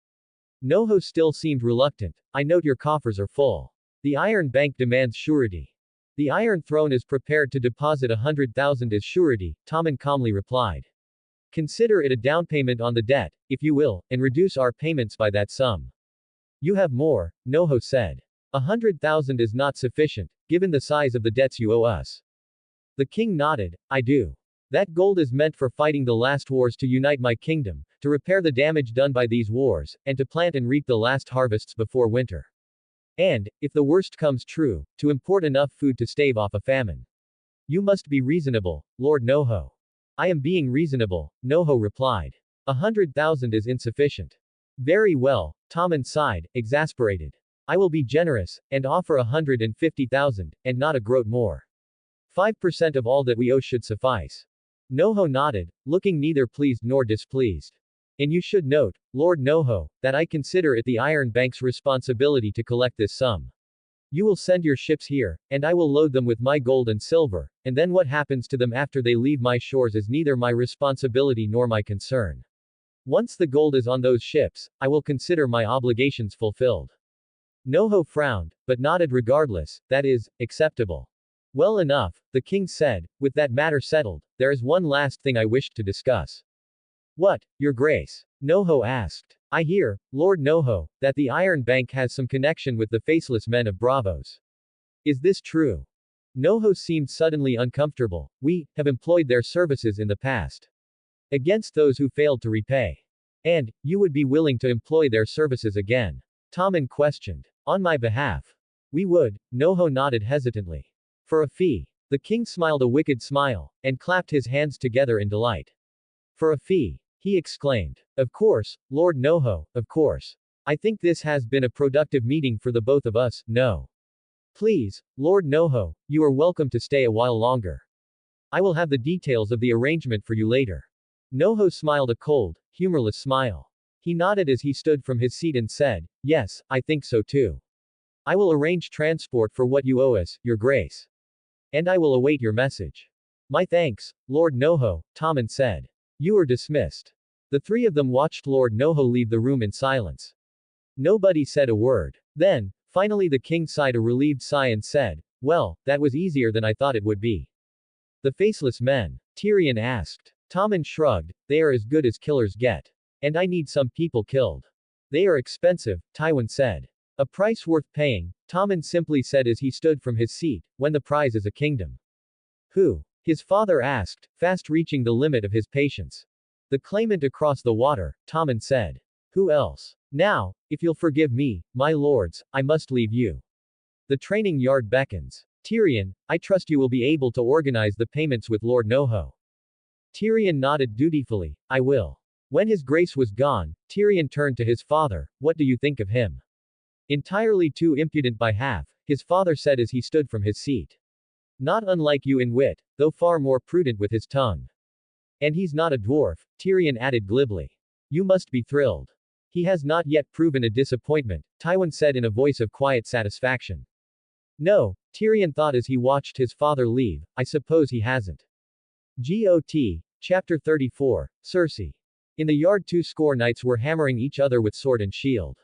A: Noho still seemed reluctant. I note your coffers are full. The Iron Bank demands surety. The Iron Throne is prepared to deposit 100,000 as surety, Tommen calmly replied. Consider it a down payment on the debt, if you will, and reduce our payments by that sum. You have more, Noho said. 100,000 is not sufficient, given the size of the debts you owe us. The king nodded. I do. That gold is meant for fighting the last wars, to unite my kingdom, to repair the damage done by these wars, and to plant and reap the last harvests before winter. And, if the worst comes true, to import enough food to stave off a famine. You must be reasonable, Lord Noho. I am being reasonable, Noho replied. 100,000 is insufficient. Very well, Tommen sighed, exasperated. I will be generous, and offer 150,000, and not a groat more. 5% of all that we owe should suffice. Noho nodded, looking neither pleased nor displeased. And you should note, Lord Noho, that I consider it the Iron Bank's responsibility to collect this sum. You will send your ships here, and I will load them with my gold and silver, and then what happens to them after they leave my shores is neither my responsibility nor my concern. Once the gold is on those ships, I will consider my obligations fulfilled. Noho frowned, but nodded regardless. That is, acceptable. Well enough, the king said. With that matter settled, there is one last thing I wished to discuss. What, Your Grace? Noho asked. I hear, Lord Noho, that the Iron Bank has some connection with the faceless men of Bravos. Is this true? Noho seemed suddenly uncomfortable. We have employed their services in the past. Against those who failed to repay. And, you would be willing to employ their services again? Tommen questioned. On my behalf. We would, Noho nodded hesitantly. For a fee. The king smiled a wicked smile, and clapped his hands together in delight. For a fee. He exclaimed. Of course, Lord Noho, of course. I think this has been a productive meeting for the both of us, no. Please, Lord Noho, you are welcome to stay a while longer. I will have the details of the arrangement for you later. Noho smiled a cold, humorless smile. He nodded as he stood from his seat and said, Yes, I think so too. I will arrange transport for what you owe us, your grace. And I will await your message. My thanks, Lord Noho, Tommen said. You are dismissed. The three of them watched Lord Noho leave the room in silence. Nobody said a word. Then, finally the king sighed a relieved sigh and said, Well, that was easier than I thought it would be. The faceless men? Tyrion asked. Tommen shrugged, they are as good as killers get. And I need some people killed. They are expensive, Tywin said. A price worth paying, Tommen simply said as he stood from his seat, when the prize is a kingdom. Who? His father asked, fast reaching the limit of his patience. The claimant across the water, Tommen said. Who else? Now, if you'll forgive me, my lords, I must leave you. The training yard beckons. Tyrion, I trust you will be able to organize the payments with Lord Noho. Tyrion nodded dutifully, I will. When his grace was gone, Tyrion turned to his father, what do you think of him? Entirely too impudent by half, his father said as he stood from his seat. Not unlike you in wit, though far more prudent with his tongue. And he's not a dwarf, Tyrion added glibly. You must be thrilled. He has not yet proven a disappointment, Tywin said in a voice of quiet satisfaction. No, Tyrion thought as he watched his father leave, I suppose he hasn't. GOT, Chapter 34, Cersei. In the yard 20 knights were hammering each other with sword and shield.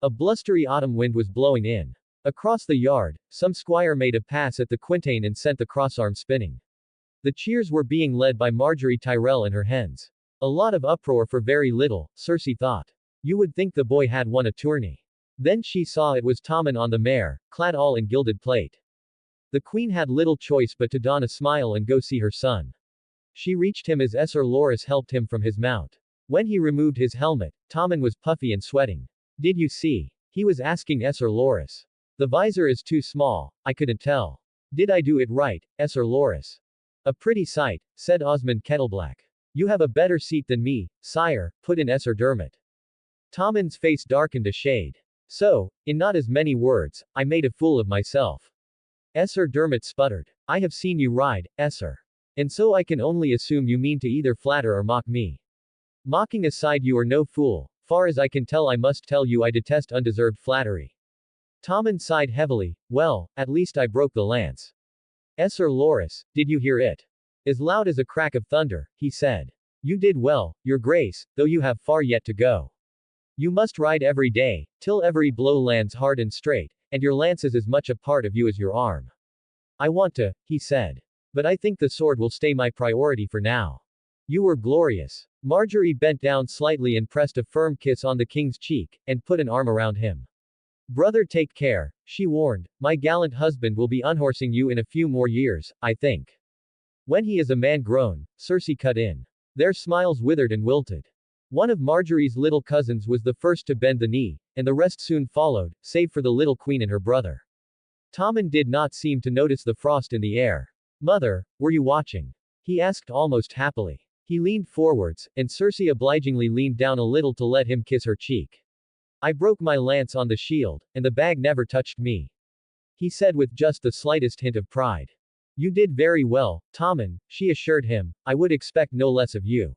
A: A blustery autumn wind was blowing in. Across the yard, some squire made a pass at the quintain and sent the crossarm spinning. The cheers were being led by Marjorie Tyrell and her hens. A lot of uproar for very little, Cersei thought. You would think the boy had won a tourney. Then she saw it was Tommen on the mare, clad all in gilded plate. The queen had little choice but to don a smile and go see her son. She reached him as Esser Loras helped him from his mount. When he removed his helmet, Tommen was puffy and sweating. Did you see? He was asking Esser Loras. The visor is too small, I couldn't tell. Did I do it right, Esser Loras? A pretty sight, said Osmond Kettleblack. You have a better seat than me, sire, put in Esser Dermot. Tommen's face darkened a shade. So, in not as many words, I made a fool of myself. Esser Dermot sputtered. I have seen you ride, Esser. And so I can only assume you mean to either flatter or mock me. Mocking aside, you are no fool. Far as I can tell, I must tell you I detest undeserved flattery. Tommen sighed heavily. Well, at least I broke the lance. Esser Loras, did you hear it? As loud as a crack of thunder, he said. You did well, your grace, though you have far yet to go. You must ride every day, till every blow lands hard and straight, and your lance is as much a part of you as your arm. I want to, he said. But I think the sword will stay my priority for now. You were glorious. Marjorie bent down slightly and pressed a firm kiss on the king's cheek, and put an arm around him. Brother, take care, she warned. My gallant husband will be unhorsing you in a few more years, I think. When he is a man grown, Cersei cut in. Their smiles withered and wilted. One of Marjorie's little cousins was the first to bend the knee, and the rest soon followed, save for the little queen and her brother. Tommen did not seem to notice the frost in the air. Mother, were you watching? He asked almost happily. He leaned forwards, and Cersei obligingly leaned down a little to let him kiss her cheek. I broke my lance on the shield, and the bag never touched me. He said with just the slightest hint of pride. You did very well, Tommen, she assured him, I would expect no less of you.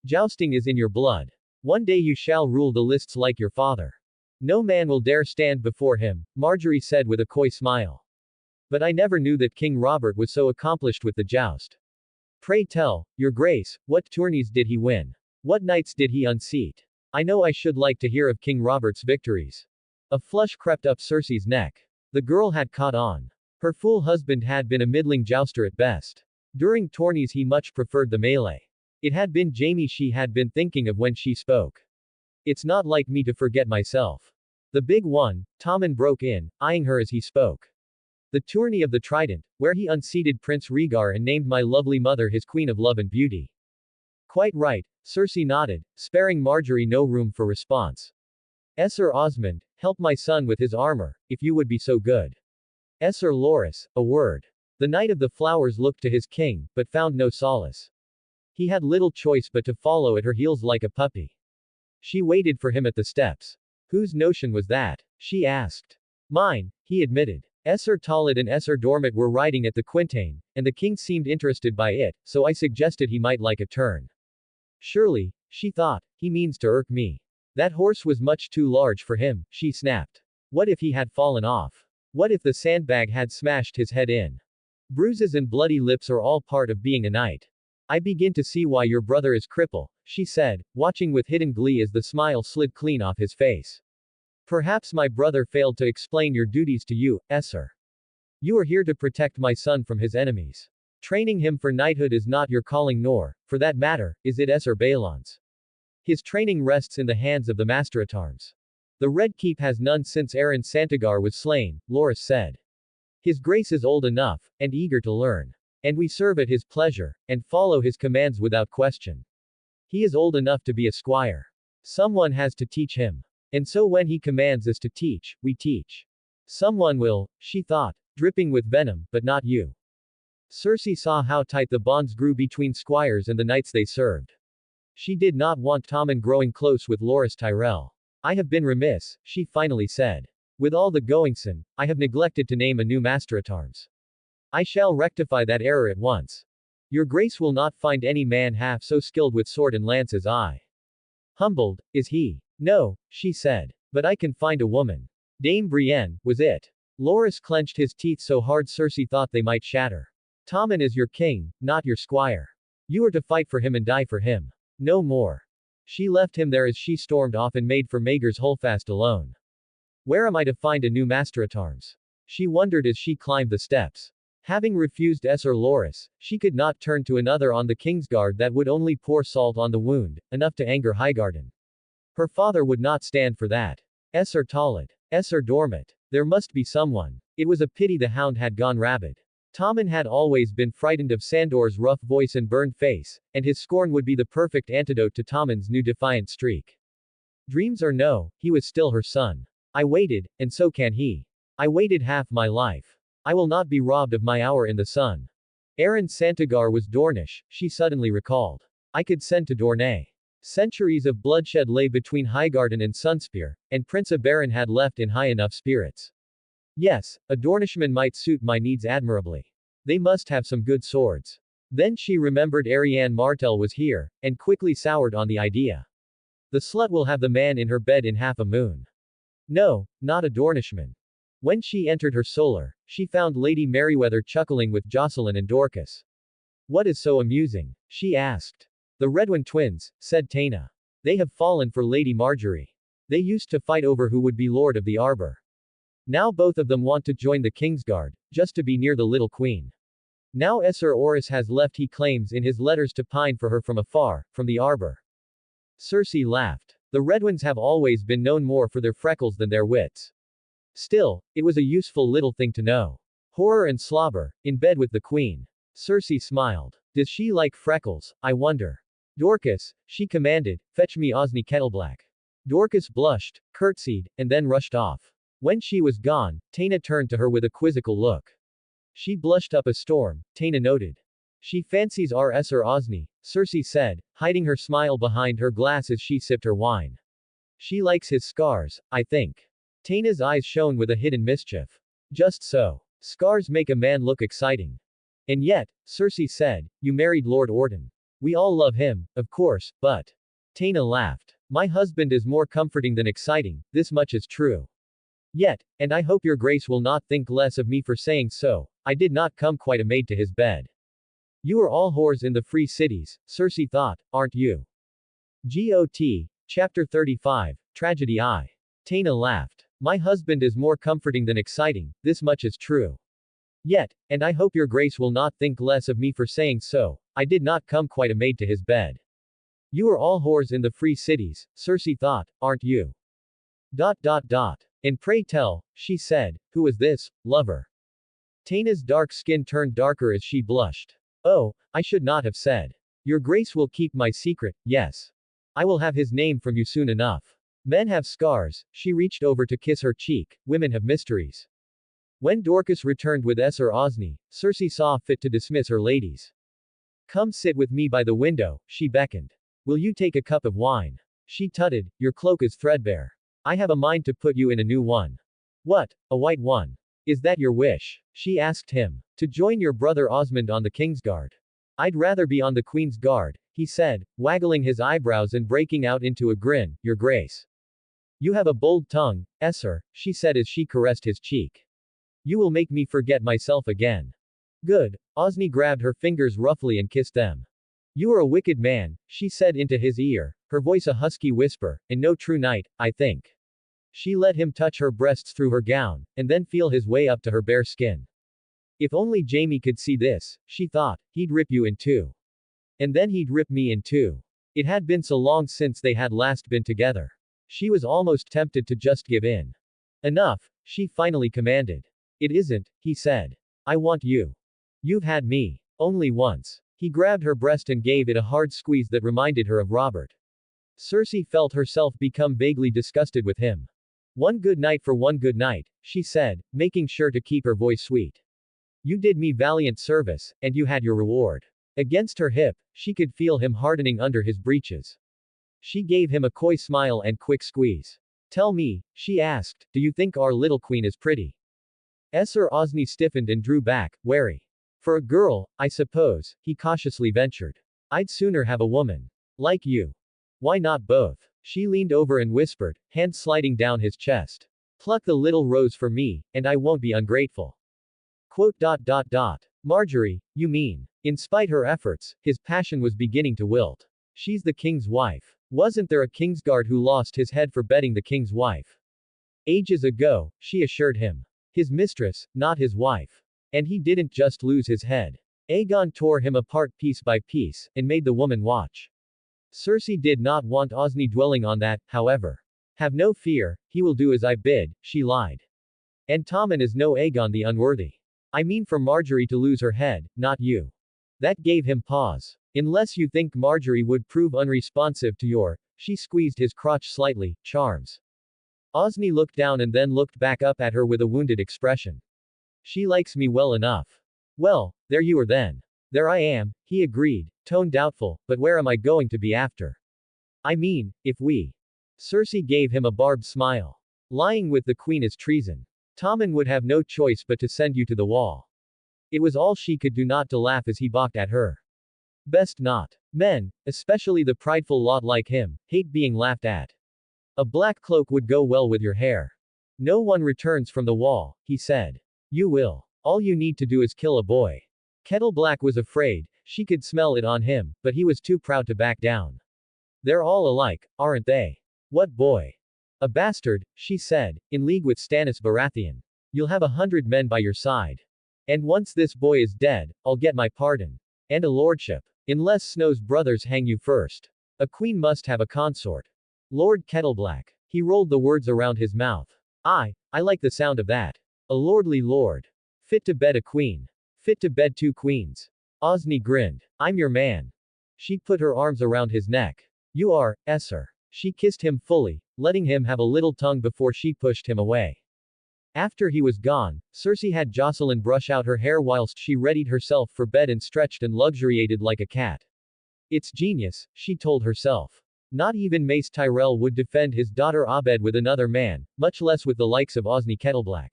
A: Jousting is in your blood. One day you shall rule the lists like your father. No man will dare stand before him, Marjorie said with a coy smile. But I never knew that King Robert was so accomplished with the joust. Pray tell, your grace, what tourneys did he win? What knights did he unseat? I know I should like to hear of King Robert's victories. A flush crept up Cersei's neck. The girl had caught on. Her fool husband had been a middling jouster at best. During tourneys he much preferred the melee. It had been Jaime she had been thinking of when she spoke. It's not like me to forget myself. The big one, Tommen broke in, eyeing her as he spoke. The tourney of the Trident, where he unseated Prince Rhaegar and named my lovely mother his Queen of Love and Beauty. Quite right, Cersei nodded, sparing Marjorie no room for response. Sir Osmond, help my son with his armor, if you would be so good. Sir Loras, a word. The Knight of the Flowers looked to his king, but found no solace. He had little choice but to follow at her heels like a puppy. She waited for him at the steps. Whose notion was that? She asked. Mine, he admitted. Sir Talid and Sir Dormit were riding at the quintain, and the king seemed interested by it, so I suggested he might like a turn. Surely, she thought, he means to irk me. That horse was much too large for him, she snapped. What if he had fallen off? What if the sandbag had smashed his head in? Bruises and bloody lips are all part of being a knight. I begin to see why your brother is cripple, she said, watching with hidden glee as the smile slid clean off his face. Perhaps my brother failed to explain your duties to you, Sir. You are here to protect my son from his enemies. Training him for knighthood is not your calling nor, for that matter, is it Sir Balon's. His training rests in the hands of the Master-at-Arms. The Red Keep has none since Aaron Santagar was slain, Loras said. His grace is old enough, and eager to learn. And we serve at his pleasure, and follow his commands without question. He is old enough to be a squire. Someone has to teach him. And so when he commands us to teach, we teach. Someone will, she thought, dripping with venom, but not you. Cersei saw how tight the bonds grew between squires and the knights they served. She did not want Tommen growing close with Loras Tyrell. I have been remiss, she finally said. With all the goingson, I have neglected to name a new Master-at-Arms. I shall rectify that error at once. Your grace will not find any man half so skilled with sword and lance as I. Humbled, is he? No, she said. But I can find a woman. Dame Brienne, was it? Loras clenched his teeth so hard Cersei thought they might shatter. Tommen is your king, not your squire. You are to fight for him and die for him. No more. She left him there as she stormed off and made for Maegor's Holdfast alone. Where am I to find a new Master-at-Arms? She wondered as she climbed the steps. Having refused Sir Loras, she could not turn to another on the Kingsguard that would only pour salt on the wound, enough to anger Highgarden. Her father would not stand for that. Sir Talid. Sir Dormit. There must be someone. It was a pity the hound had gone rabid. Tommen had always been frightened of Sandor's rough voice and burned face, and his scorn would be the perfect antidote to Tommen's new defiant streak. Dreams or no, he was still her son. I waited, and so can he. I waited half my life. I will not be robbed of my hour in the sun. Aaron Santagar was Dornish, she suddenly recalled. I could send to Dorne. Centuries of bloodshed lay between Highgarden and Sunspear, and Prince Oberyn had left in high enough spirits. Yes, a Dornishman might suit my needs admirably. They must have some good swords. Then she remembered Arianne Martell was here, and quickly soured on the idea. The slut will have the man in her bed in half a moon. No, not a Dornishman. When she entered her solar, she found Lady Merryweather chuckling with Jocelyn and Dorcas. What is so amusing? She asked. The Redwyn twins, said Taena. They have fallen for Lady Marjorie. They used to fight over who would be Lord of the Arbor. Now both of them want to join the Kingsguard, just to be near the little queen. Now Sir Orys has left he claims in his letters to pine for her from afar, from the Arbor. Cersei laughed. The Redwyns have always been known more for their freckles than their wits. Still, it was a useful little thing to know. Horror and slobber, in bed with the queen. Cersei smiled. Does she like freckles, I wonder? Dorcas, she commanded, fetch me Osney Kettleblack. Dorcas blushed, curtsied, and then rushed off. When she was gone, Taena turned to her with a quizzical look. She blushed up a storm, Taena noted. She fancies our Sir Osney, Cersei said, hiding her smile behind her glass as she sipped her wine. She likes his scars, I think. Taena's eyes shone with a hidden mischief. Just so. Scars make a man look exciting. And yet, Cersei said, you married Lord Orton. We all love him, of course, but. Taena laughed. My husband is more comforting than exciting, this much is true. Yet, and I hope your grace will not think less of me for saying so, I did not come quite a maid to his bed. You are all whores in the free cities, Cersei thought, aren't you? Got. Chapter 35, Tragedy I. Taena laughed. My husband is more comforting than exciting, this much is true. Yet, and I hope your grace will not think less of me for saying so, I did not come quite a maid to his bed. You are all whores in the free cities, Cersei thought, aren't you? And pray tell, she said, who was this, lover? Taina's dark skin turned darker as she blushed. Oh, I should not have said. Your grace will keep my secret, yes. I will have his name from you soon enough. Men have scars, she reached over to kiss her cheek, women have mysteries. When Dorcas returned with Esser Osney, Cersei saw fit to dismiss her ladies. Come sit with me by the window, she beckoned. Will you take a cup of wine? She tutted, your cloak is threadbare. I have a mind to put you in a new one. What, a white one? Is that your wish? She asked him. To join your brother Osmond on the Kingsguard. I'd rather be on the Queen's Guard, he said, waggling his eyebrows and breaking out into a grin, your grace. You have a bold tongue, Esser, she said as she caressed his cheek. You will make me forget myself again. Good. Osney grabbed her fingers roughly and kissed them. You are a wicked man, she said into his ear, her voice a husky whisper, and no true knight, I think. She let him touch her breasts through her gown, and then feel his way up to her bare skin. If only Jaime could see this, she thought, he'd rip you in two. And then he'd rip me in two. It had been so long since they had last been together. She was almost tempted to just give in. Enough, she finally commanded. It isn't, he said. I want you. You've had me. Only once. He grabbed her breast and gave it a hard squeeze that reminded her of Robert. Cersei felt herself become vaguely disgusted with him. One good night for one good night, she said, making sure to keep her voice sweet. You did me valiant service, and you had your reward. Against her hip, she could feel him hardening under his breeches. She gave him a coy smile and quick squeeze. Tell me, she asked, do you think our little queen is pretty? Esser Osney stiffened and drew back, wary. For a girl, I suppose, he cautiously ventured. I'd sooner have a woman. Like you. Why not both? She leaned over and whispered, hand sliding down his chest. Pluck the little rose for me, and I won't be ungrateful. Marjorie, you mean. In spite her efforts, his passion was beginning to wilt. She's the king's wife. Wasn't there a Kingsguard who lost his head for betting the king's wife? Ages ago, she assured him. His mistress, not his wife. And he didn't just lose his head. Aegon tore him apart piece by piece, and made the woman watch. Cersei did not want Osney dwelling on that, however. Have no fear, he will do as I bid, she lied. And Tommen is no Aegon the Unworthy. I mean for Marjorie to lose her head, not you. That gave him pause. Unless you think Marjorie would prove unresponsive to your, she squeezed his crotch slightly, charms. Osney looked down and then looked back up at her with a wounded expression. She likes me well enough. Well, there you are then. There I am, he agreed, tone doubtful, but where am I going to be after? I mean, if we. Cersei gave him a barbed smile. Lying with the queen is treason. Tommen would have no choice but to send you to the wall. It was all she could do not to laugh as he balked at her. Best not. Men, especially the prideful lot like him, hate being laughed at. A black cloak would go well with your hair. No one returns from the wall, he said. You will. All you need to do is kill a boy. Kettleblack was afraid, she could smell it on him, but he was too proud to back down. They're all alike, aren't they? What boy? A bastard, she said, in league with Stannis Baratheon. You'll have 100 men by your side. And once this boy is dead, I'll get my pardon. And a lordship. Unless Snow's brothers hang you first. A queen must have a consort. Lord Kettleblack. He rolled the words around his mouth. I like the sound of that. A lordly lord. Fit to bed a queen. Fit to bed 2 queens. Osney grinned. I'm your man. She put her arms around his neck. You are, Esser. She kissed him fully, letting him have a little tongue before she pushed him away. After he was gone, Cersei had Jocelyn brush out her hair whilst she readied herself for bed and stretched and luxuriated like a cat. It's genius, she told herself. Not even Mace Tyrell would defend his daughter Abed with another man, much less with the likes of Osney Kettleblack.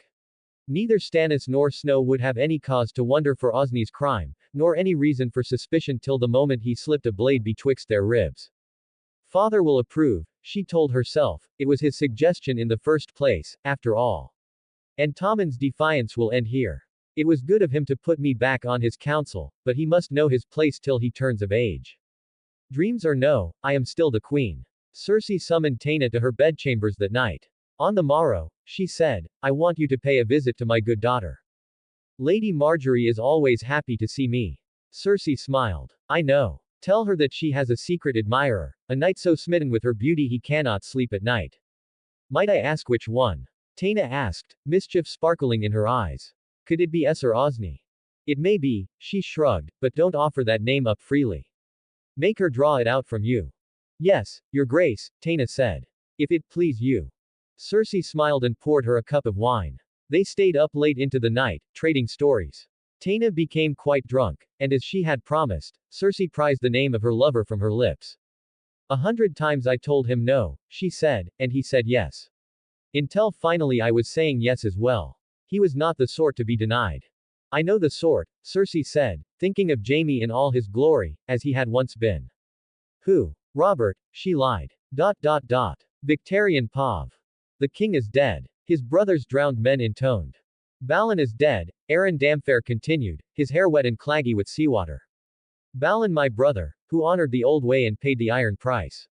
A: Neither Stannis nor Snow would have any cause to wonder for Osney's crime, nor any reason for suspicion till the moment he slipped a blade betwixt their ribs. Father will approve, she told herself, it was his suggestion in the first place, after all. And Tommen's defiance will end here. It was good of him to put me back on his council, but he must know his place till he turns of age. Dreams or no, I am still the queen. Cersei summoned Taina to her bedchambers that night. On the morrow, she said, I want you to pay a visit to my good daughter. Lady Marjorie is always happy to see me. Cersei smiled. I know. Tell her that she has a secret admirer, a knight so smitten with her beauty he cannot sleep at night. Might I ask which one? Taina asked, mischief sparkling in her eyes. Could it be Esser Osni? It may be, she shrugged, but don't offer that name up freely. Make her draw it out from you. Yes, your grace, Taina said. If it please you. Cersei smiled and poured her a cup of wine. They stayed up late into the night, trading stories. Taina became quite drunk, and as she had promised, Cersei prized the name of her lover from her lips. 100 times I told him no, she said, and he said yes. Until finally I was saying yes as well. He was not the sort to be denied. I know the sort, Cersei said, thinking of Jaime in all his glory, as he had once been. Who? Robert, she lied. Victorian Pav. The king is dead. His brothers drowned, men intoned. Balin is dead, Aaron Damfair continued, his hair wet and claggy with seawater. Balin my brother, who honored the old way and paid the iron price.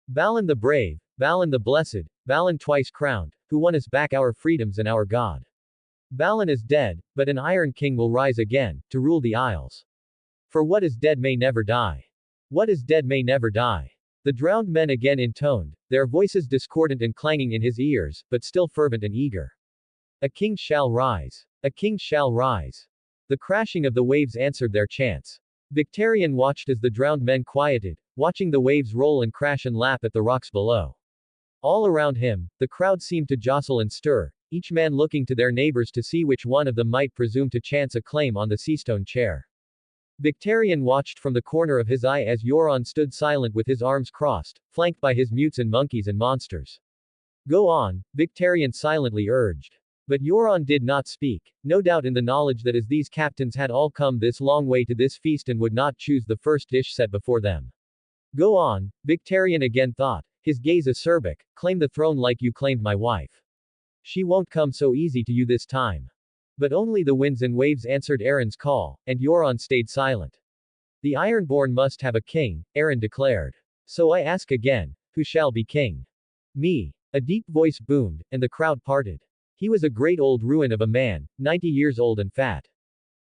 A: Balin the brave, Balin the blessed, Balin twice crowned, who won us back our freedoms and our God. Balin is dead, but an Iron King will rise again, to rule the Isles. For what is dead may never die. What is dead may never die. The drowned men again intoned, their voices discordant and clanging in his ears, but still fervent and eager. A king shall rise. A king shall rise. The crashing of the waves answered their chants. Victorian watched as the drowned men quieted, watching the waves roll and crash and lap at the rocks below. All around him, the crowd seemed to jostle and stir, each man looking to their neighbors to see which one of them might presume to chance a claim on the seastone chair. Victorian watched from the corner of his eye as Euron stood silent with his arms crossed, flanked by his mutes and monkeys and monsters. Go on, Victorian silently urged. But Euron did not speak, no doubt in the knowledge that as these captains had all come this long way to this feast and would not choose the first dish set before them. Go on, Victorian again thought, his gaze acerbic, claim the throne like you claimed my wife. She won't come so easy to you this time. But only the winds and waves answered Aaron's call, and Euron stayed silent. The Ironborn must have a king, Aaron declared. So I ask again, who shall be king? Me. A deep voice boomed, and the crowd parted. He was a great old ruin of a man, 90 years old and fat.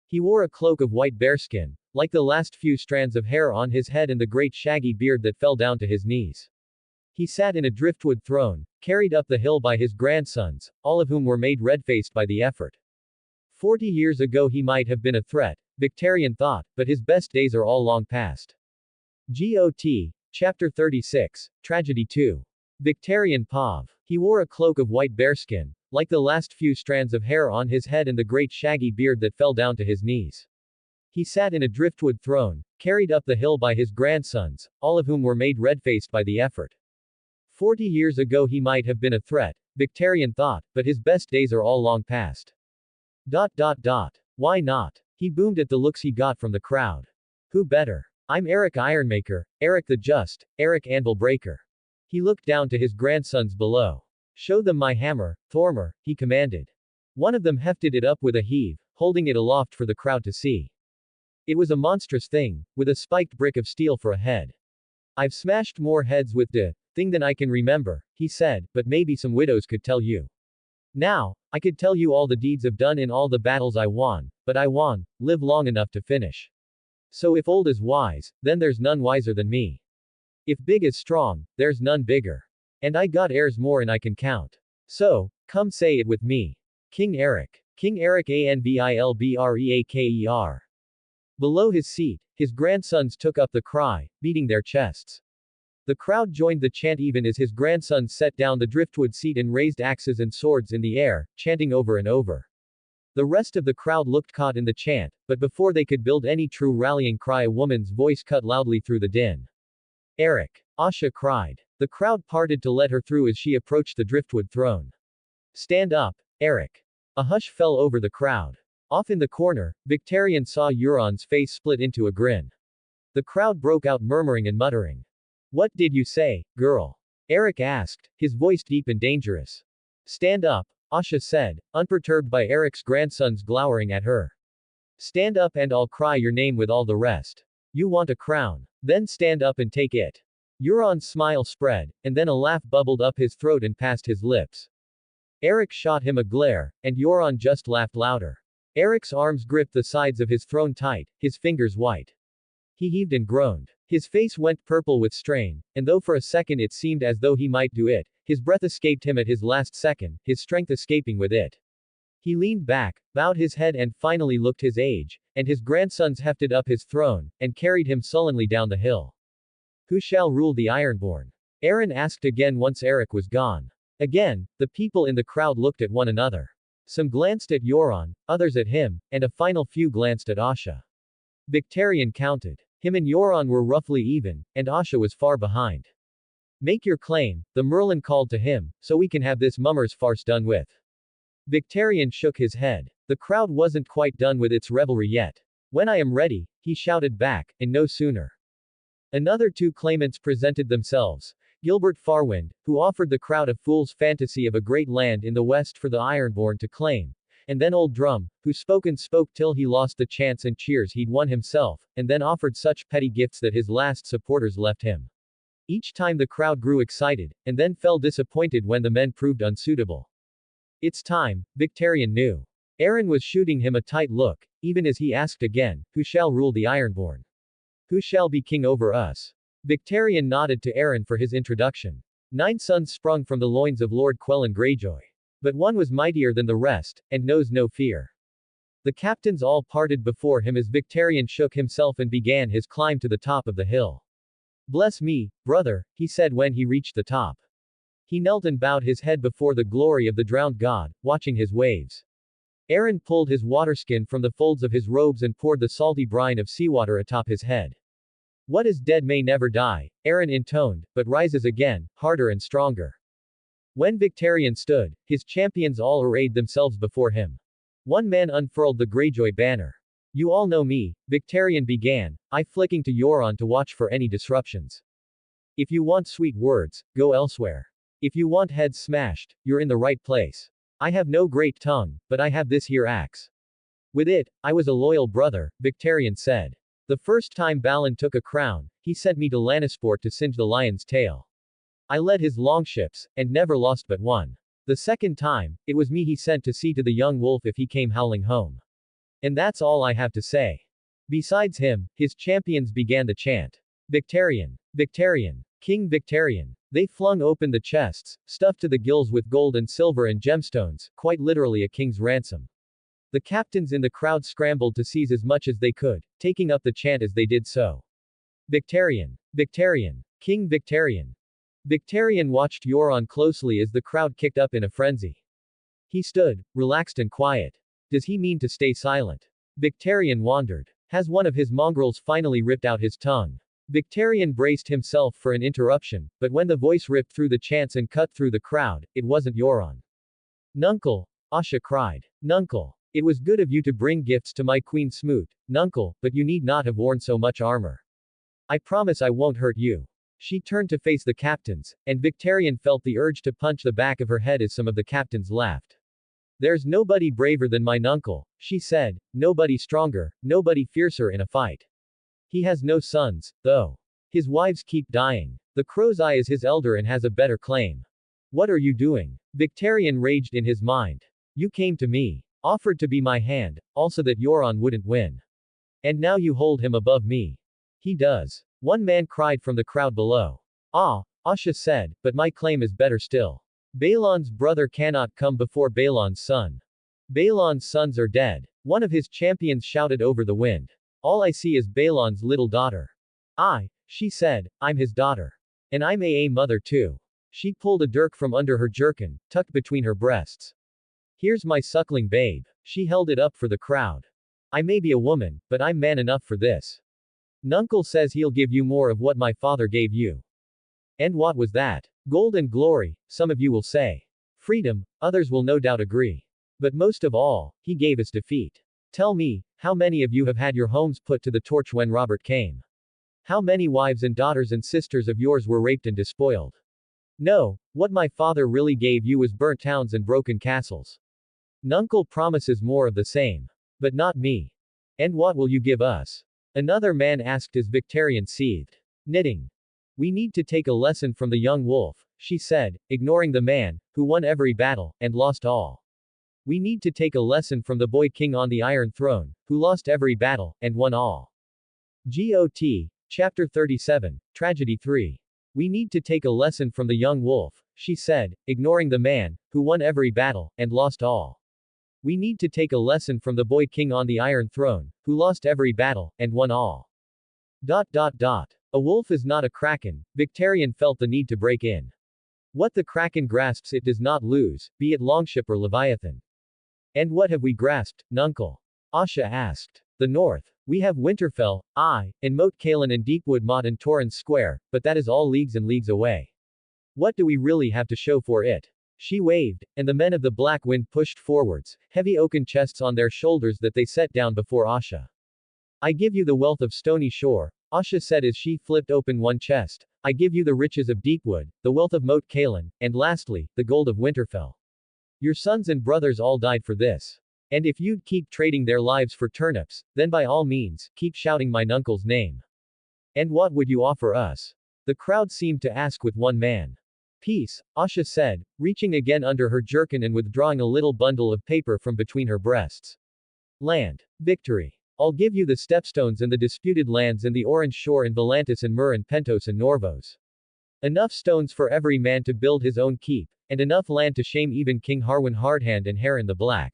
A: He wore a cloak of white bearskin, like the last few strands of hair on his head and the great shaggy beard that fell down to his knees. He sat in a driftwood throne, carried up the hill by his grandsons, all of whom were made red-faced by the effort. 40 years ago he might have been a threat, Victorian thought, but his best days are all long past. GOT. Chapter 36, Tragedy 2. Victorian Pav. He wore a cloak of white bearskin, like the last few strands of hair on his head and the great shaggy beard that fell down to his knees. He sat in a driftwood throne, carried up the hill by his grandsons, all of whom were made red-faced by the effort. 40 years ago he might have been a threat, Victorian thought, but his best days are all long past. Why not? He boomed at the looks he got from the crowd. Who better? I'm Eric Ironmaker, Eric the Just, Eric Anvil Breaker. He looked down to his grandsons below. Show them my hammer, Thormer, he commanded. One of them hefted it up with a heave, holding it aloft for the crowd to see. It was a monstrous thing, with a spiked brick of steel for a head. I've smashed more heads with the thing than I can remember, he said, but maybe some widows could tell you. Now, I could tell you all the deeds I've done in all the battles I won, but I won, live long enough to finish. So if old is wise, then there's none wiser than me. If big is strong, there's none bigger. And I got heirs more than I can count. So, come say it with me. King Eric. King Eric Anvilbreaker. Below his seat, his grandsons took up the cry, beating their chests. The crowd joined the chant even as his grandsons set down the driftwood seat and raised axes and swords in the air, chanting over and over. The rest of the crowd looked caught in the chant, but before they could build any true rallying cry a woman's voice cut loudly through the din. Eric! Asha cried. The crowd parted to let her through as she approached the driftwood throne. Stand up, Eric! A hush fell over the crowd. Off in the corner, Victorian saw Euron's face split into a grin. The crowd broke out murmuring and muttering. What did you say, girl? Eric asked, his voice deep and dangerous. Stand up, Asha said, unperturbed by Eric's grandsons glowering at her. Stand up and I'll cry your name with all the rest. You want a crown? Then stand up and take it. Euron's smile spread, and then a laugh bubbled up his throat and past his lips. Eric shot him a glare, and Euron just laughed louder. Eric's arms gripped the sides of his throne tight, his fingers white. He heaved and groaned. His face went purple with strain, and though for a second it seemed as though he might do it, his breath escaped him at his last second, his strength escaping with it. He leaned back, bowed his head and finally looked his age, and his grandsons hefted up his throne, and carried him sullenly down the hill. Who shall rule the Ironborn? Aaron asked again once Eric was gone. Again, the people in the crowd looked at one another. Some glanced at Euron, others at him, and a final few glanced at Asha. Victarion counted. Him and Euron were roughly even, and Asha was far behind. Make your claim, the Merlin called to him, so we can have this mummers farce done with. Victarion shook his head. The crowd wasn't quite done with its revelry yet. When I am ready, he shouted back, and no sooner. Another two claimants presented themselves. Gilbert Farwind, who offered the crowd a fool's fantasy of a great land in the west for the Ironborn to claim, and then Old Drum, who spoke and spoke till he lost the chance and cheers he'd won himself, and then offered such petty gifts that his last supporters left him. Each time the crowd grew excited, and then fell disappointed when the men proved unsuitable. It's time, Victarion knew. Aaron was shooting him a tight look, even as he asked again, who shall rule the Ironborn? Who shall be king over us? Victarion nodded to Aaron for his introduction. 9 sons sprung from the loins of Lord Quellan Greyjoy. But one was mightier than the rest, and knows no fear. The captains all parted before him as Victarion shook himself and began his climb to the top of the hill. Bless me, brother, he said when he reached the top. He knelt and bowed his head before the glory of the drowned god, watching his waves. Aaron pulled his waterskin from the folds of his robes and poured the salty brine of seawater atop his head. What is dead may never die, Aaron intoned, but rises again, harder and stronger. When Victarion stood, his champions all arrayed themselves before him. One man unfurled the Greyjoy banner. You all know me, Victarion began, I flicking to Euron to watch for any disruptions. If you want sweet words, go elsewhere. If you want heads smashed, you're in the right place. I have no great tongue, but I have this here axe. With it, I was a loyal brother, Victarion said. The first time Balin took a crown, he sent me to Lannisport to singe the lion's tail. I led his longships, and never lost but one. The second time, it was me he sent to see to the young wolf if he came howling home. And that's all I have to say. Besides him, his champions began the chant. Victarion! Victarion! King Victarion! They flung open the chests, stuffed to the gills with gold and silver and gemstones, quite literally a king's ransom. The captains in the crowd scrambled to seize as much as they could, taking up the chant as they did so. Victarion! Victarion! King Victarion! Victarion watched Euron closely as the crowd kicked up in a frenzy. He stood, relaxed and quiet. Does he mean to stay silent? Victarion wondered. Has one of his mongrels finally ripped out his tongue? Victarion braced himself for an interruption, but when the voice ripped through the chants and cut through the crowd, it wasn't Euron. Nuncle! Asha cried. Nuncle! It was good of you to bring gifts to my queen Smoot, Nuncle, but you need not have worn so much armor. I promise I won't hurt you. She turned to face the captains, and Victarion felt the urge to punch the back of her head as some of the captains laughed. There's nobody braver than my nuncle, she said, nobody stronger, nobody fiercer in a fight. He has no sons, though. His wives keep dying. The crow's eye is his elder and has a better claim. What are you doing? Victarion raged in his mind. You came to me. Offered to be my hand, also that Euron wouldn't win. And now you hold him above me. He does. One man cried from the crowd below. Ah, Asha said, but my claim is better still. Balon's brother cannot come before Balon's son. Balon's sons are dead. One of his champions shouted over the wind. All I see is Balon's little daughter. She said, I'm his daughter. And I'm a mother too. She pulled a dirk from under her jerkin, tucked between her breasts. Here's my suckling babe. She held it up for the crowd. I may be a woman, but I'm man enough for this. Nuncle says he'll give you more of what my father gave you. And what was that? Gold and glory, some of you will say. Freedom, others will no doubt agree. But most of all, he gave us defeat. Tell me, how many of you have had your homes put to the torch when Robert came? How many wives and daughters and sisters of yours were raped and despoiled? No, what my father really gave you was burnt towns and broken castles. Nuncle promises more of the same. But not me. And what will you give us? Another man asked as Victarion seethed. Knitting. We need to take a lesson from the young wolf, she said, ignoring the man, who won every battle, and lost all. We need to take a lesson from the boy king on the Iron Throne, who lost every battle, and won all. GOT, Chapter 37, Tragedy 3. We need to take a lesson from the young wolf, she said, ignoring the man, who won every battle, and lost all. We need to take a lesson from the boy king on the Iron Throne, who lost every battle, and won all. A wolf is not a kraken, Victarion felt the need to break in. What the kraken grasps it does not lose, be it longship or leviathan. And what have we grasped, Nuncle? Asha asked. The north. We have Winterfell, and Moat Cailin and Deepwood Motte and Torrens Square, but that is all leagues and leagues away. What do we really have to show for it? She waved, and the men of the Black Wind pushed forwards, heavy oaken chests on their shoulders that they set down before Asha. I give you the wealth of Stony Shore, Asha said as she flipped open one chest. I give you the riches of Deepwood, the wealth of Moat Cailin, and lastly, the gold of Winterfell. Your sons and brothers all died for this. And if you'd keep trading their lives for turnips, then by all means, keep shouting my nuncle's name. And what would you offer us? The crowd seemed to ask with one man. Peace, Asha said, reaching again under her jerkin and withdrawing a little bundle of paper from between her breasts. Land. Victory. I'll give you the stepstones and the disputed lands and the Orange Shore in Volantis and Mur and Pentos and Norvos. Enough stones for every man to build his own keep, and enough land to shame even King Harwin Hardhand and Harren the Black.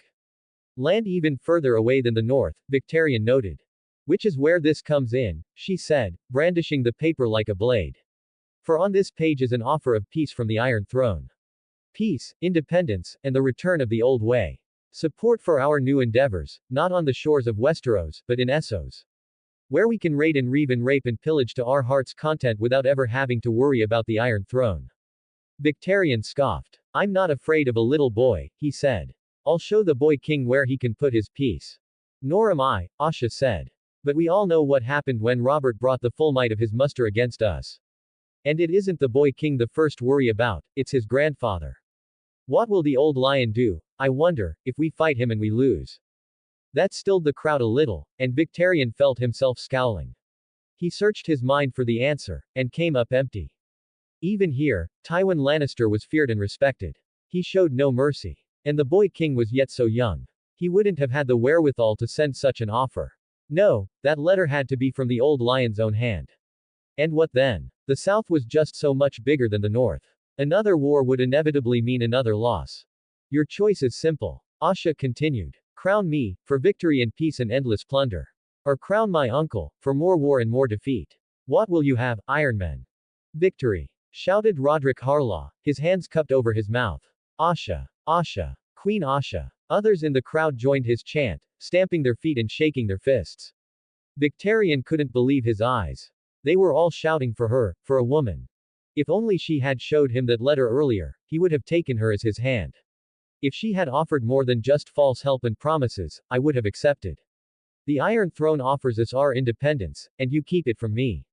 A: Land even further away than the north, Victarion noted. Which is where this comes in, she said, brandishing the paper like a blade. For on this page is an offer of peace from the Iron Throne. Peace, independence, and the return of the old way. Support for our new endeavors, not on the shores of Westeros, but in Essos. Where we can raid and reave and rape and pillage to our heart's content without ever having to worry about the Iron Throne. Victarion scoffed. I'm not afraid of a little boy, he said. I'll show the boy king where he can put his peace. Nor am I, Asha said. But we all know what happened when Robert brought the full might of his muster against us. And it isn't the boy king the first worry about, it's his grandfather. What will the old lion do, I wonder, if we fight him and we lose? That stilled the crowd a little, and Victarion felt himself scowling. He searched his mind for the answer, and came up empty. Even here, Tywin Lannister was feared and respected. He showed no mercy. And the boy king was yet so young. He wouldn't have had the wherewithal to send such an offer. No, that letter had to be from the old lion's own hand. And what then? The south was just so much bigger than the north. Another war would inevitably mean another loss. Your choice is simple. Asha continued. Crown me, for victory and peace and endless plunder. Or crown my uncle, for more war and more defeat. What will you have, Ironman? Victory! Shouted Roderick Harlaw, his hands cupped over his mouth. Asha! Asha! Queen Asha! Others in the crowd joined his chant, stamping their feet and shaking their fists. Victarion couldn't believe his eyes. They were all shouting for her, for a woman. If only she had showed him that letter earlier, he would have taken her as his hand. If she had offered more than just false help and promises, I would have accepted. The Iron Throne offers us our independence, and you keep it from me.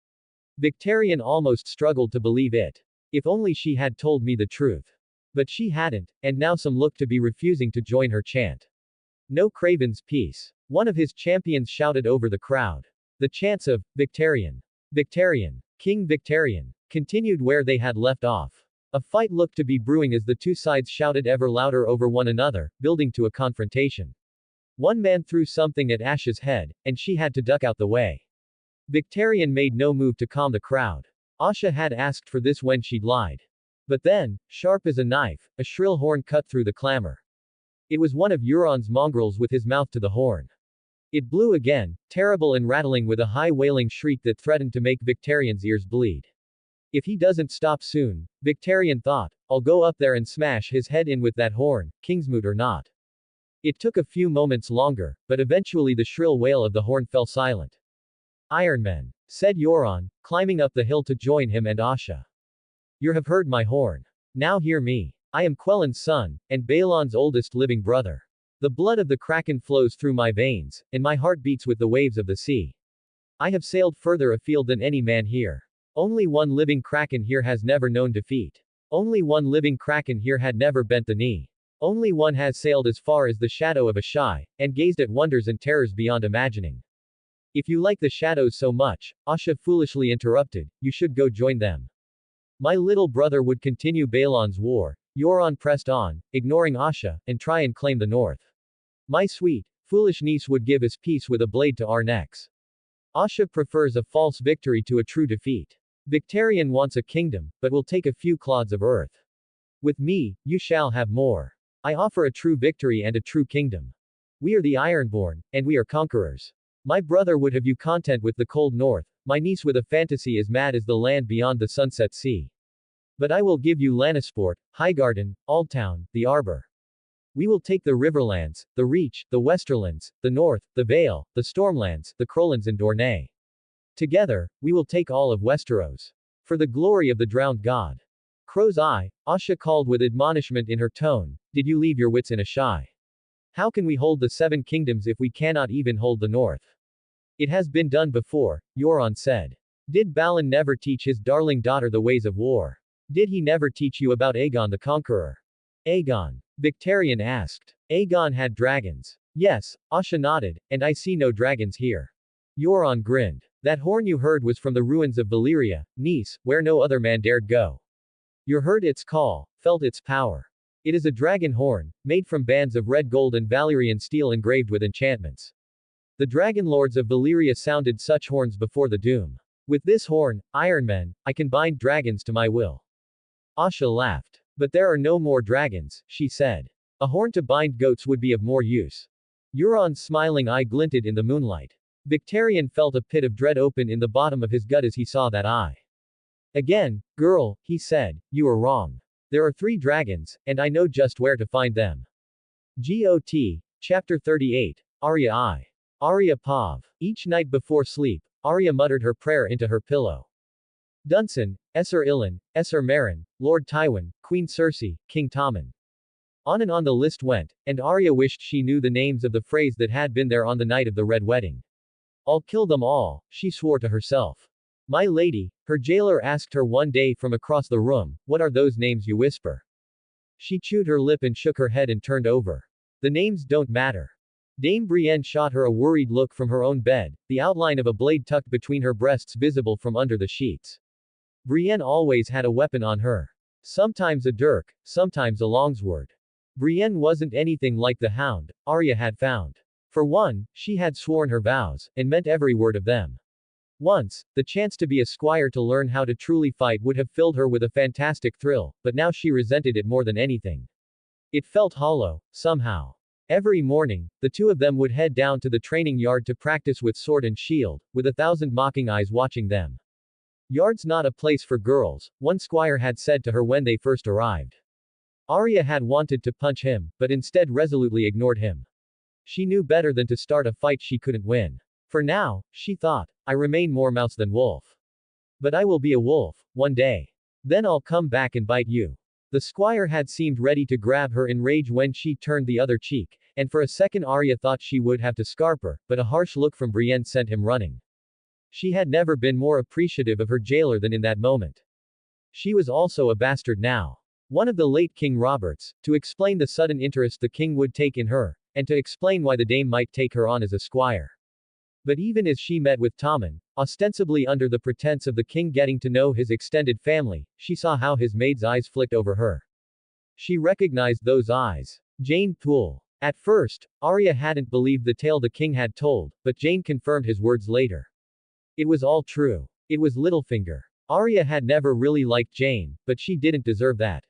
A: Victarion almost struggled to believe it. If only she had told me the truth. But she hadn't, and now some looked to be refusing to join her chant. No Craven's peace. One of his champions shouted over the crowd. The chants of Victarion, Victarion, King Victarion, continued where they had left off. A fight looked to be brewing as the two sides shouted ever louder over one another, building to a confrontation. One man threw something at Asha's head, and she had to duck out the way. Victarion made no move to calm the crowd. Asha had asked for this when she'd lied. But then, sharp as a knife, a shrill horn cut through the clamor. It was one of Euron's mongrels with his mouth to the horn. It blew again, terrible and rattling with a high wailing shriek that threatened to make Victarion's ears bleed. If he doesn't stop soon, Victarion thought, I'll go up there and smash his head in with that horn, Kingsmoot or not. It took a few moments longer, but eventually the shrill wail of the horn fell silent. Ironman, said Euron, climbing up the hill to join him and Asha. You have heard my horn. Now hear me. I am Quellen's son, and Balon's oldest living brother. The blood of the Kraken flows through my veins, and my heart beats with the waves of the sea. I have sailed further afield than any man here. Only one living Kraken here has never known defeat. Only one living Kraken here had never bent the knee. Only one has sailed as far as the shadow of a shy, and gazed at wonders and terrors beyond imagining. If you like the shadows so much, Asha foolishly interrupted, you should go join them. My little brother would continue Balon's war. Euron pressed on, ignoring Asha, and try and claim the north. My sweet, foolish niece would give us peace with a blade to our necks. Asha prefers a false victory to a true defeat. Victarion wants a kingdom, but will take a few clods of earth. With me, you shall have more. I offer a true victory and a true kingdom. We are the Ironborn, and we are conquerors. My brother would have you content with the cold north, my niece with a fantasy as mad as the land beyond the sunset sea. But I will give you Lannisport, Highgarden, Aldtown, the Arbor. We will take the Riverlands, the Reach, the Westerlands, the North, the Vale, the Stormlands, the Crowlands and Dorne. Together, we will take all of Westeros. For the glory of the drowned god. Crow's Eye, Asha called with admonishment in her tone, did you leave your wits in a shy? How can we hold the Seven Kingdoms if we cannot even hold the North? It has been done before, Euron said. Did Balin never teach his darling daughter the ways of war? Did he never teach you about Aegon the Conqueror? Aegon. Victarion asked. Aegon had dragons. Yes, Asha nodded, and I see no dragons here. Euron grinned. That horn you heard was from the ruins of Valyria, Nice, where no other man dared go. You heard its call, felt its power. It is a dragon horn, made from bands of red gold and Valyrian steel engraved with enchantments. The dragon lords of Valyria sounded such horns before the doom. With this horn, Ironmen, I can bind dragons to my will. Asha laughed. But there are no more dragons, she said. A horn to bind goats would be of more use. Euron's smiling eye glinted in the moonlight. Victarion felt a pit of dread open in the bottom of his gut as he saw that eye. Again, girl, he said, you are wrong. There are 3 dragons, and I know just where to find them. GOT, Chapter 38, Arya I. Arya Pav. Each night before sleep, Arya muttered her prayer into her pillow. Dunson, Esser Ilyn, Esser Meryn, Lord Tywin, Queen Cersei, King Tommen. On and on the list went, and Arya wished she knew the names of the Freys that had been there on the night of the Red Wedding. I'll kill them all, she swore to herself. My lady, her jailer asked her one day from across the room, what are those names you whisper? She chewed her lip and shook her head and turned over. The names don't matter. Dame Brienne shot her a worried look from her own bed, the outline of a blade tucked between her breasts visible from under the sheets. Brienne always had a weapon on her. Sometimes a dirk, sometimes a longsword. Brienne wasn't anything like the hound Arya had found. For one, she had sworn her vows, and meant every word of them. Once, the chance to be a squire to learn how to truly fight would have filled her with a fantastic thrill, but now she resented it more than anything. It felt hollow, somehow. Every morning, the two of them would head down to the training yard to practice with sword and shield, with 1,000 mocking eyes watching them. Yard's not a place for girls, one squire had said to her when they first arrived. Arya had wanted to punch him, but instead resolutely ignored him. She knew better than to start a fight she couldn't win. For now, she thought, I remain more mouse than wolf. But I will be a wolf, one day. Then I'll come back and bite you. The squire had seemed ready to grab her in rage when she turned the other cheek, and for a second Arya thought she would have to scarp her, but a harsh look from Brienne sent him running. She had never been more appreciative of her jailer than in that moment. She was also a bastard now. One of the late King Robert's, to explain the sudden interest the king would take in her, and to explain why the dame might take her on as a squire. But even as she met with Tommen, ostensibly under the pretense of the king getting to know his extended family, she saw how his maid's eyes flicked over her. She recognized those eyes. Jane Poole. At first, Arya hadn't believed the tale the king had told, but Jane confirmed his words later. It was all true. It was Littlefinger. Arya had never really liked Jane, but she didn't deserve that.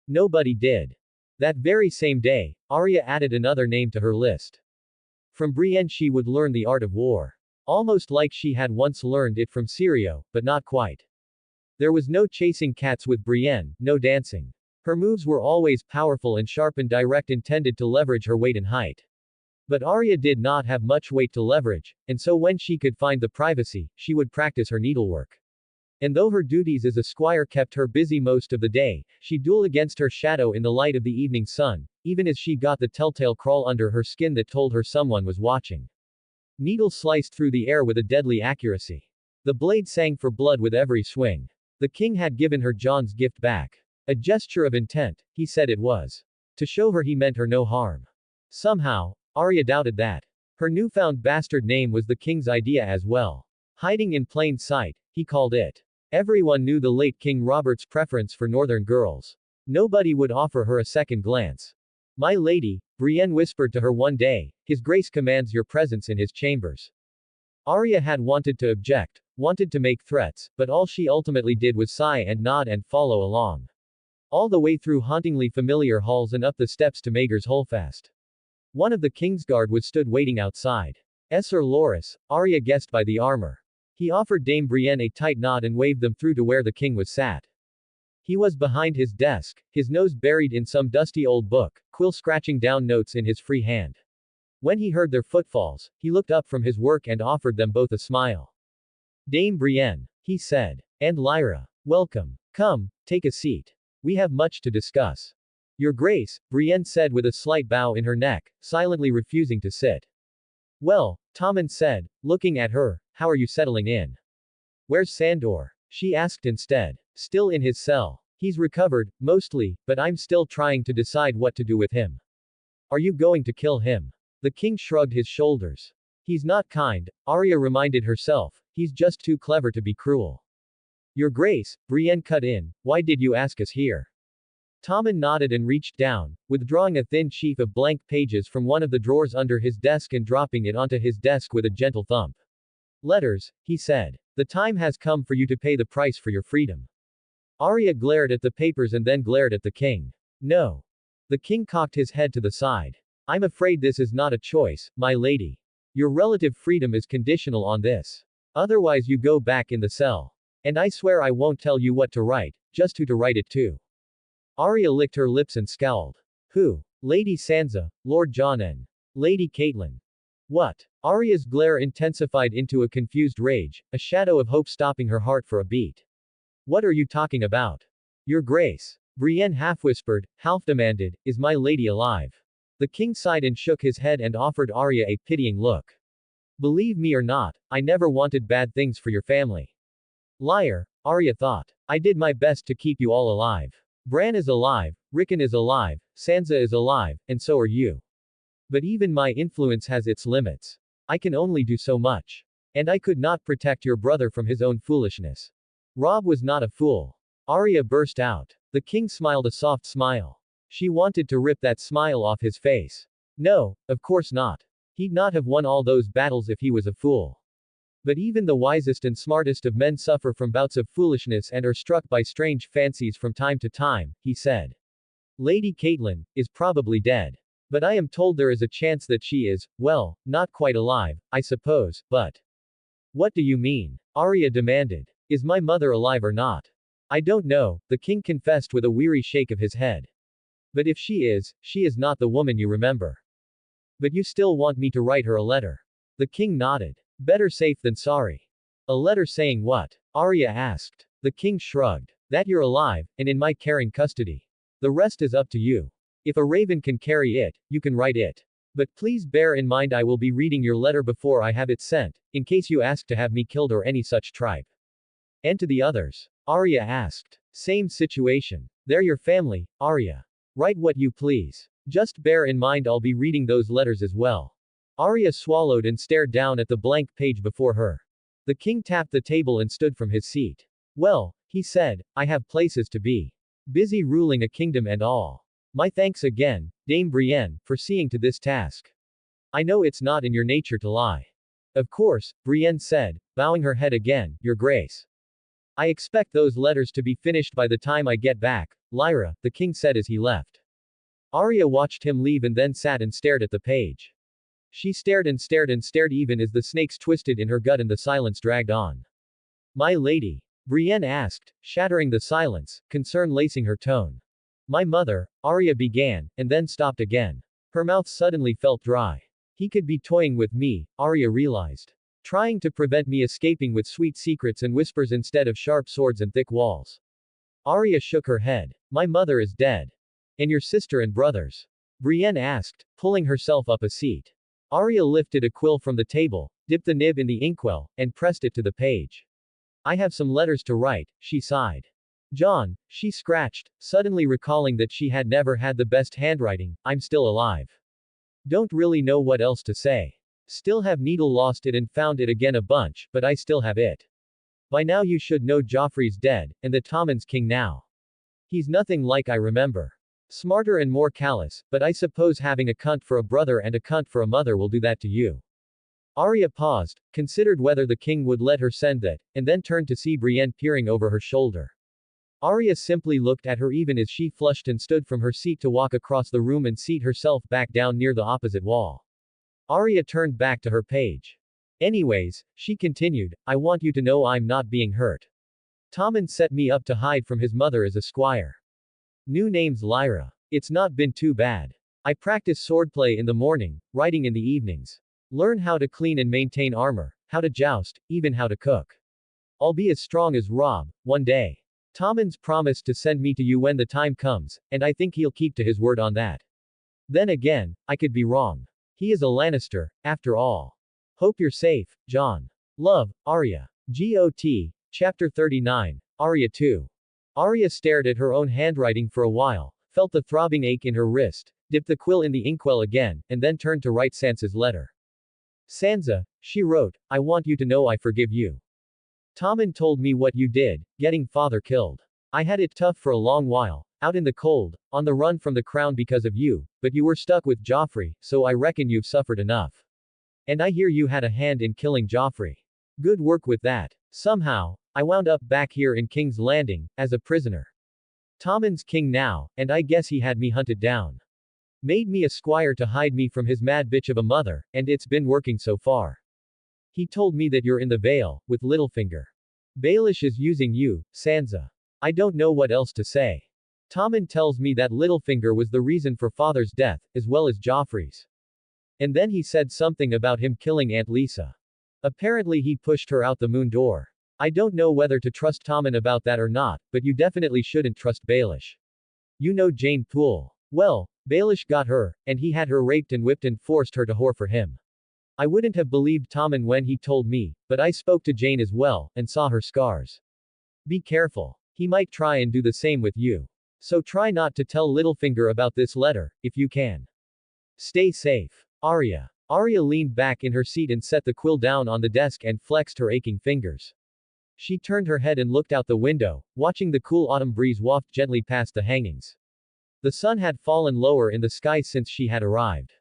A: Nobody did. That very same day, Arya added another name to her list. From Brienne she would learn the art of war. Almost like she had once learned it from Syrio, but not quite. There was no chasing cats with Brienne, no dancing. Her moves were always powerful and sharp and direct, intended to leverage her weight and height. But Arya did not have much weight to leverage, and so when she could find the privacy, she would practice her needlework. And though her duties as a squire kept her busy most of the day, she dueled against her shadow in the light of the evening sun, even as she got the telltale crawl under her skin that told her someone was watching. Needle sliced through the air with a deadly accuracy. The blade sang for blood with every swing. The king had given her John's gift back. A gesture of intent, he said it was. To show her he meant her no harm. Somehow, Arya doubted that. Her newfound bastard name was the king's idea as well. Hiding in plain sight, he called it. Everyone knew the late King Robert's preference for northern girls. Nobody would offer her a second glance. My lady, Brienne whispered to her one day, His Grace commands your presence in his chambers. Arya had wanted to object, wanted to make threats, but all she ultimately did was sigh and nod and follow along. All the way through hauntingly familiar halls and up the steps to Maegor's holdfast. One of the Kingsguard was stood waiting outside. Sir Loras, Arya guessed by the armor. He offered Dame Brienne a tight nod and waved them through to where the king was sat. He was behind his desk, his nose buried in some dusty old book, quill scratching down notes in his free hand. When he heard their footfalls, he looked up from his work and offered them both a smile. Dame Brienne, he said. And Lyra. Welcome. Come, take a seat. We have much to discuss. Your Grace, Brienne said with a slight bow in her neck, silently refusing to sit. Well, Tommen said, looking at her, how are you settling in? Where's Sandor? She asked instead. Still in his cell. He's recovered, mostly, but I'm still trying to decide what to do with him. Are you going to kill him? The king shrugged his shoulders. He's not kind, Arya reminded herself, he's just too clever to be cruel. Your Grace, Brienne cut in, why did you ask us here? Tommen nodded and reached down, withdrawing a thin sheaf of blank pages from one of the drawers under his desk and dropping it onto his desk with a gentle thump. Letters, he said. The time has come for you to pay the price for your freedom. Arya glared at the papers and then glared at the king. No. The king cocked his head to the side. I'm afraid this is not a choice, my lady. Your relative freedom is conditional on this. Otherwise you go back in the cell. And I swear I won't tell you what to write, just who to write it to. Arya licked her lips and scowled. Who? Lady Sansa, Lord Jon and Lady Catelyn. What? Arya's glare intensified into a confused rage, a shadow of hope stopping her heart for a beat. What are you talking about? Your Grace. Brienne half-whispered, half-demanded, is my lady alive? The king sighed and shook his head and offered Arya a pitying look. Believe me or not, I never wanted bad things for your family. Liar, Arya thought. I did my best to keep you all alive. Bran is alive, Rickon is alive, Sansa is alive, and so are you. But even my influence has its limits. I can only do so much. And I could not protect your brother from his own foolishness. Robb was not a fool. Arya burst out. The king smiled a soft smile. She wanted to rip that smile off his face. No, of course not. He'd not have won all those battles if he was a fool. But even the wisest and smartest of men suffer from bouts of foolishness and are struck by strange fancies from time to time, he said. Lady Catelyn is probably dead. But I am told there is a chance that she is, well, not quite alive, I suppose, but. What do you mean? Arya demanded. Is my mother alive or not? I don't know, the king confessed with a weary shake of his head. But if she is not the woman you remember. But you still want me to write her a letter. The king nodded. Better safe than sorry. A letter saying what? Arya asked. The king shrugged. That you're alive, and in my caring custody. The rest is up to you. If a raven can carry it, you can write it. But please bear in mind I will be reading your letter before I have it sent, in case you ask to have me killed or any such tripe. And to the others? Arya asked. Same situation. They're your family, Arya. Write what you please. Just bear in mind I'll be reading those letters as well. Arya swallowed and stared down at the blank page before her. The king tapped the table and stood from his seat. Well, he said, I have places to be. Busy ruling a kingdom and all. My thanks again, Dame Brienne, for seeing to this task. I know it's not in your nature to lie. Of course, Brienne said, bowing her head again, Your Grace. I expect those letters to be finished by the time I get back, Lyra, the king said as he left. Arya watched him leave and then sat and stared at the page. She stared and stared and stared even as the snakes twisted in her gut and the silence dragged on. My lady? Brienne asked, shattering the silence, concern lacing her tone. My mother, Arya began, and then stopped again. Her mouth suddenly felt dry. He could be toying with me, Arya realized. Trying to prevent me escaping with sweet secrets and whispers instead of sharp swords and thick walls. Arya shook her head. My mother is dead. And your sister and brothers? Brienne asked, pulling herself up a seat. Arya lifted a quill from the table, dipped the nib in the inkwell, and pressed it to the page. I have some letters to write, she sighed. Jon, she scratched, suddenly recalling that she had never had the best handwriting, I'm still alive. Don't really know what else to say. Still have Needle lost it and found it again a bunch, but I still have it. By now you should know Joffrey's dead, and the Tommen's king now. He's nothing like I remember. Smarter and more callous, but I suppose having a cunt for a brother and a cunt for a mother will do that to you. Arya paused, considered whether the king would let her send that, and then turned to see Brienne peering over her shoulder. Arya simply looked at her even as she flushed and stood from her seat to walk across the room and seat herself back down near the opposite wall. Arya turned back to her page. Anyways, she continued, I want you to know I'm not being hurt. Tommen set me up to hide from his mother as a squire. New name's Lyra. It's not been too bad. I practice swordplay in the morning, writing in the evenings. Learn how to clean and maintain armor, how to joust, even how to cook. I'll be as strong as Robb, one day. Tommen's promised to send me to you when the time comes, and I think he'll keep to his word on that. Then again, I could be wrong. He is a Lannister, after all. Hope you're safe, Jon. Love, Arya. GOT. Chapter 39. Arya 2. Arya stared at her own handwriting for a while, felt the throbbing ache in her wrist, dipped the quill in the inkwell again, and then turned to write Sansa's letter. Sansa, she wrote, I want you to know I forgive you. Tommen told me what you did, getting father killed. I had it tough for a long while, out in the cold, on the run from the crown because of you, but you were stuck with Joffrey, so I reckon you've suffered enough. And I hear you had a hand in killing Joffrey. Good work with that. Somehow, I wound up back here in King's Landing, as a prisoner. Tommen's king now, and I guess he had me hunted down. Made me a squire to hide me from his mad bitch of a mother, and it's been working so far. He told me that you're in the Vale, with Littlefinger. Baelish is using you, Sansa. I don't know what else to say. Tommen tells me that Littlefinger was the reason for father's death, as well as Joffrey's. And then he said something about him killing Aunt Lisa. Apparently he pushed her out the moon door. I don't know whether to trust Tommen about that or not, but you definitely shouldn't trust Baelish. You know Jane Poole. Well, Baelish got her, and he had her raped and whipped and forced her to whore for him. I wouldn't have believed Tommen when he told me, but I spoke to Jane as well, and saw her scars. Be careful. He might try and do the same with you. So try not to tell Littlefinger about this letter, if you can. Stay safe. Arya. Arya leaned back in her seat and set the quill down on the desk and flexed her aching fingers. She turned her head and looked out the window, watching the cool autumn breeze waft gently past the hangings. The sun had fallen lower in the sky since she had arrived.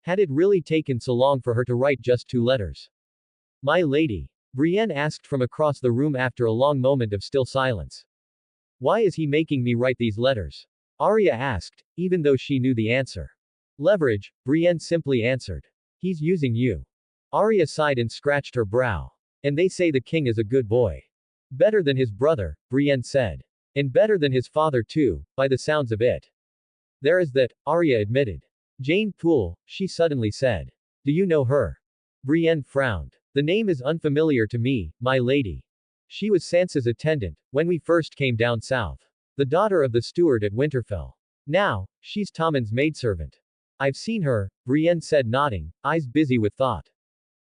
A: Had it really taken so long for her to write just 2 letters? My lady. Brienne asked from across the room after a long moment of still silence. Why is he making me write these letters? Arya asked, even though she knew the answer. Leverage, Brienne simply answered. He's using you. Arya sighed and scratched her brow. And they say the king is a good boy. Better than his brother, Brienne said. And better than his father too, by the sounds of it. There is that, Arya admitted. Jane Poole, she suddenly said. Do you know her? Brienne frowned. The name is unfamiliar to me, my lady. She was Sansa's attendant, when we first came down south. The daughter of the steward at Winterfell. Now, she's Tommen's maidservant. I've seen her, Brienne said nodding, eyes busy with thought.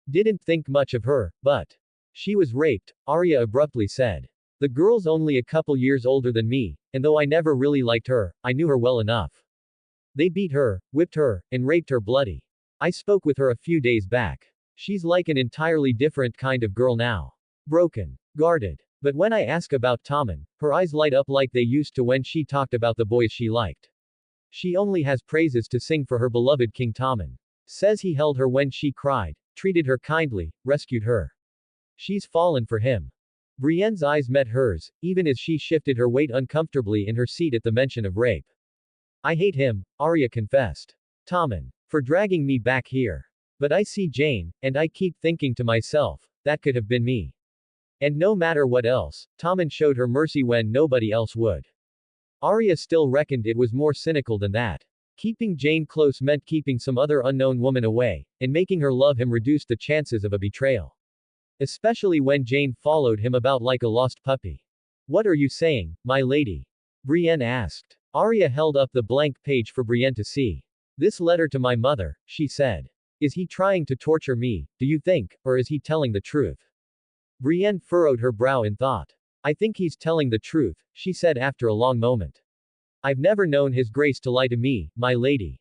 A: Didn't think much of her, but. She was raped, Arya abruptly said. The girl's only a couple years older than me, and though I never really liked her, I knew her well enough. They beat her, whipped her, and raped her bloody. I spoke with her a few days back. She's like an entirely different kind of girl now. Broken. Guarded. But when I ask about Tommen, her eyes light up like they used to when she talked about the boys she liked. She only has praises to sing for her beloved King Tommen. Says he held her when she cried, treated her kindly, rescued her. She's fallen for him. Brienne's eyes met hers, even as she shifted her weight uncomfortably in her seat at the mention of rape. I hate him, Arya confessed. Tommen. For dragging me back here. But I see Jane, and I keep thinking to myself, that could have been me. And no matter what else, Tommen showed her mercy when nobody else would. Arya still reckoned it was more cynical than that. Keeping Jane close meant keeping some other unknown woman away, and making her love him reduced the chances of a betrayal. Especially when Jane followed him about like a lost puppy. What are you saying, my lady? Brienne asked. Arya held up the blank page for Brienne to see. This letter to my mother, she said. Is he trying to torture me, do you think, or is he telling the truth? Brienne furrowed her brow in thought. I think he's telling the truth, she said after a long moment. I've never known his grace to lie to me, my lady.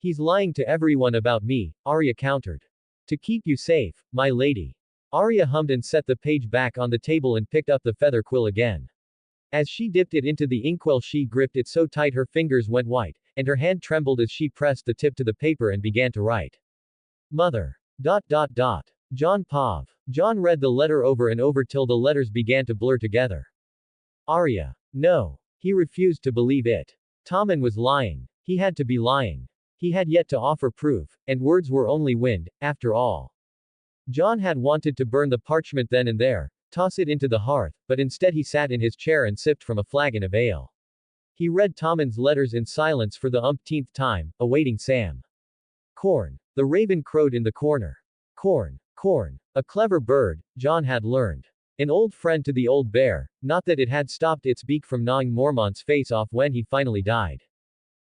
A: He's lying to everyone about me, Arya countered. To keep you safe, my lady. Arya hummed and set the page back on the table and picked up the feather quill again. As she dipped it into the inkwell she gripped it so tight her fingers went white, and her hand trembled as she pressed the tip to the paper and began to write. Mother. John Pav. John read the letter over and over till the letters began to blur together. Arya. No. He refused to believe it. Tommen was lying. He had to be lying. He had yet to offer proof, and words were only wind, after all. John had wanted to burn the parchment then and there, toss it into the hearth, but instead he sat in his chair and sipped from a flagon of ale. He read Tommen's letters in silence for the umpteenth time, awaiting Sam. Corn. The raven crowed in the corner. Corn. Corn. A clever bird, John had learned. An old friend to the old bear, not that it had stopped its beak from gnawing Mormont's face off when he finally died.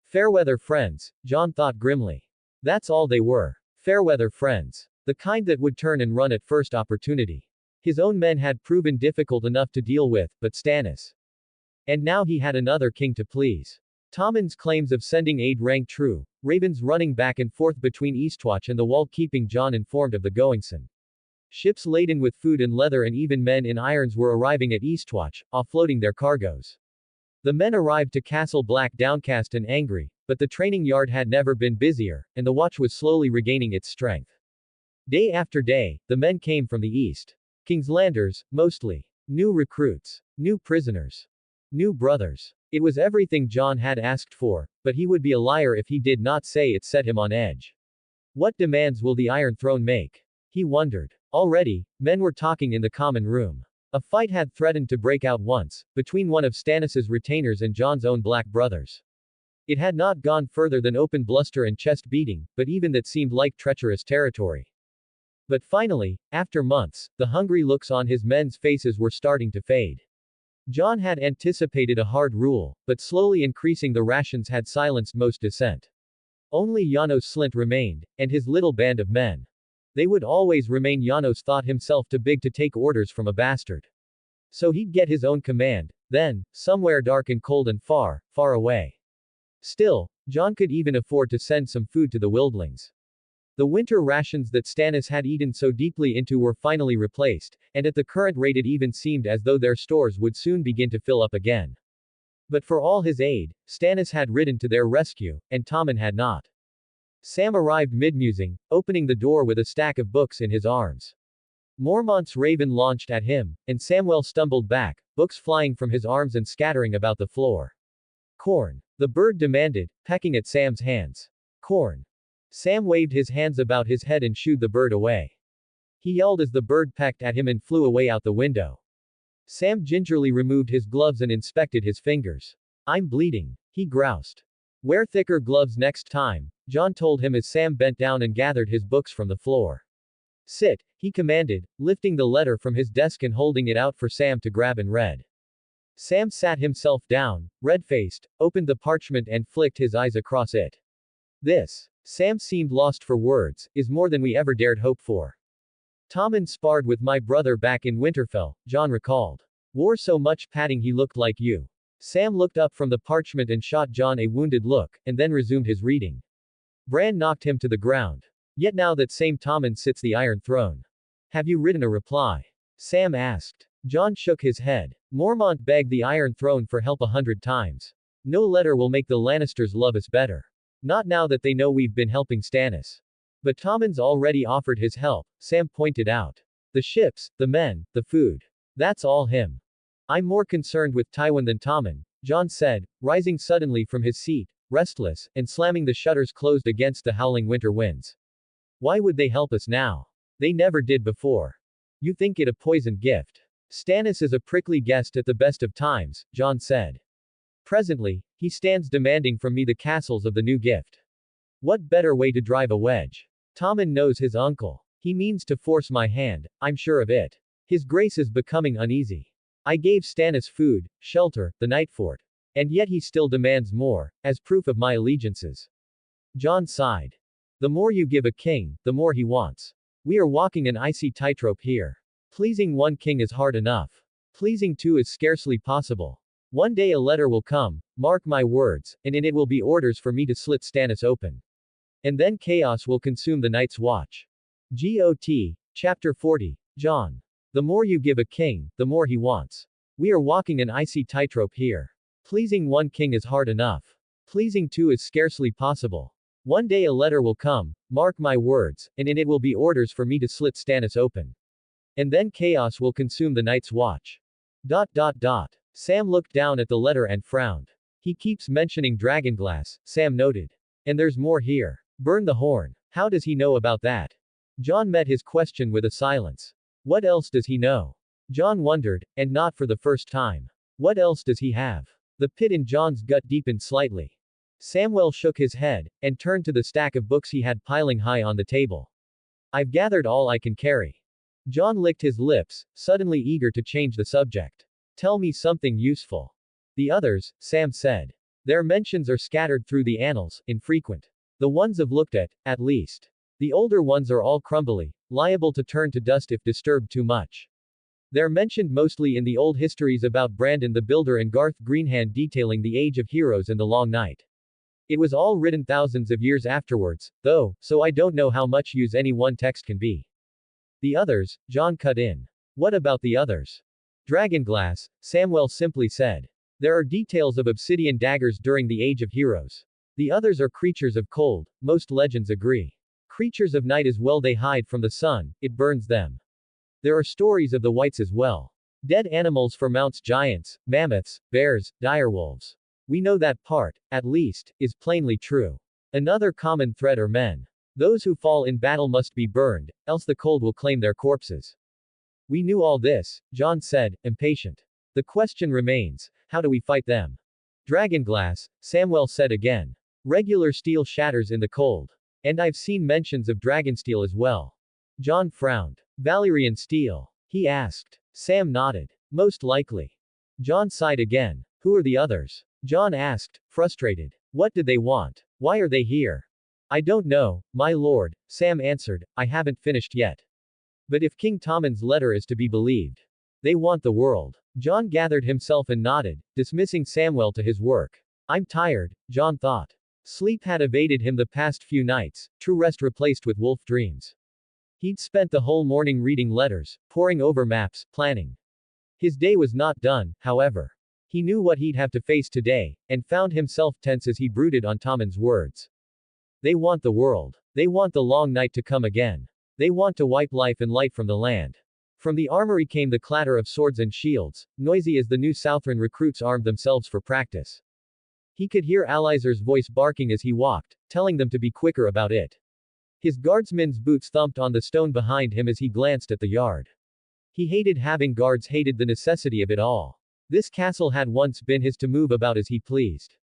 A: Fairweather friends, John thought grimly. That's all they were. Fairweather friends. The kind that would turn and run at first opportunity. His own men had proven difficult enough to deal with, but Stannis. And now he had another king to please. Tommen's claims of sending aid rang true, ravens running back and forth between Eastwatch and the wall keeping John informed of the goings-on. Ships laden with food and leather and even men in irons were arriving at Eastwatch, offloading their cargoes. The men arrived to Castle Black downcast and angry, but the training yard had never been busier, and the watch was slowly regaining its strength. Day after day, the men came from the east. Kingslanders, mostly. New recruits. New prisoners. New brothers. It was everything John had asked for, but he would be a liar if he did not say it set him on edge. What demands will the Iron Throne make? He wondered. Already, men were talking in the common room. A fight had threatened to break out once, between one of Stannis's retainers and John's own black brothers. It had not gone further than open bluster and chest beating, but even that seemed like treacherous territory. But finally, after months, the hungry looks on his men's faces were starting to fade. John had anticipated a hard rule, but slowly increasing the rations had silenced most dissent. Only Janos Slint remained, and his little band of men. They would always remain. Janos thought himself too big to take orders from a bastard. So he'd get his own command, then, somewhere dark and cold and far, far away. Still, John could even afford to send some food to the wildlings. The winter rations that Stannis had eaten so deeply into were finally replaced, and at the current rate it even seemed as though their stores would soon begin to fill up again. But for all his aid, Stannis had ridden to their rescue, and Tommen had not. Sam arrived mid-musing, opening the door with a stack of books in his arms. Mormont's raven launched at him, and Samwell stumbled back, books flying from his arms and scattering about the floor. Corn. The bird demanded, pecking at Sam's hands. Corn. Sam waved his hands about his head and shooed the bird away. He yelled as the bird pecked at him and flew away out the window. Sam gingerly removed his gloves and inspected his fingers. I'm bleeding, he groused. Wear thicker gloves next time, John told him as Sam bent down and gathered his books from the floor. Sit, he commanded, lifting the letter from his desk and holding it out for Sam to grab and read. Sam sat himself down, red-faced, opened the parchment and flicked his eyes across it. This, Sam seemed lost for words, is more than we ever dared hope for. Tommen sparred with my brother back in Winterfell, John recalled. Wore so much padding he looked like you. Sam looked up from the parchment and shot John a wounded look, and then resumed his reading. Bran knocked him to the ground. Yet now that same Tommen sits the Iron Throne. Have you written a reply? Sam asked. John shook his head. Mormont begged the Iron Throne for help 100 times. No letter will make the Lannisters love us better. Not now that they know we've been helping Stannis. But Tommen's already offered his help, Sam pointed out. The ships, the men, the food. That's all him. I'm more concerned with Tywin than Tommen, John said, rising suddenly from his seat, restless, and slamming the shutters closed against the howling winter winds. Why would they help us now? They never did before. You think it a poisoned gift. Stannis is a prickly guest at the best of times, John said. Presently, he stands demanding from me the castles of the new gift. What better way to drive a wedge? Tommen knows his uncle. He means to force my hand, I'm sure of it. His grace is becoming uneasy. I gave Stannis food, shelter, the night fort. And yet he still demands more, as proof of my allegiances. John sighed. The more you give a king, the more he wants. We are walking an icy tightrope here. Pleasing one king is hard enough. Pleasing two is scarcely possible. One day a letter will come, mark my words, and in it will be orders for me to slit Stannis open. And then chaos will consume the Night's Watch. Got. Chapter 40. John. The more you give a king, the more he wants. We are walking an icy tightrope here. Pleasing one king is hard enough. Pleasing two is scarcely possible. One day a letter will come, mark my words, and in it will be orders for me to slit Stannis open. And then chaos will consume the Night's Watch. Sam looked down at the letter and frowned. He keeps mentioning dragonglass, Sam noted. And there's more here. Burn the horn. How does he know about that? Jon met his question with a silence. What else does he know? Jon wondered, and not for the first time. What else does he have? The pit in Jon's gut deepened slightly. Samwell shook his head, and turned to the stack of books he had piling high on the table. I've gathered all I can carry. Jon licked his lips, suddenly eager to change the subject. Tell me something useful. The others, Sam said. Their mentions are scattered through the annals, infrequent. The ones I've looked at least. The older ones are all crumbly, liable to turn to dust if disturbed too much. They're mentioned mostly in the old histories about Brandon the Builder and Garth Greenhand detailing the Age of Heroes and the Long Night. It was all written thousands of years afterwards, though, so I don't know how much use any one text can be. The others, Jon cut in. What about the others? Dragonglass, Samwell simply said. There are details of obsidian daggers during the Age of Heroes. The others are creatures of cold, most legends agree. Creatures of night as well, they hide from the sun, it burns them. There are stories of the whites as well. Dead animals for mounts, giants, mammoths, bears, direwolves. We know that part, at least, is plainly true. Another common thread are men. Those who fall in battle must be burned, else the cold will claim their corpses. We knew all this, Jon said, impatient. The question remains, how do we fight them? Dragonglass, Samwell said again. Regular steel shatters in the cold. And I've seen mentions of dragonsteel as well. Jon frowned. Valyrian steel? He asked. Sam nodded. Most likely. Jon sighed again. Who are the others? Jon asked, frustrated. What did they want? Why are they here? I don't know, my lord, Sam answered, I haven't finished yet. But if King Tommen's letter is to be believed, they want the world. Jon gathered himself and nodded, dismissing Samwell to his work. I'm tired, Jon thought. Sleep had evaded him the past few nights, true rest replaced with wolf dreams. He'd spent the whole morning reading letters, poring over maps, planning. His day was not done, however. He knew what he'd have to face today, and found himself tense as he brooded on Tommen's words. They want the world. They want the long night to come again. They want to wipe life and light from the land. From the armory came the clatter of swords and shields, noisy as the new Southron recruits armed themselves for practice. He could hear Alizer's voice barking as he walked, telling them to be quicker about it. His guardsmen's boots thumped on the stone behind him as he glanced at the yard. He hated having guards, hated the necessity of it all. This castle had once been his to move about as he pleased.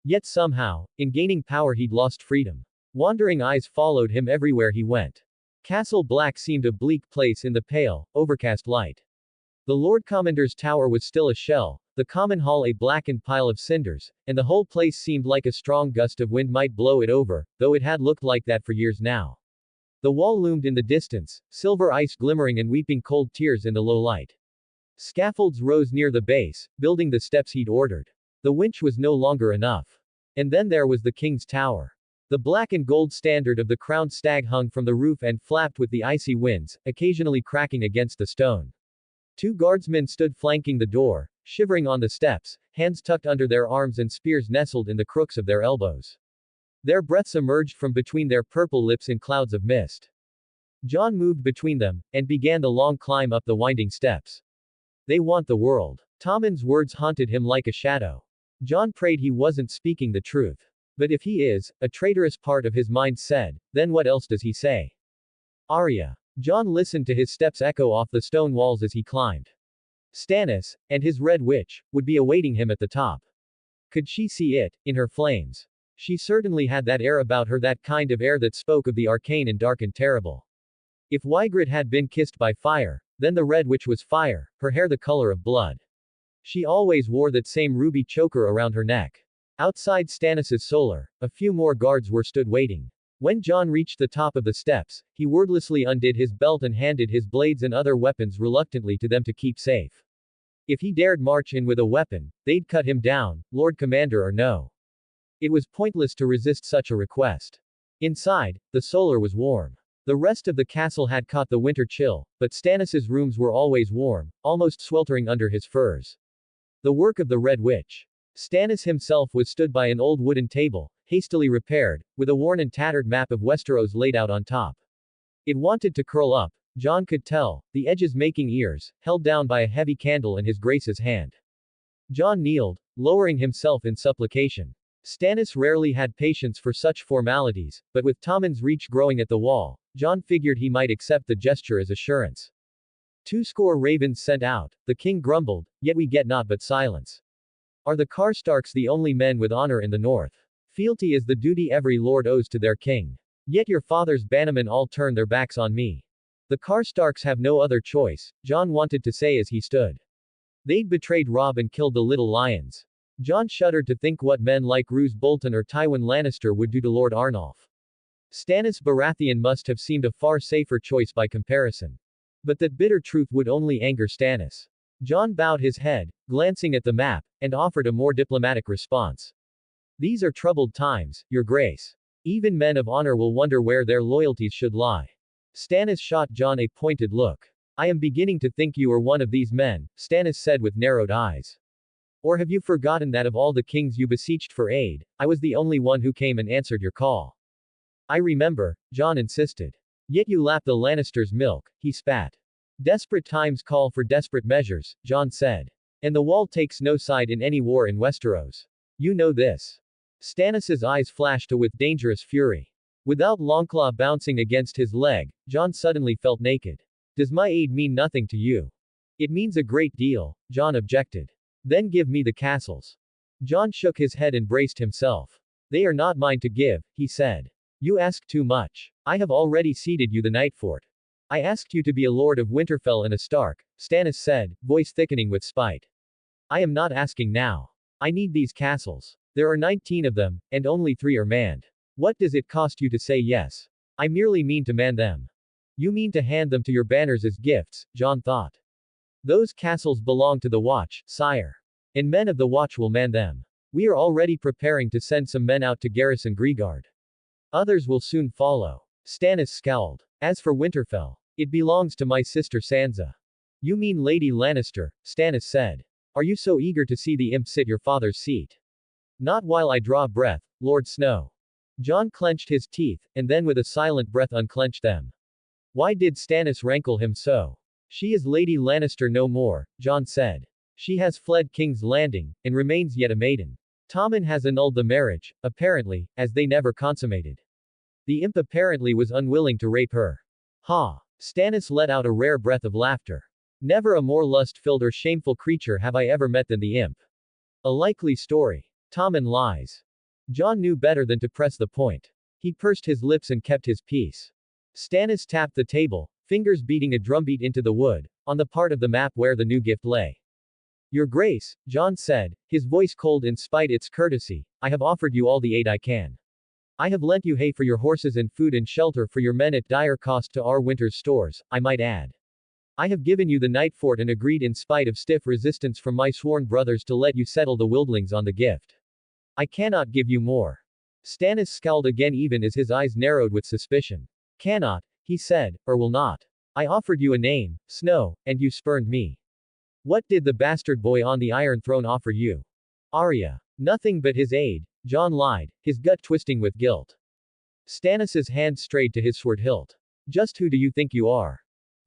A: Yet somehow, in gaining power he'd lost freedom. Wandering eyes followed him everywhere he went. Castle Black seemed a bleak place in the pale, overcast light. The Lord Commander's tower was still a shell, the common hall a blackened pile of cinders, and the whole place seemed like a strong gust of wind might blow it over, though it had looked like that for years now. The wall loomed in the distance, silver ice glimmering and weeping cold tears in the low light. Scaffolds rose near the base, building the steps he'd ordered. The winch was no longer enough. And then there was the king's tower. The black and gold standard of the crowned stag hung from the roof and flapped with the icy winds, occasionally cracking against the stone. Two guardsmen stood flanking the door, shivering on the steps, hands tucked under their arms and spears nestled in the crooks of their elbows. Their breaths emerged from between their purple lips in clouds of mist. Jon moved between them, and began the long climb up the winding steps. They want the world. Tommen's words haunted him like a shadow. Jon prayed he wasn't speaking the truth. But if he is, a traitorous part of his mind said, then what else does he say? Arya. Jon listened to his steps echo off the stone walls as he climbed. Stannis, and his Red Witch, would be awaiting him at the top. Could she see it, in her flames? She certainly had that air about her, that kind of air that spoke of the arcane and dark and terrible. If Ygritte had been kissed by fire, then the Red Witch was fire, her hair the color of blood. She always wore that same ruby choker around her neck. Outside Stannis's solar, a few more guards were stood waiting. When Jon reached the top of the steps, he wordlessly undid his belt and handed his blades and other weapons reluctantly to them to keep safe. If he dared march in with a weapon, they'd cut him down, Lord Commander or no. It was pointless to resist such a request. Inside, the solar was warm. The rest of the castle had caught the winter chill, but Stannis's rooms were always warm, almost sweltering under his furs. The work of the Red Witch. Stannis himself was stood by an old wooden table, hastily repaired, with a worn and tattered map of Westeros laid out on top. It wanted to curl up, Jon could tell, the edges making ears, held down by a heavy candle in his grace's hand. Jon kneeled, lowering himself in supplication. Stannis rarely had patience for such formalities, but with Tommen's reach growing at the wall, Jon figured he might accept the gesture as assurance. 20 ravens sent out, the king grumbled, yet we get naught but silence. Are the Karstarks the only men with honor in the north? Fealty is the duty every lord owes to their king. Yet your father's bannermen all turn their backs on me. The Karstarks have no other choice, Jon wanted to say as he stood. They'd betrayed Robb and killed the little lions. Jon shuddered to think what men like Roose Bolton or Tywin Lannister would do to Lord Arnulf. Stannis Baratheon must have seemed a far safer choice by comparison. But that bitter truth would only anger Stannis. Jon bowed his head, glancing at the map, and offered a more diplomatic response. These are troubled times, your grace. Even men of honor will wonder where their loyalties should lie. Stannis shot Jon a pointed look. I am beginning to think you are one of these men, Stannis said with narrowed eyes. Or have you forgotten that of all the kings you beseeched for aid, I was the only one who came and answered your call? I remember, Jon insisted. Yet you lap the Lannisters' milk, he spat. Desperate times call for desperate measures, Jon said. And the wall takes no side in any war in Westeros. You know this. Stannis' eyes flashed with dangerous fury. Without Longclaw bouncing against his leg, Jon suddenly felt naked. Does my aid mean nothing to you? It means a great deal, Jon objected. Then give me the castles. Jon shook his head and braced himself. They are not mine to give, he said. You ask too much. I have already ceded you the Nightfort. I asked you to be a lord of Winterfell and a Stark, Stannis said, voice thickening with spite. I am not asking now. I need these castles. There are 19 of them, and only 3 are manned. What does it cost you to say yes? I merely mean to man them. You mean to hand them to your banners as gifts, Jon thought. Those castles belong to the Watch, sire. And men of the Watch will man them. We are already preparing to send some men out to garrison Greegard. Others will soon follow. Stannis scowled. As for Winterfell, it belongs to my sister Sansa. You mean Lady Lannister, Stannis said. Are you so eager to see the imp sit your father's seat? Not while I draw breath, Lord Snow. Jon clenched his teeth, and then with a silent breath unclenched them. Why did Stannis rankle him so? She is Lady Lannister no more, Jon said. She has fled King's Landing, and remains yet a maiden. Tommen has annulled the marriage, apparently, as they never consummated. The imp apparently was unwilling to rape her. Ha! Stannis let out a rare breath of laughter. Never a more lust-filled or shameful creature have I ever met than the imp. A likely story. Tommen lies. Jon knew better than to press the point. He pursed his lips and kept his peace. Stannis tapped the table, fingers beating a drumbeat into the wood, on the part of the map where the new gift lay. Your Grace, Jon said, his voice cold in spite its courtesy, I have offered you all the aid I can. I have lent you hay for your horses and food and shelter for your men at dire cost to our winter's stores, I might add. I have given you the Nightfort and agreed in spite of stiff resistance from my sworn brothers to let you settle the wildlings on the gift. I cannot give you more. Stannis scowled again even as his eyes narrowed with suspicion. Cannot, he said, or will not. I offered you a name, Snow, and you spurned me. What did the bastard boy on the Iron Throne offer you? Arya. Nothing but his aid, Jon lied, his gut twisting with guilt. Stannis's hand strayed to his sword hilt. Just who do you think you are?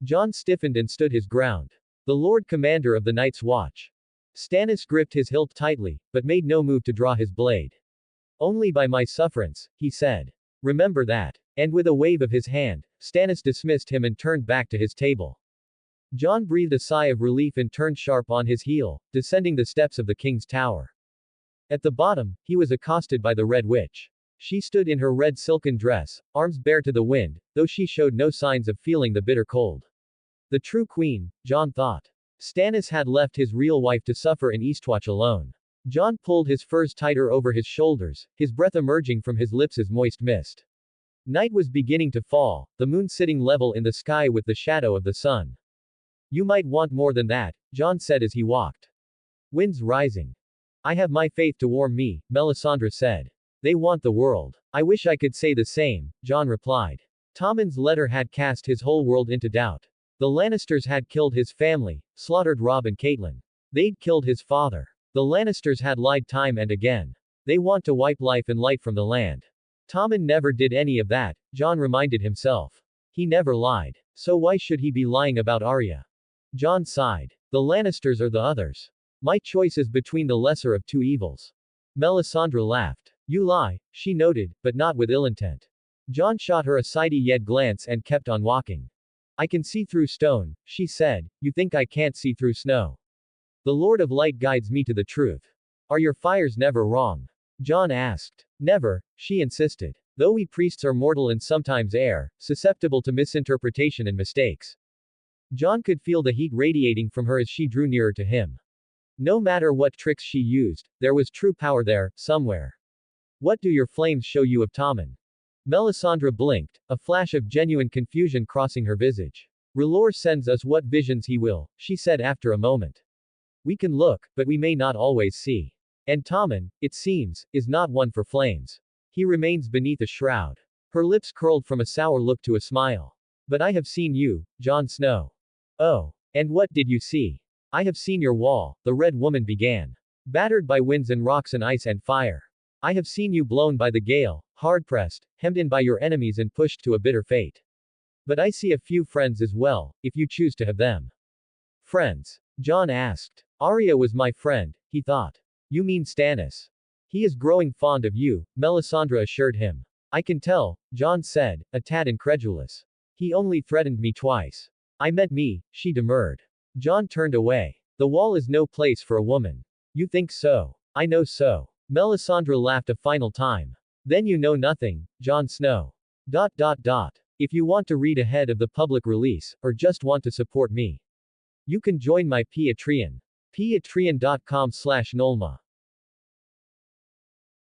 A: Jon stiffened and stood his ground. The Lord Commander of the Night's Watch. Stannis gripped his hilt tightly, but made no move to draw his blade. Only by my sufferance, he said. Remember that. And with a wave of his hand, Stannis dismissed him and turned back to his table. Jon breathed a sigh of relief and turned sharp on his heel, descending the steps of the king's tower. At the bottom, he was accosted by the Red Witch. She stood in her red silken dress, arms bare to the wind, though she showed no signs of feeling the bitter cold. The true queen, Jon thought. Stannis had left his real wife to suffer in Eastwatch alone. Jon pulled his furs tighter over his shoulders, his breath emerging from his lips as moist mist. Night was beginning to fall, the moon sitting level in the sky with the shadow of the sun. You might want more than that, Jon said as he walked. Winds rising. I have my faith to warm me, Melisandre said. They want the world. I wish I could say the same, Jon replied. Tommen's letter had cast his whole world into doubt. The Lannisters had killed his family, slaughtered Robb and Catelyn. They'd killed his father. The Lannisters had lied time and again. They want to wipe life and light from the land. Tommen never did any of that, Jon reminded himself. He never lied. So why should he be lying about Arya? Jon sighed. The Lannisters or the others. My choice is between the lesser of two evils. Melisandre laughed. You lie, she noted, but not with ill intent. Jon shot her a sidey yet glance and kept on walking. I can see through stone, she said. You think I can't see through snow? The Lord of Light guides me to the truth. Are your fires never wrong? Jon asked. Never, she insisted. Though we priests are mortal and sometimes err, susceptible to misinterpretation and mistakes. Jon could feel the heat radiating from her as she drew nearer to him. No matter what tricks she used, there was true power there, somewhere. What do your flames show you of Tommen? Melisandre blinked, a flash of genuine confusion crossing her visage. R'hllor sends us what visions he will, she said after a moment. We can look, but we may not always see. And Tommen, it seems, is not one for flames. He remains beneath a shroud. Her lips curled from a sour look to a smile. But I have seen you, Jon Snow. Oh. And what did you see? I have seen your wall, the Red Woman began. Battered by winds and rocks and ice and fire. I have seen you blown by the gale, hard-pressed, hemmed in by your enemies and pushed to a bitter fate. But I see a few friends as well, if you choose to have them. Friends? Jon asked. Arya was my friend, he thought. You mean Stannis? He is growing fond of you, Melisandre assured him. I can tell, Jon said, a tad incredulous. He only threatened me twice. I meant me, she demurred. Jon turned away. The wall is no place for a woman. You think so? I know so. Melisandre laughed a final time. Then you know nothing, Jon Snow. If you want to read ahead of the public release, or just want to support me, you can join my Patreon. Patreon.com/Nolma.